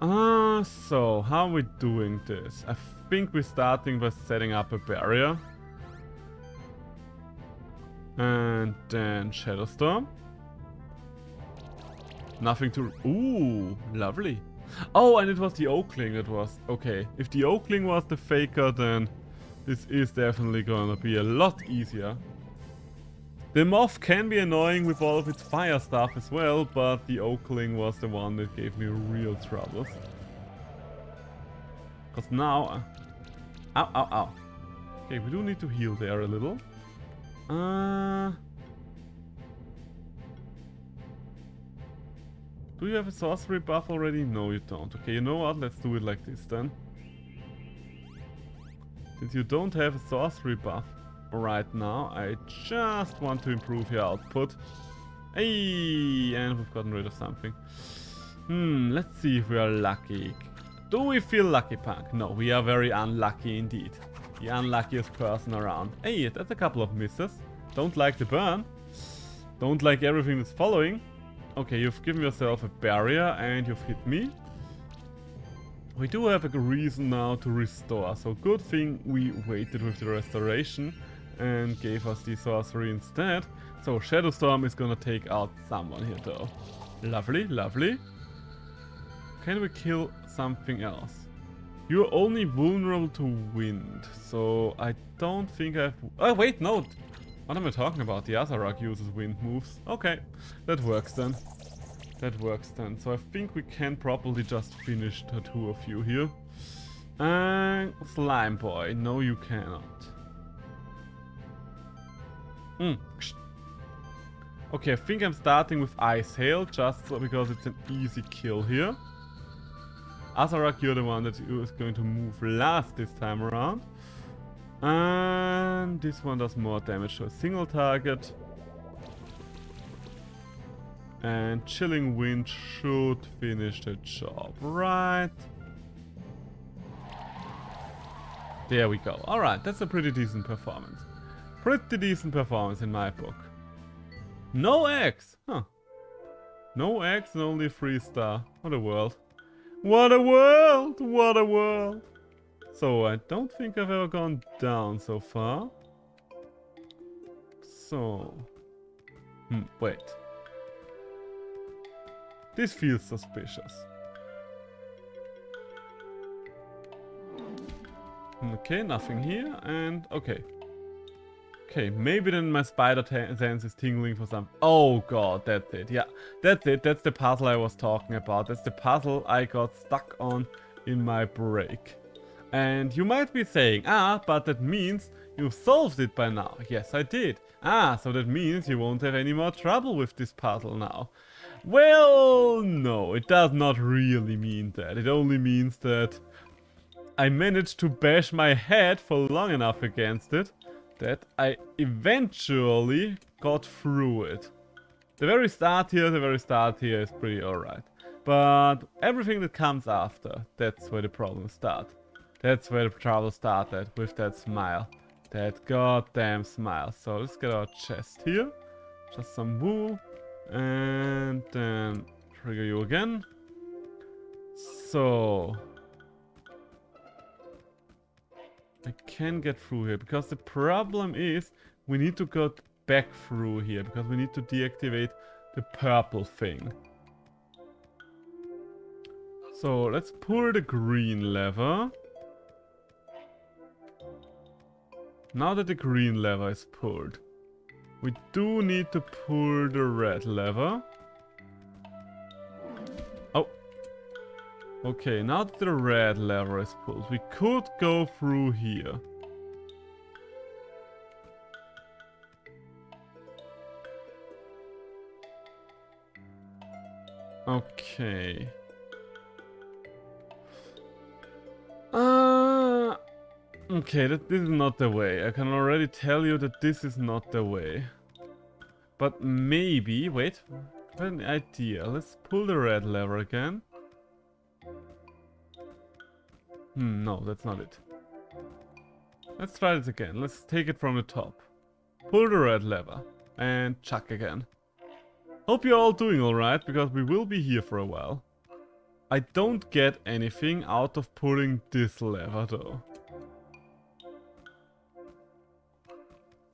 So how are we doing this? I think we're starting by setting up a barrier. And then Shadowstorm. Nothing to... Ooh, lovely. Oh, and it was the Oakling that was... Okay, if the Oakling was the faker, then this is definitely gonna be a lot easier. The Moth can be annoying with all of its fire stuff as well, but the Oakling was the one that gave me real troubles. Because now... Ow, ow, ow. Okay, we do need to heal there a little. Do you have a sorcery buff already? No, you don't. Okay, you know what? Let's do it like this then. Since you don't have a sorcery buff right now, I just want to improve your output. Hey, and we've gotten rid of something. Let's see if we are lucky. Do we feel lucky, Punk? No, we are very unlucky indeed. The unluckiest person around. Hey, that's a couple of misses. Don't like the burn. Don't like everything that's following. Okay, you've given yourself a barrier and you've hit me. We do have a reason now to restore, so good thing we waited with the restoration and gave us the sorcery instead. So Shadow Storm is gonna take out someone here though. Lovely, lovely. Can we kill something else? You're only vulnerable to wind, so I don't think I've... Oh wait, no! What am I talking about? The Azarac uses wind moves. Okay, that works then. That works then. So I think we can probably just finish the two of you here. And Slime Boy. No, you cannot. Okay, I think I'm starting with Ice Hail just because it's an easy kill here. Azarac, you're the one that is going to move last this time around. And this one does more damage to a single target. And Chilling Wind should finish the job, right? There we go. Alright, that's a pretty decent performance. Pretty decent performance in my book. No eggs! Huh. No eggs and only 3-star. What a world. What a world! What a world! So, I don't think I've ever gone down so far. So... wait. This feels suspicious. Okay, nothing here, and okay. Okay, maybe then my spider sense is tingling for some... Oh god, that's it. Yeah, that's it. That's the puzzle I was talking about. That's the puzzle I got stuck on in my break. And you might be saying, but that means you solved it by now. Yes, I did. So that means you won't have any more trouble with this puzzle now. Well, no, it does not really mean that. It only means that I managed to bash my head for long enough against it that I eventually got through it. The very start here is pretty alright. But everything that comes after, that's where the problems start. That's where the trouble started, with that smile. That goddamn smile. So let's get our chest here. Just some wool. And then trigger you again. So... I can get through here, because the problem is we need to go back through here, because we need to deactivate the purple thing. So let's pull the green lever. Now that the green lever is pulled, we do need to pull the red lever. Oh. Okay, now that the red lever is pulled, we could go through here. Okay. Okay, this is not the way. I can already tell you that this is not the way. But maybe... Wait. I have an idea. Let's pull the red lever again. No, that's not it. Let's try this again. Let's take it from the top. Pull the red lever. And chuck again. Hope you're all doing alright, because we will be here for a while. I don't get anything out of pulling this lever though.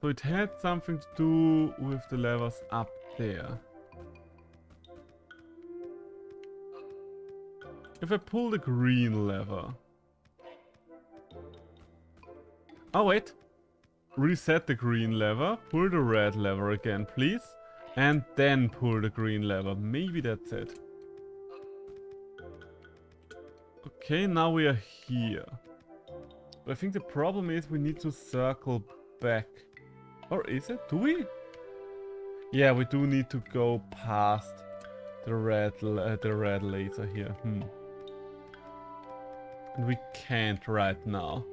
So it had something to do with the levers up there. If I pull the green lever... Oh wait. Reset the green lever, pull the red lever again please. And then pull the green lever. Maybe that's it. Okay, now we are here. But I think the problem is we need to circle back. Or is it? Do we? Yeah, we do need to go past the red laser here. And we can't right now.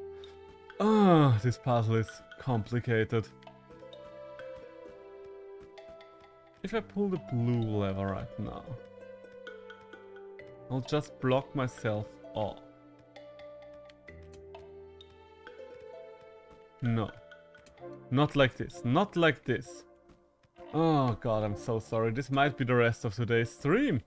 This puzzle is complicated. If I pull the blue lever right now, I'll just block myself off. No. Not like this. Not like this. Oh god, I'm so sorry. This might be the rest of today's stream.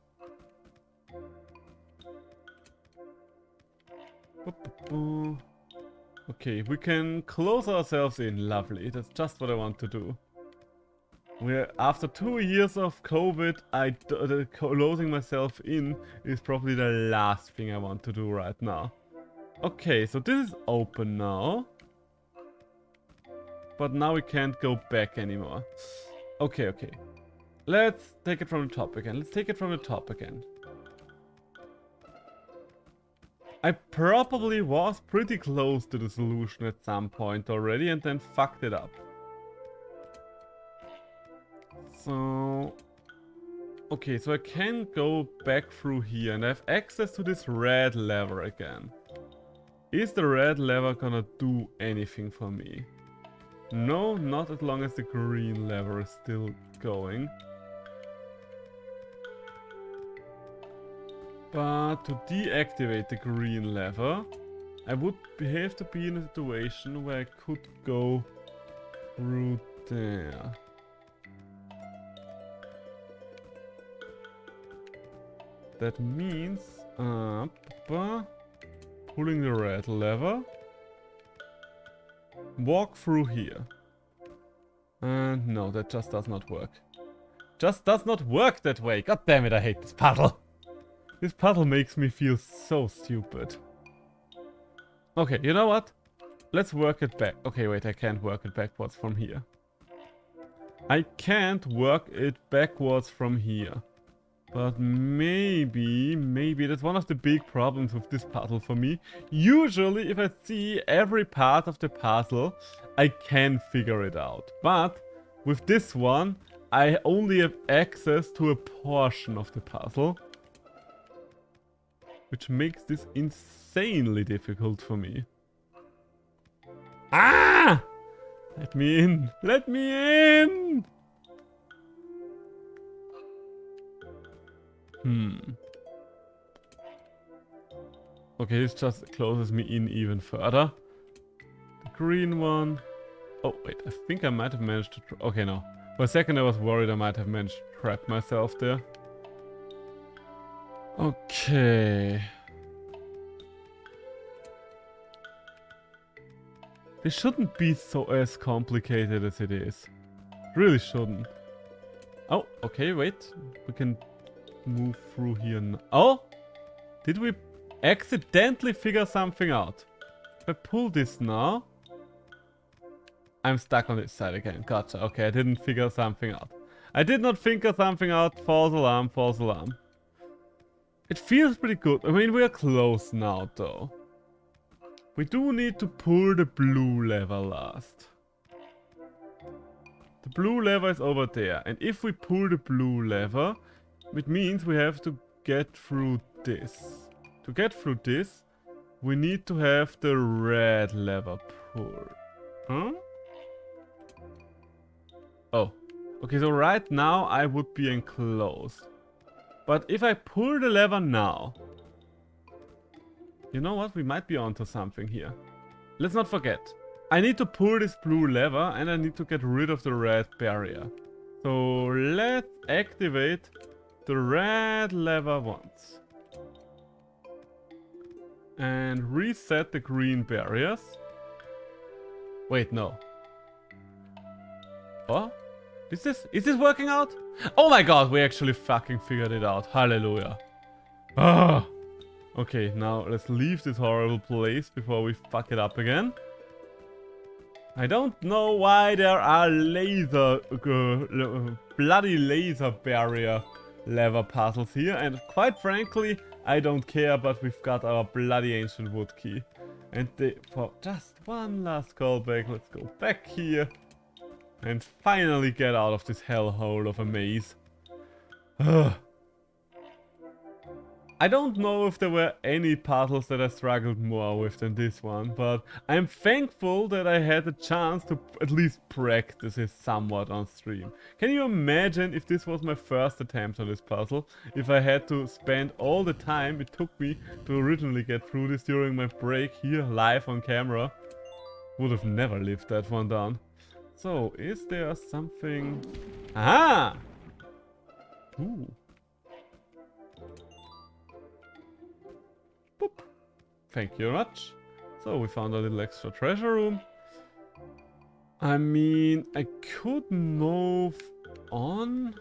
Okay, we can close ourselves in. Lovely. That's just what I want to do. After 2 years of COVID, closing myself in is probably the last thing I want to do right now. Okay, so this is open now. But now we can't go back anymore. Okay, okay. Let's take it from the top again. I probably was pretty close to the solution at some point already and then fucked it up. So... Okay, so I can go back through here and I have access to this red lever again. Is the red lever gonna do anything for me? No, not as long as the green lever is still going. But to deactivate the green lever, I would have to be in a situation where I could go through there. That means pulling the red lever, walk through here. And no, that just does not work. Just does not work that way. God damn it, I hate this puzzle. This puzzle makes me feel so stupid. Okay, you know what? Let's work it back. Okay, wait, I can't work it backwards from here. I can't work it backwards from here. But maybe that's one of the big problems with this puzzle for me. Usually, if I see every part of the puzzle, I can figure it out. But with this one, I only have access to a portion of the puzzle. Which makes this insanely difficult for me. Ah! Let me in! Let me in! Okay, this just closes me in even further. The green one. Oh, wait, I think I might have managed to... Okay, no. For a second I was worried I might have managed to trap myself there. Okay. This shouldn't be so as complicated as it is. Really shouldn't. Oh, okay, wait. We can move through here now. Oh! Did we accidentally figure something out? If I pull this now... I'm stuck on this side again. Gotcha. Okay, I didn't figure something out. I did not figure something out. False alarm, false alarm. It feels pretty good. I mean, we are close now, though. We do need to pull the blue lever last. The blue lever is over there. And if we pull the blue lever, it means we have to get through this. To get through this, we need to have the red lever pulled. Huh? Oh. Okay, so right now I would be enclosed. But if I pull the lever now... You know what? We might be onto something here. Let's not forget. I need to pull this blue lever and I need to get rid of the red barrier. So let's activate the red lever once. And reset the green barriers. Wait, no. What? Is this working out? Oh my god, we actually fucking figured it out. Hallelujah. Ah. Okay, now let's leave this horrible place before we fuck it up again. I don't know why there are bloody laser barrier lever puzzles here, and quite frankly, I don't care, but we've got our bloody ancient wood key. And for just one last callback, let's go back here and finally get out of this hellhole of a maze. Ugh. I don't know if there were any puzzles that I struggled more with than this one, but I'm thankful that I had a chance to at least practice it somewhat on stream. Can you imagine if this was my first attempt on this puzzle? If I had to spend all the time it took me to originally get through this during my break here live on camera? Would have never lived that one down. So, is there something... Aha! Ooh. Boop. Thank you very much. So we found a little extra treasure room. I mean, I could move on,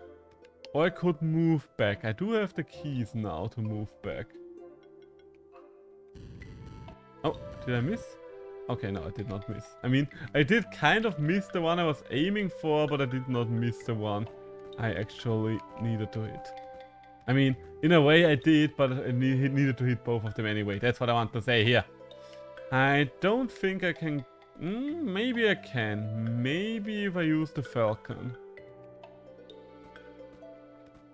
or I could move back. I do have the keys now to move back. Oh, did I miss? Okay, no, I did not miss. I mean, I did kind of miss the one I was aiming for, but I did not miss the one I actually needed to hit. I mean, in a way I did, but I needed to hit both of them anyway. That's what I want to say here. I don't think I can... maybe I can. Maybe if I use the Falcon.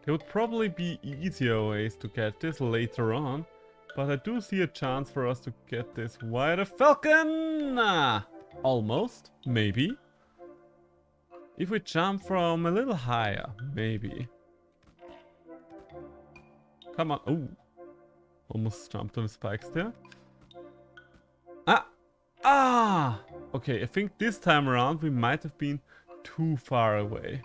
There would probably be easier ways to get this later on. But I do see a chance for us to get this via the Falcon! Almost. Maybe. If we jump from a little higher. Maybe. Come on. Oh. Almost jumped on the spikes there. Ah! Okay, I think this time around we might have been too far away.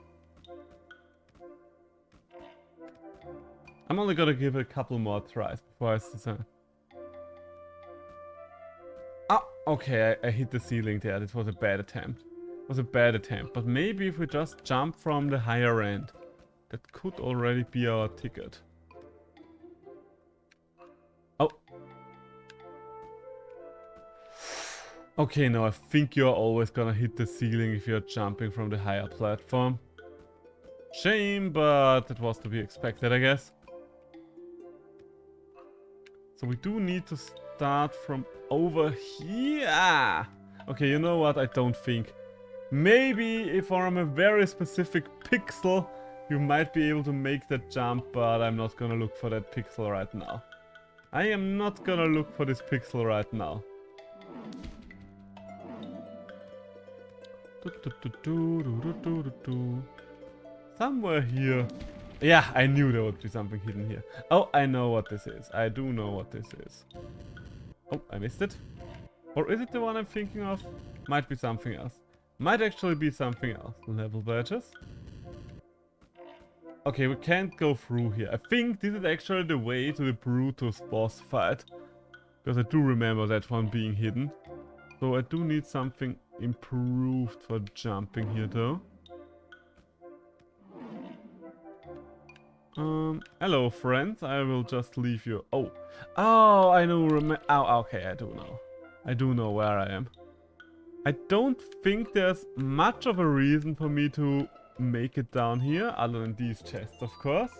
I'm only gonna give it a couple more tries before I decide. Ah! Okay, I hit the ceiling there. This was a bad attempt. It was a bad attempt. But maybe if we just jump from the higher end, that could already be our ticket. Oh. Okay, no, I think you're always gonna hit the ceiling if you're jumping from the higher platform. Shame, but it was to be expected, I guess. So we do need to start from over here. Okay, you know what? I don't think. Maybe if from a very specific pixel, you might be able to make that jump, but I'm not gonna look for that pixel right now. I am not gonna look for this pixel right now. Somewhere here. Yeah, I knew there would be something hidden here. Oh, I know what this is. I do know what this is. Oh, I missed it. Or is it the one I'm thinking of? Might be something else. Might actually be something else. Level badges. Okay, we can't go through here. I think this is actually the way to the Brutus boss fight. Because I do remember that one being hidden. So I do need something improved for jumping here though. Hello friends, I will just leave you. Oh, I know, oh, okay, I do know. I do know where I am. I don't think there's much of a reason for me to make it down here, other than these chests, of course.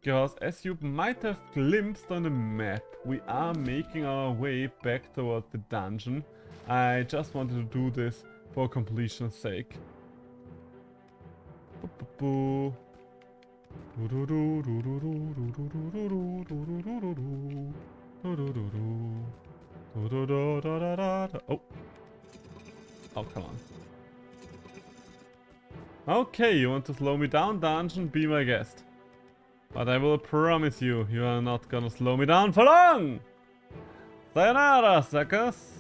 Because as you might have glimpsed on the map, we are making our way back towards the dungeon. I just wanted to do this for completion's sake. Oh. Oh, come on. Okay, you want to slow me down, dungeon? Be my guest. But I will promise you, you are not gonna slow me down for long! Sayonara, suckers!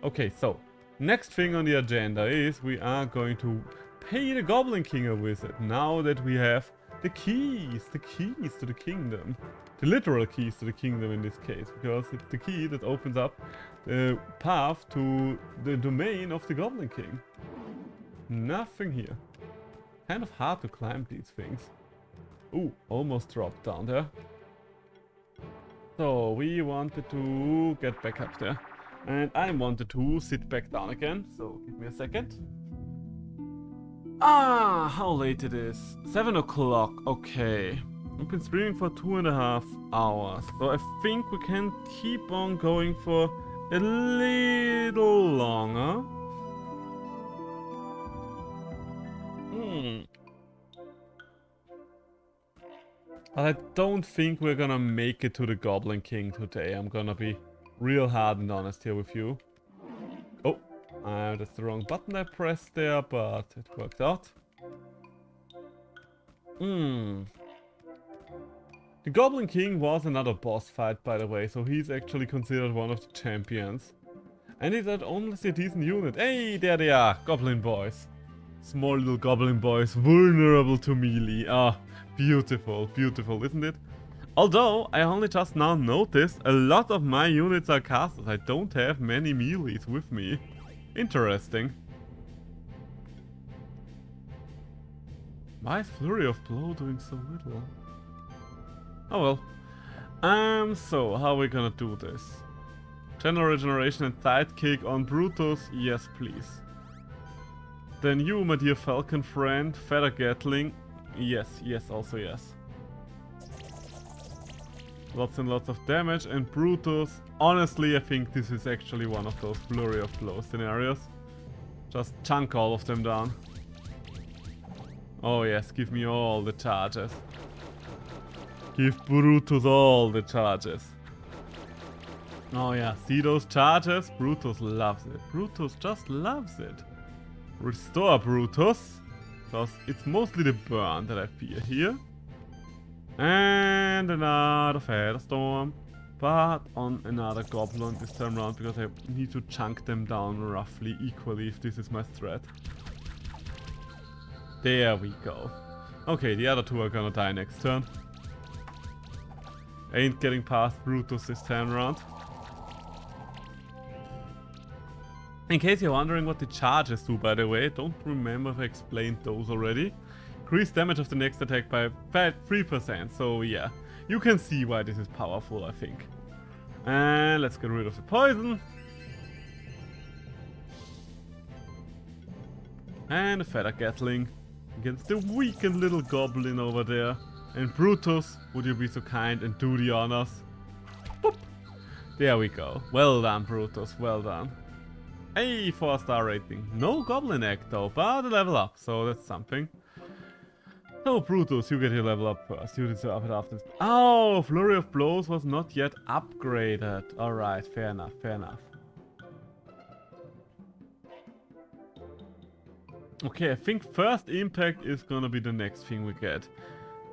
Okay, so, next thing on the agenda is we are going to pay the Goblin King a visit, now that we have the keys to the kingdom. The literal keys to the kingdom in this case, because it's the key that opens up the path to the domain of the Goblin King. Nothing here. Kind of hard to climb these things. Ooh, almost dropped down there. So, we wanted to get back up there. And I wanted to sit back down again, so give me a second. Ah, how late it is. 7 o'clock, okay. I've been streaming for 2.5 hours, so I think we can keep on going for a little longer. But I don't think we're gonna make it to the Goblin King today. I'm gonna be real hard and honest here with you. Oh, that's the wrong button I pressed there, but it worked out. The Goblin King was another boss fight, by the way, so he's actually considered one of the champions. And he's at honestly a decent unit. Hey, there they are, Goblin Boys. Small little Goblin Boys, vulnerable to melee. Ah, beautiful, beautiful, isn't it? Although, I only just now noticed a lot of my units are casters. I don't have many melees with me. Interesting. Why is Flurry of Blow doing so little? Oh well. So, how are we gonna do this? General Regeneration and Sidekick on Brutus? Yes, please. Then you, my dear Falcon friend, Feather Gatling? Yes, yes, also yes. Lots and lots of damage, and Brutus, honestly I think this is actually one of those Flurry of Blow scenarios. Just chunk all of them down. Oh yes, give me all the charges. Give Brutus all the charges. Oh yeah, see those charges? Brutus loves it. Brutus just loves it. Restore Brutus. Because it's mostly the burn that I fear here. And another Feather Storm. But on another Goblin this time around, because I need to chunk them down roughly equally if this is my strat. There we go. Okay, the other two are gonna die next turn. Ain't getting past Brutus this time around. In case you're wondering what the charges do, by the way, don't remember if I explained those already. Increase damage of the next attack by 3%, so yeah. You can see why this is powerful, I think. And let's get rid of the poison. And a Feather Gatling against the weakened little goblin over there. And Brutus, would you be so kind and do the honors? Boop. There we go. Well done, Brutus, well done. Hey, 4-star rating. No Goblin Egg though, but a level up, so that's something. So Brutus, you get your level up first. You deserve it after this. Oh, Flurry of Blows was not yet upgraded. Alright, fair enough, fair enough. Okay, I think first impact is gonna be the next thing we get.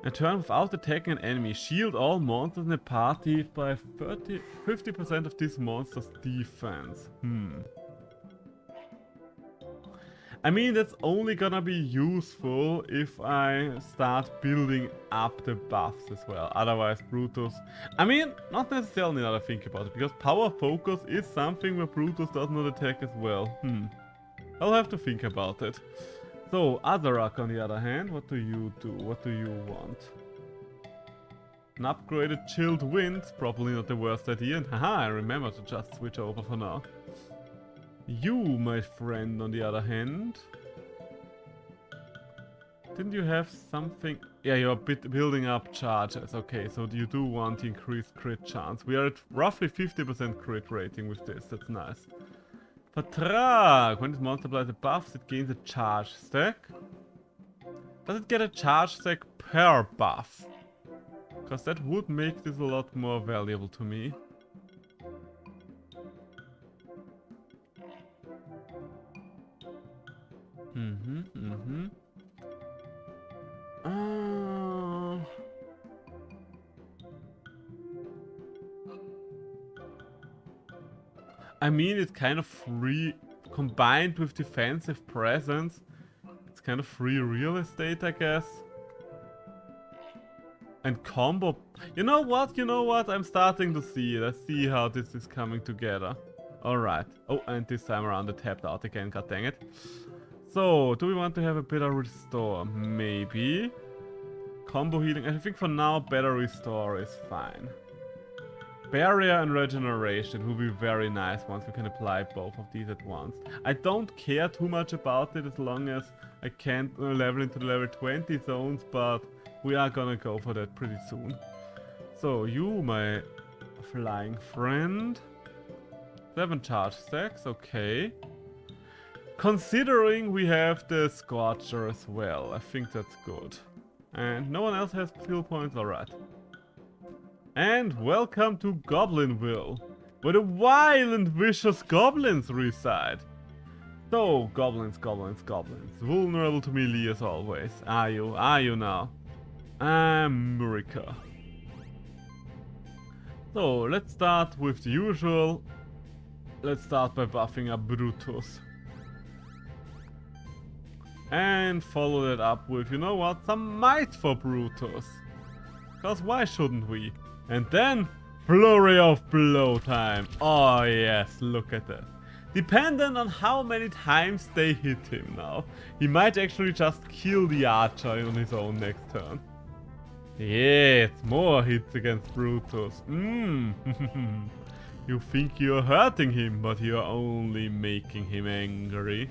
A turn without attacking an enemy. Shield all monsters in the party by 50% of this monster's defense. I mean, that's only gonna be useful if I start building up the buffs as well. Otherwise, Brutus... I mean, not necessarily now that I think about it, because Power Focus is something where Brutus does not attack as well. I'll have to think about it. So, Azarak on the other hand, what do you do? What do you want? An upgraded Chilled Wind, probably not the worst idea. And haha, I remember to just switch over for now. You, my friend, on the other hand... Didn't you have something... Yeah, you're building up charges. Okay, so you do want increased crit chance. We are at roughly 50% crit rating with this, that's nice. Patrak! When this monster applies the buffs, it gains a charge stack. Does it get a charge stack per buff? Because that would make this a lot more valuable to me. I mean, it's kind of free, combined with defensive presence. It's kind of free real estate, I guess. And combo... You know what? You know what? I'm starting to see it. I see how this is coming together. Alright. Oh, and this time around it tapped out again, god dang it. So, do we want to have a better restore? Maybe. Combo healing. I think for now, better restore is fine. Barrier and regeneration will be very nice once we can apply both of these at once. I don't care too much about it as long as I can't level into the level 20 zones, but we are gonna go for that pretty soon. So, you, my flying friend. 7 charge stacks, okay. Considering we have the Scorcher as well, I think that's good. And no one else has skill points, alright. And welcome to Goblinville, where the wild and vicious goblins reside. So, goblins, goblins, goblins. Vulnerable to melee as always. Are you? Are you now? America. So, let's start with the usual. Let's start by buffing up Brutus. And follow that up with, you know what, some might for Brutus. Cause why shouldn't we? And then, flurry of blow time. Oh yes, look at that. Dependent on how many times they hit him now, he might actually just kill the archer on his own next turn. Yes, more hits against Brutus. You think you're hurting him, but you're only making him angry.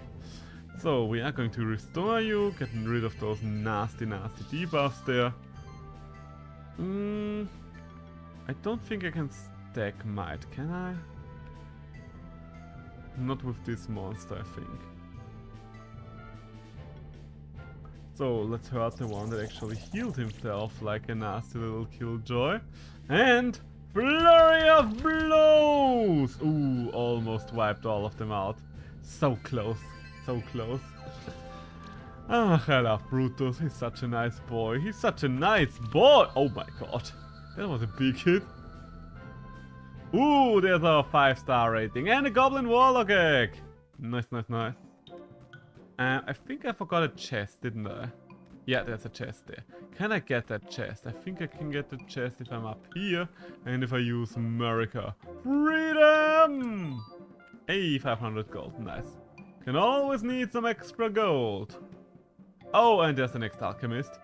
So we are going to restore you, getting rid of those nasty debuffs there. I don't think I can stack might, can I? Not with this monster, I think. So let's hurt the one that actually healed himself like a nasty little killjoy. And flurry of blows! Ooh, almost wiped all of them out. So close, so close. Ah, I love Brutus. He's such a nice boy. He's such a nice boy. Oh my god, that was a big hit. Ooh, there's our 5-star rating and a Goblin Warlock egg. Nice, nice, nice. I think I forgot a chest, didn't I? Yeah, there's a chest there. Can I get that chest? I think I can get the chest if I'm up here and if I use America. Freedom! Hey, 500 gold. Nice. Can always need some extra gold. Oh, and there's the next alchemist.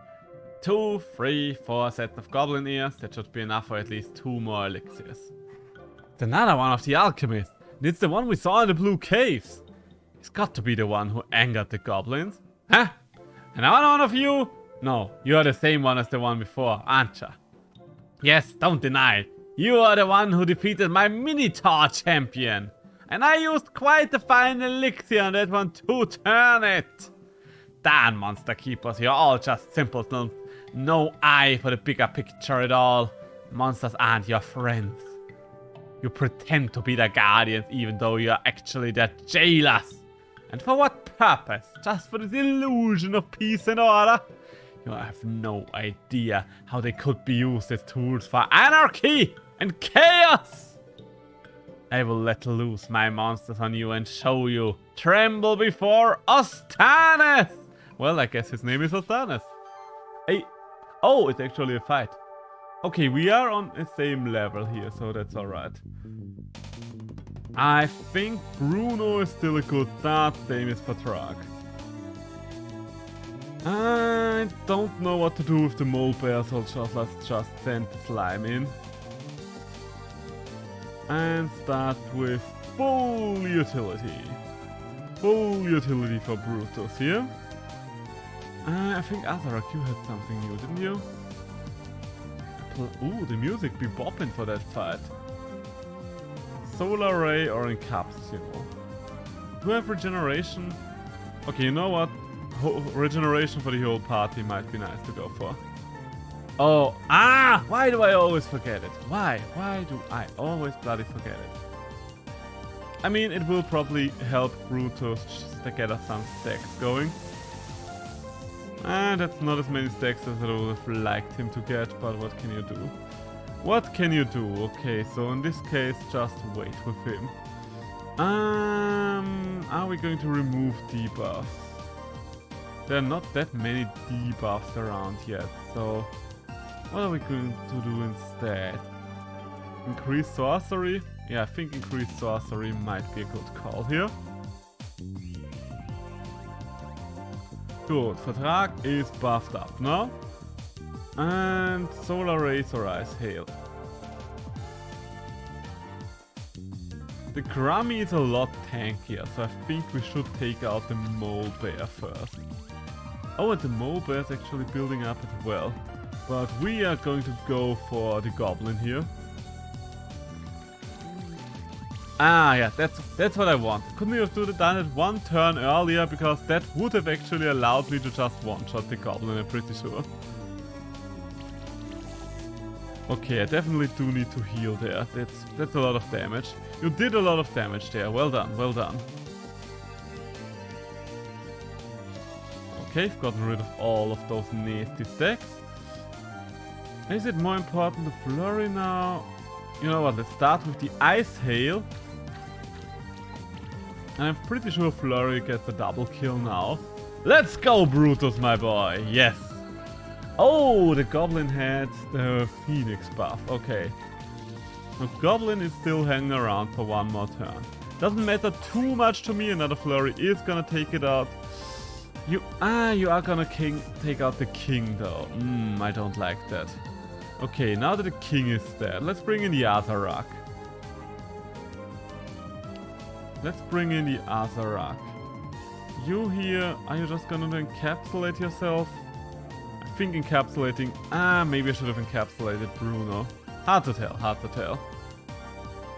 2, 3, 4 sets of goblin ears. That should be enough for at least 2 more elixirs. It's another one of the alchemists. And it's the one we saw in the blue caves. He's got to be the one who angered the goblins. Huh? Another one of you? No, you are the same one as the one before, aren't you? Yes, don't deny it. You are the one who defeated my Minotaur champion. And I used quite a fine elixir on that one to turn it. Damn, monster keepers, you're all just simpletons. No eye for the bigger picture at all. Monsters aren't your friends. You pretend to be their guardians even though you're actually their jailers. And for what purpose? Just for the illusion of peace and order? You have no idea how they could be used as tools for anarchy and chaos! I will let loose my monsters on you and show you. Tremble before Ostanes! Well, I guess his name is Ostanes. Hey. Oh, it's actually a fight. Okay, we are on the same level here, so that's alright. I think Bruno is still a good start, same as Patrag. I don't know what to do with the mole bear, so let's just send the slime in. And start with full utility. Full utility for Brutus here. I think Azarak, you had something new, didn't you? Ooh, the music be bopping for that fight. Solar Ray or Encapsule. Do I have regeneration? Okay, you know what? Regeneration for the whole party might be nice to go for. Oh, why do I always forget it? Why do I always bloody forget it? I mean, it will probably help Brutus just to get us some stacks going. That's not as many stacks as I would have liked him to get, but what can you do? What can you do? Okay, so in this case, just wait with him. Are we going to remove debuffs? There are not that many debuffs around yet, so what are we going to do instead? Increase sorcery? Yeah, I think increased sorcery might be a good call here. Good, Vertrag is buffed up now. And Solar Razor Ice Hail. The Grummy is a lot tankier, so I think we should take out the Mole Bear first. Oh, and the Mole Bear is actually building up as well. But we are going to go for the Goblin here. Yeah, that's what I want. Couldn't we have done it one turn earlier, because that would have actually allowed me to just one-shot the Goblin, I'm pretty sure. Okay, I definitely do need to heal there. That's a lot of damage. You did a lot of damage there. Well done, well done. Okay, I've gotten rid of all of those nasty stacks. Is it more important to flurry now? You know what, let's start with the Ice Hail. And I'm pretty sure Flurry gets a double kill now. Let's go, Brutus, my boy. Yes. Oh, the Goblin had the Phoenix buff. Okay. The Goblin is still hanging around for one more turn. Doesn't matter too much to me. Another Flurry is gonna take it out. You are gonna take out the King though. I don't like that. Okay, now that the King is dead, let's bring in the Azarak. Let's bring in the Azarak. You here, are you just gonna encapsulate yourself? I think encapsulating... maybe I should have encapsulated Bruno. Hard to tell, hard to tell.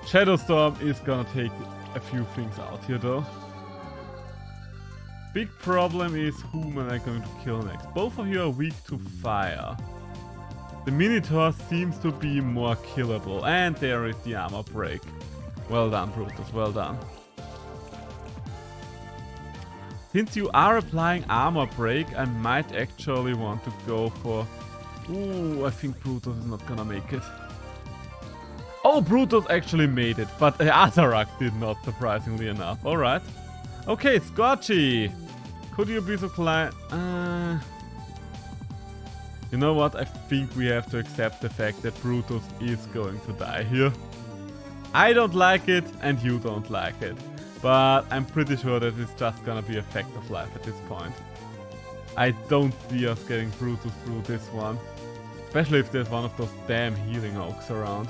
Shadowstorm is gonna take a few things out here though. Big problem is whom am I going to kill next? Both of you are weak to fire. The Minotaur seems to be more killable. And there is the armor break. Well done, Brutus, well done. Since you are applying armor break, I might actually want to go for... Ooh, I think Brutus is not gonna make it. Oh, Brutus actually made it, but Azarak did not, surprisingly enough. Alright. Okay, Scorchy! Could you be so kind? You know what? I think we have to accept the fact that Brutus is going to die here. I don't like it, and you don't like it. But I'm pretty sure that it's just gonna be a fact of life at this point. I don't see us getting Brutus through this one. Especially if there's one of those damn healing oaks around.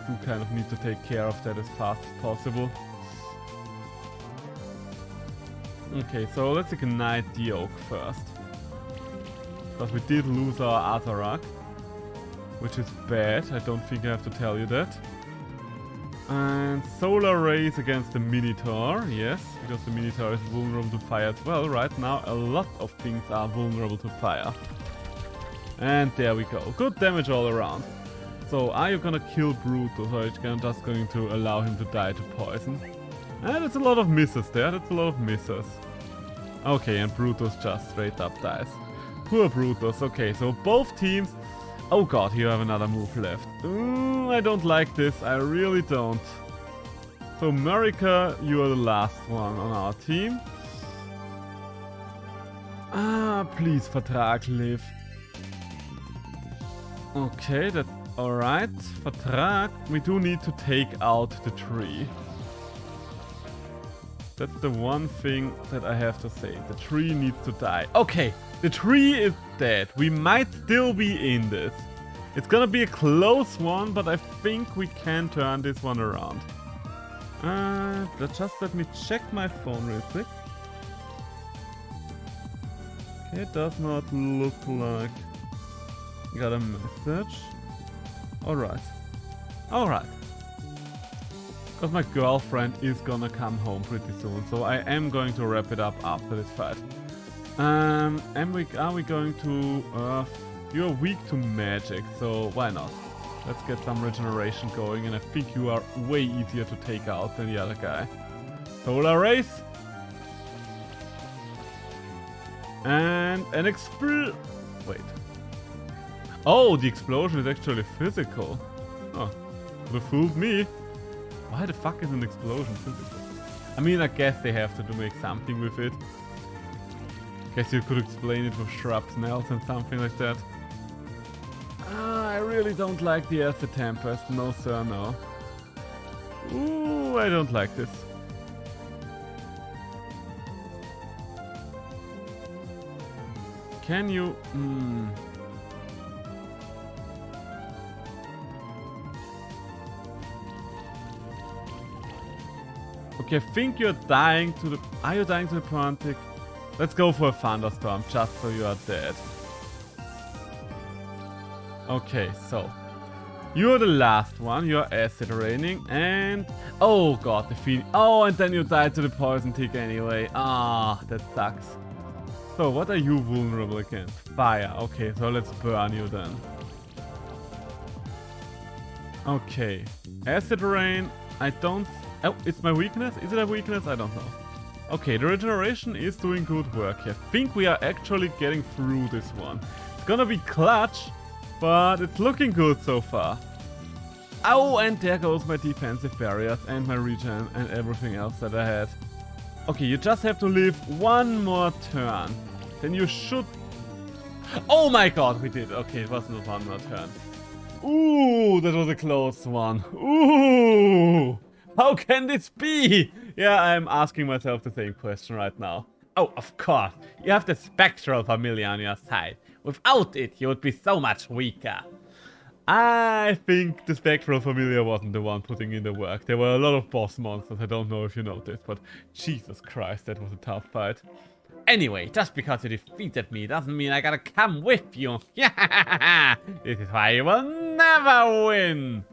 We kind of need to take care of that as fast as possible. Okay, so let's ignite the oak first. Because we did lose our Azarak. Which is bad, I don't think I have to tell you that. And Solar Rays against the Minotaur, yes, because the Minotaur is vulnerable to fire as well. Right now a lot of things are vulnerable to fire. And there we go, good damage all around. So are you gonna kill Brutus or are you just going to allow him to die to poison? And it's a lot of misses there, that's a lot of misses. Okay, and Brutus just straight up dies. Poor Brutus, okay, so both teams... Oh god, you have another move left. I don't like this, I really don't. So Marika, you are the last one on our team. Please, Vertrag, live. Okay, that's alright. Vertrag, we do need to take out the tree. That's the one thing that I have to say. The tree needs to die. Okay, the tree is dead. We might still be in this. It's gonna be a close one, but I think we can turn this one around. Just let me check my phone real quick. Okay, it does not look like... Got a message. Alright. Alright. Because my girlfriend is gonna come home pretty soon, so I am going to wrap it up after this fight. Are we going to... You're weak to magic, so why not? Let's get some regeneration going, and I think you are way easier to take out than the other guy. Solar Rays. And an wait. Oh, the explosion is actually physical. Oh, could have fooled me. Why the fuck is an explosion physical? I mean, I guess they have to make something with it. Guess you could explain it with shrapnels and something like that. I really don't like the Acid Tempest. No sir, no. Ooh, I don't like this. Can you... Okay, I think you're dying to the... Are you dying to the Pirantic? Let's go for a Thunderstorm, just so you are dead. Okay, so... You're the last one, you're acid raining, and... Oh god, the Phoenix... Oh, and then you died to the Poison Tick anyway. Ah, that sucks. So, what are you vulnerable against? Fire. Okay, so let's burn you then. Okay. Acid Rain, I don't... Oh, it's my weakness? Is it a weakness? I don't know. Okay, the regeneration is doing good work here. I think we are actually getting through this one. It's gonna be clutch, but it's looking good so far. Oh, and there goes my defensive barriers and my regen and everything else that I had. Okay, you just have to live one more turn. Then you should Oh my god, we did. Okay, it wasn't one more turn. Ooh, that was a close one. Ooh, how can this be? Yeah, I'm asking myself the same question right now. Oh, of course, you have the Spectral Familiar on your side. Without it, you would be so much weaker. I think the Spectral Familiar wasn't the one putting in the work. There were a lot of boss monsters, I don't know if you noticed, but Jesus Christ, that was a tough fight. Anyway, just because you defeated me doesn't mean I gotta come with you. This is why you will never win.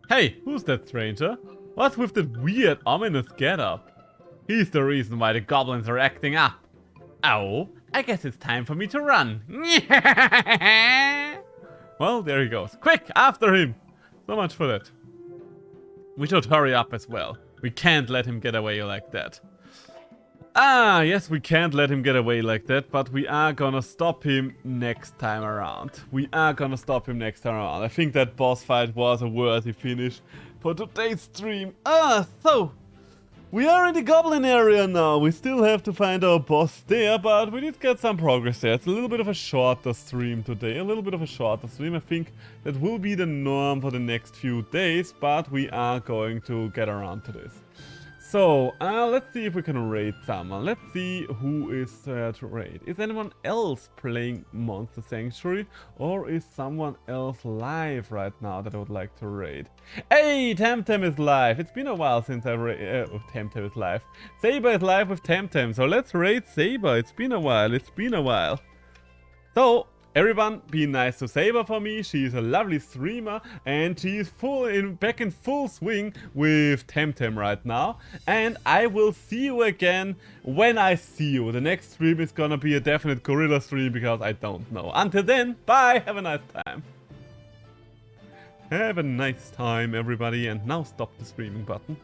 Hey, who's that stranger? What's with that weird, ominous getup? He's the reason why the goblins are acting up. Oh, I guess it's time for me to run. Well, there he goes. Quick, after him. So much for that. We should hurry up as well. We can't let him get away like that. Ah, yes, we can't let him get away like that, but we are gonna stop him next time around. I think that boss fight was a worthy finish for today's stream. So we are in the goblin area now. We still have to find our boss there, but we did get some progress there. It's a little bit of a shorter stream today. I think that will be the norm for the next few days, but we are going to get around to this. So, let's see if we can raid someone. Let's see who is there to raid. Is anyone else playing Monster Sanctuary? Or is someone else live right now that I would like to raid? Hey, Temtem is live. It's been a while since I raid... Temtem is live. Saber is live with Temtem. So let's raid Saber. It's been a while. So, everyone, be nice to Saber for me. She's a lovely streamer and she's back in full swing with Temtem right now. And I will see you again when I see you. The next stream is gonna be a definite gorilla stream because I don't know. Until then, bye, have a nice time. Have a nice time, everybody, and now stop the streaming button.